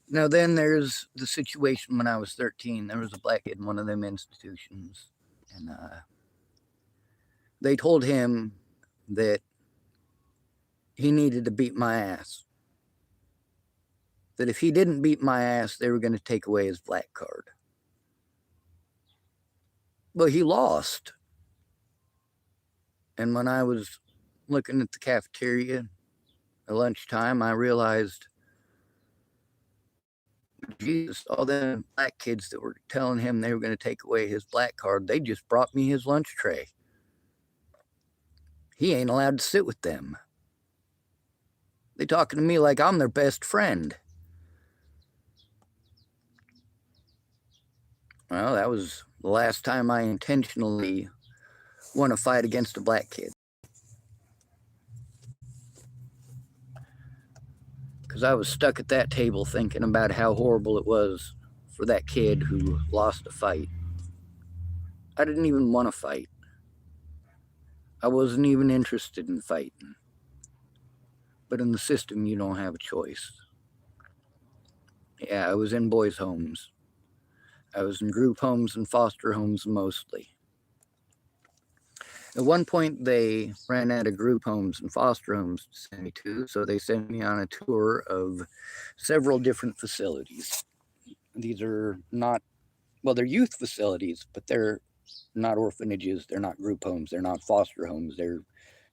Now then there's the situation when I was 13. There was a black kid in one of them institutions. And they told him that he needed to beat my ass. That if he didn't beat my ass, they were going to take away his black card. But he lost. And when I was looking at the cafeteria at lunchtime, I realized, Jesus, all the black kids that were telling him they were going to take away his black card, they just brought me his lunch tray. He ain't allowed to sit with them. They talking to me like I'm their best friend. Well, that was the last time I intentionally won a fight against a black kid. Because I was stuck at that table thinking about how horrible it was for that kid who lost a fight. I didn't even want to fight. I wasn't even interested in fighting. But in the system, you don't have a choice. Yeah, I was in boys' homes. I was in group homes and foster homes mostly. At one point, they ran out of group homes and foster homes to send me to, so they sent me on a tour of several different facilities. These are not, well, they're youth facilities, but they're not orphanages, they're not group homes, they're not foster homes, they're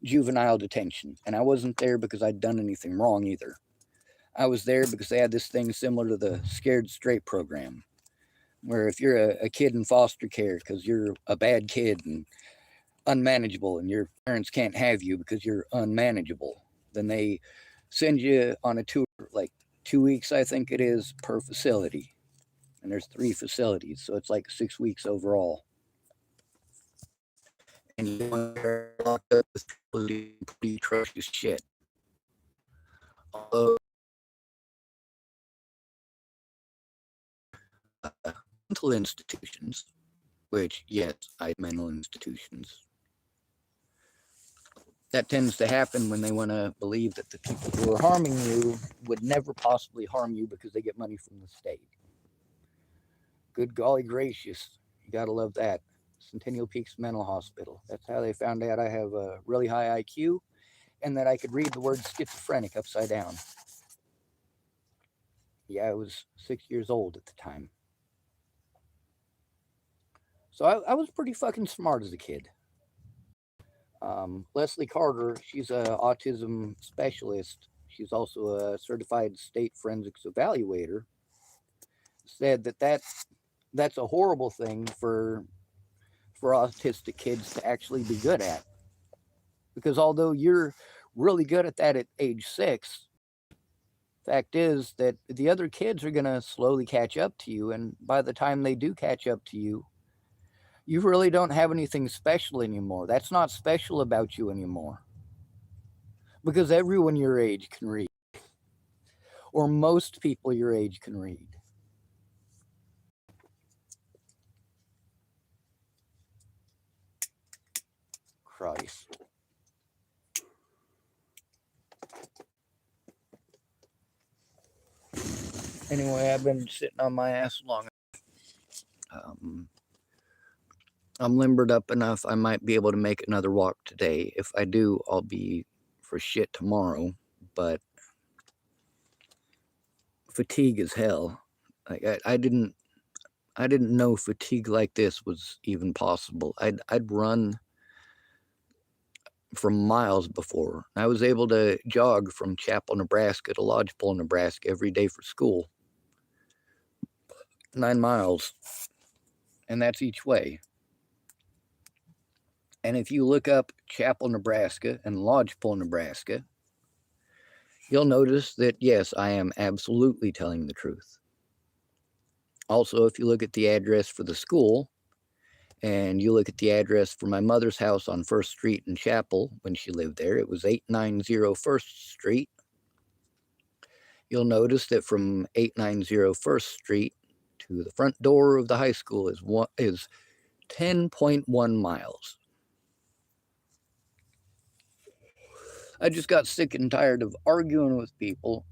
juvenile detention. And I wasn't there because I'd done anything wrong either. I was there because they had this thing similar to the Scared Straight program, where if you're a kid in foster care because you're a bad kid and unmanageable and your parents can't have you because you're unmanageable, then they send you on a tour, like 2 weeks, I think it is, per facility. And there's 3 facilities, so it's like 6 weeks overall. And you are locked up with pretty atrocious shit. Although mental institutions, which, yes, mental institutions, that tends to happen when they want to believe that the people who are harming you would never possibly harm you because they get money from the state. Good golly gracious, you gotta love that. Centennial Peaks Mental Hospital. That's how they found out I have a really high IQ and that I could read the word schizophrenic upside down. Yeah, I was 6 years old at the time. So I was pretty fucking smart as a kid. Leslie Carter, she's an autism specialist. She's also a certified state forensics evaluator. Said that's a horrible thing for autistic kids to actually be good at. Because although you're really good at that at age 6, fact is that the other kids are going to slowly catch up to you. And by the time they do catch up to you, you really don't have anything special anymore. That's not special about you anymore. Because everyone your age can read. Or most people your age can read. Christ. Anyway, I've been sitting on my ass long enough. I'm limbered up enough, I might be able to make another walk today. If I do, I'll be for shit tomorrow. But fatigue is hell. Like I didn't know fatigue like this was even possible. I'd run for miles before. I was able to jog from Chapel, Nebraska to Lodgepole, Nebraska every day for school. 9 miles. And that's each way. And if you look up Chapel, Nebraska and Lodgepole, Nebraska, you'll notice that, yes, I am absolutely telling the truth. Also, if you look at the address for the school, and you look at the address for my mother's house on 1st Street in Chapel when she lived there, it was 890 1st Street. You'll notice that from 890 First Street to the front door of the high school is 10.1 miles. I just got sick and tired of arguing with people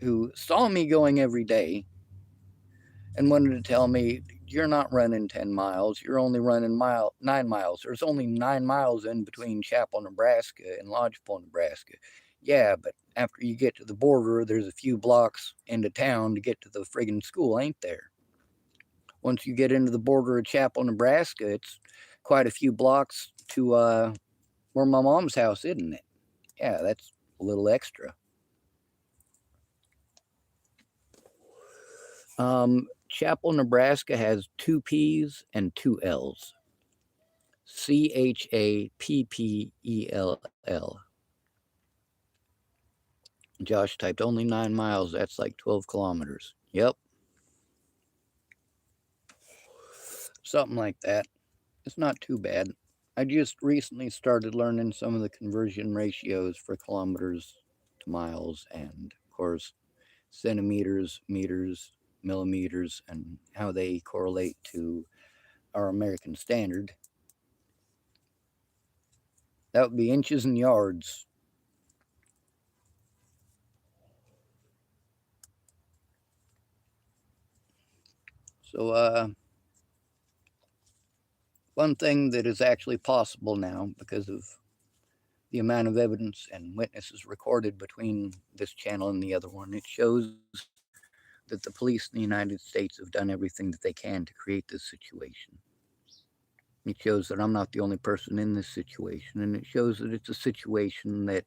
who saw me going every day and wanted to tell me, you're not running 10 miles, you're only running 9 miles. There's only 9 miles in between Chapel, Nebraska and Lodgepole, Nebraska. Yeah, but after you get to the border, there's a few blocks into town to get to the friggin' school, ain't there? Once you get into the border of Chapel, Nebraska, it's quite a few blocks to where my mom's house, isn't it? Yeah, that's a little extra. Chapel, Nebraska has 2 P's and 2 L's. Chappell. Josh typed only 9 miles. That's like 12 kilometers. Yep. Something like that. It's not too bad. I just recently started learning some of the conversion ratios for kilometers to miles and, of course, centimeters, meters, millimeters, and how they correlate to our American standard. That would be inches and yards. So, one thing that is actually possible now because of the amount of evidence and witnesses recorded between this channel and the other one, it shows that the police in the United States have done everything that they can to create this situation. It shows that I'm not the only person in this situation, and it shows that it's a situation that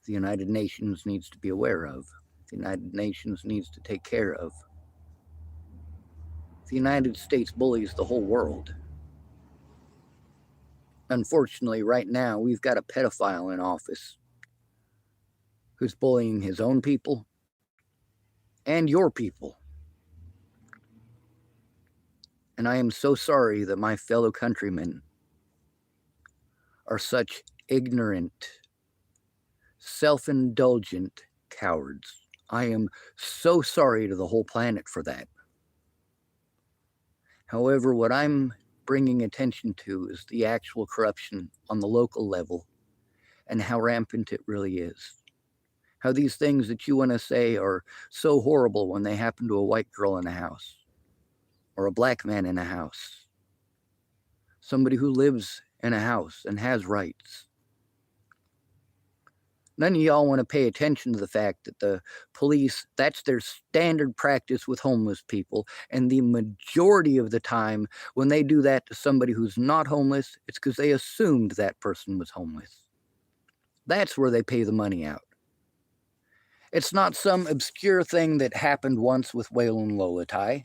the United Nations needs to be aware of. The United Nations needs to take care of. The United States bullies the whole world. Unfortunately, right now, we've got a pedophile in office who's bullying his own people and your people. And I am so sorry that my fellow countrymen are such ignorant, self-indulgent cowards. I am so sorry to the whole planet for that. However, what I'm bringing attention to is the actual corruption on the local level and how rampant it really is. How these things that you want to say are so horrible when they happen to a white girl in a house or a black man in a house, somebody who lives in a house and has rights. None of y'all want to pay attention to the fact that the police, that's their standard practice with homeless people. And the majority of the time when they do that to somebody who's not homeless, it's because they assumed that person was homeless. That's where they pay the money out. It's not some obscure thing that happened once with Waylon Lolatai.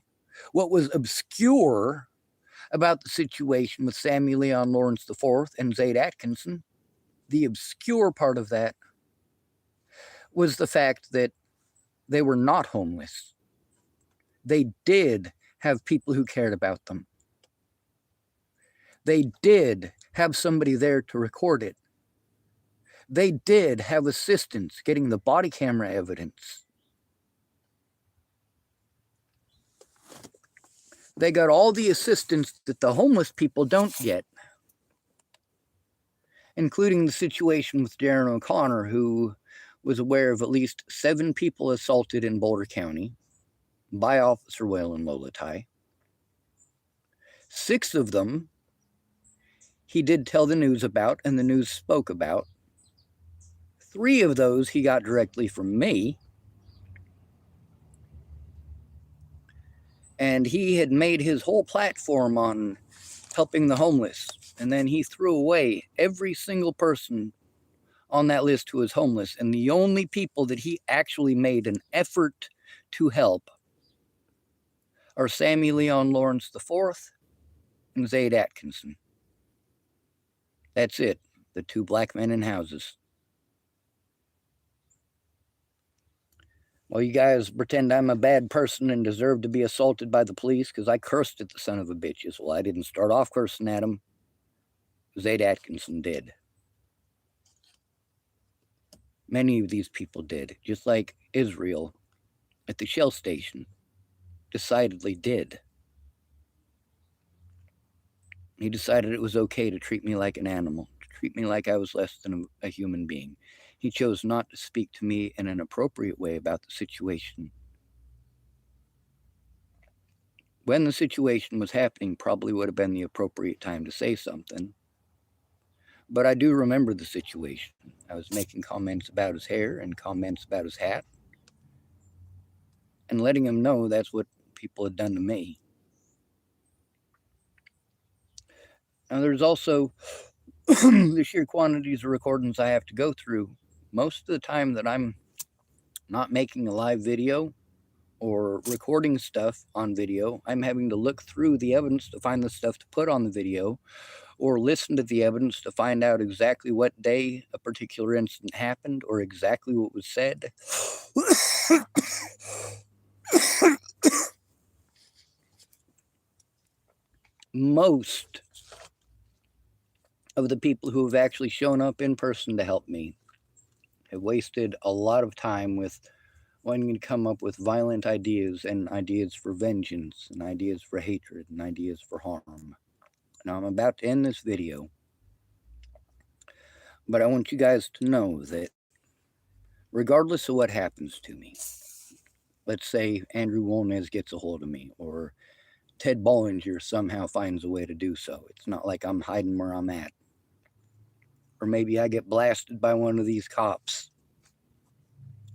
What was obscure about the situation with Samuel Leon Lawrence IV and Zaid Atkinson, the obscure part of that was the fact that they were not homeless. They did have people who cared about them. They did have somebody there to record it. They did have assistance getting the body camera evidence. They got all the assistance that the homeless people don't get, including the situation with Darren O'Connor, who was aware of at least 7 people assaulted in Boulder County by Officer Waylon Lolatai. 6 of them he did tell the news about, and the news spoke about. 3 of those he got directly from me. And he had made his whole platform on helping the homeless. And then he threw away every single person on that list who was homeless. And the only people that he actually made an effort to help are Samuel Leon Lawrence IV and Zaid Atkinson. That's it. The 2 black men in houses. Well, you guys pretend I'm a bad person and deserve to be assaulted by the police because I cursed at the son of a bitches. Well, I didn't start off cursing at him. Zaid Atkinson did. Many of these people did, just like Israel at the Shell station decidedly did. He decided it was okay to treat me like an animal, to treat me like I was less than a human being. He chose not to speak to me in an appropriate way about the situation. When the situation was happening, probably would have been the appropriate time to say something. But I do remember the situation. I was making comments about his hair and comments about his hat, and letting him know that's what people had done to me. Now, there's also the sheer quantities of recordings I have to go through. Most of the time that I'm not making a live video or recording stuff on video, I'm having to look through the evidence to find the stuff to put on the video, or listen to the evidence to find out exactly what day a particular incident happened or exactly what was said. Most of the people who have actually shown up in person to help me have wasted a lot of time with wanting to come up with violent ideas and ideas for vengeance and ideas for hatred and ideas for harm. Now, I'm about to end this video, but I want you guys to know that regardless of what happens to me, let's say Andrew Wolnez gets a hold of me, or Ted Bollinger somehow finds a way to do so. It's not like I'm hiding where I'm at. Or maybe I get blasted by one of these cops.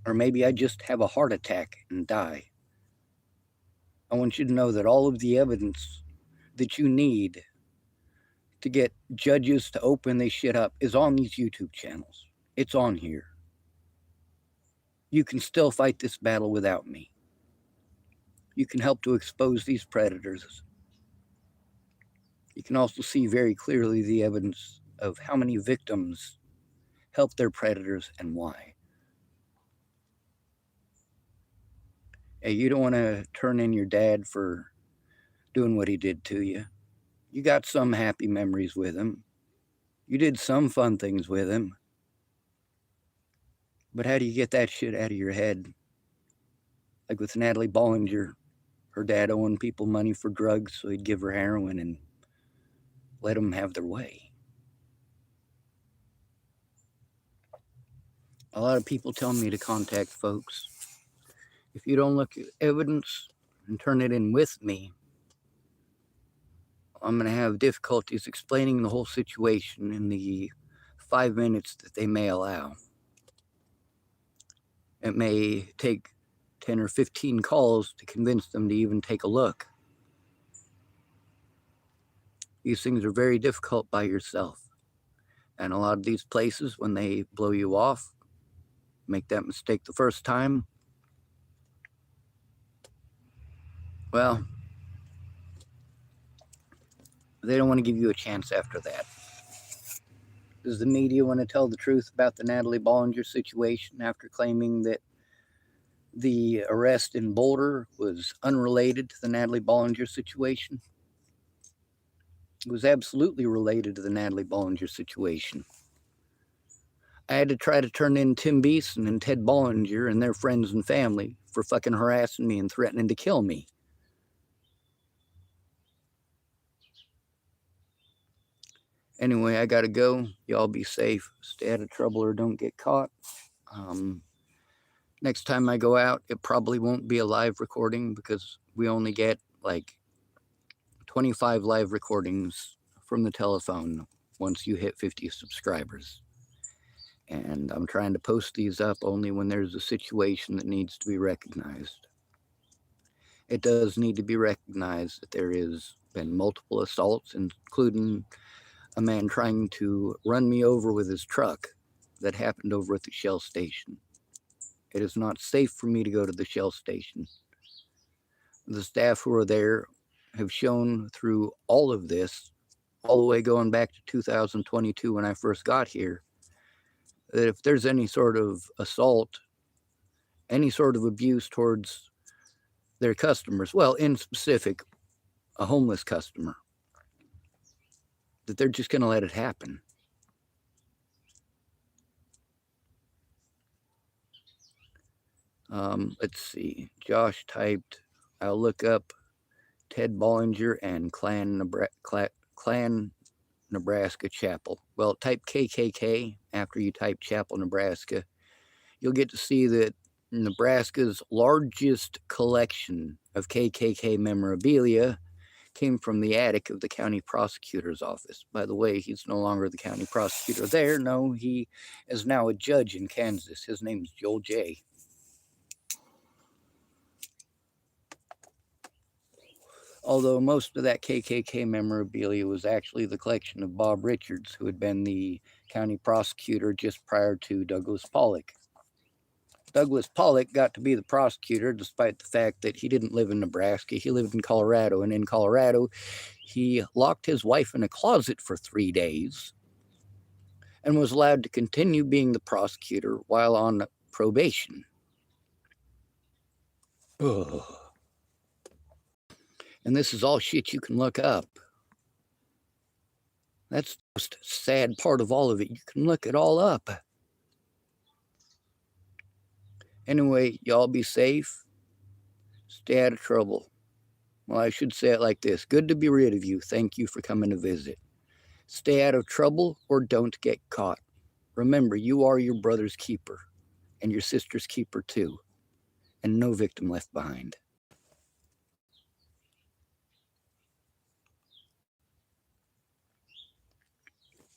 Or maybe I just have a heart attack and die. I want you to know that all of the evidence that you need to get judges to open this shit up is on these YouTube channels. It's on here. You can still fight this battle without me. You can help to expose these predators. You can also see very clearly the evidence of how many victims help their predators and why. Hey, you don't want to turn in your dad for doing what he did to you. You got some happy memories with him. You did some fun things with him. But how do you get that shit out of your head? Like with Natalie Bollinger, her dad owing people money for drugs, so he'd give her heroin and let them have their way. A lot of people tell me to contact folks. If you don't look at evidence and turn it in with me, I'm going to have difficulties explaining the whole situation in the 5 minutes that they may allow. It may take 10 or 15 calls to convince them to even take a look. These things are very difficult by yourself. And a lot of these places, when they blow you off, make that mistake the first time, well, they don't want to give you a chance after that. Does the media want to tell the truth about the Natalie Bollinger situation after claiming that the arrest in Boulder was unrelated to the Natalie Bollinger situation? It was absolutely related to the Natalie Bollinger situation. I had to try to turn in Tim Beeson and Ted Bollinger and their friends and family for fucking harassing me and threatening to kill me. Anyway, I gotta go. Y'all be safe. Stay out of trouble or don't get caught. Next time I go out, it probably won't be a live recording because we only get like 25 live recordings from the telephone once you hit 50 subscribers. And I'm trying to post these up only when there's a situation that needs to be recognized. It does need to be recognized that there has been multiple assaults, including a man trying to run me over with his truck that happened over at the Shell station. It is not safe for me to go to the Shell station. The staff who are there have shown through all of this, all the way going back to 2022 when I first got here, that if there's any sort of assault, any sort of abuse towards their customers, well, in specific, a homeless customer, that they're just going to let it happen. Let's see. Josh typed, I'll look up Ted Bollinger and Clan Nebraska Chapel. Well, type KKK after you type Chapel, Nebraska. You'll get to see that Nebraska's largest collection of KKK memorabilia came from the attic of the county prosecutor's office. By the way, he's no longer the county prosecutor there. No, he is now a judge in Kansas. His name's Joel J. Although most of that KKK memorabilia was actually the collection of Bob Richards, who had been the county prosecutor just prior to Douglas Pollock. Douglas Pollock got to be the prosecutor despite the fact that he didn't live in Nebraska. He lived in Colorado, and in Colorado, he locked his wife in a closet for 3 days and was allowed to continue being the prosecutor while on probation. Ugh. And this is all shit you can look up. That's the most sad part of all of it. You can look it all up. Anyway, y'all be safe. Stay out of trouble. Well, I should say it like this. Good to be rid of you. Thank you for coming to visit. Stay out of trouble or don't get caught. Remember, you are your brother's keeper and your sister's keeper too. And no victim left behind.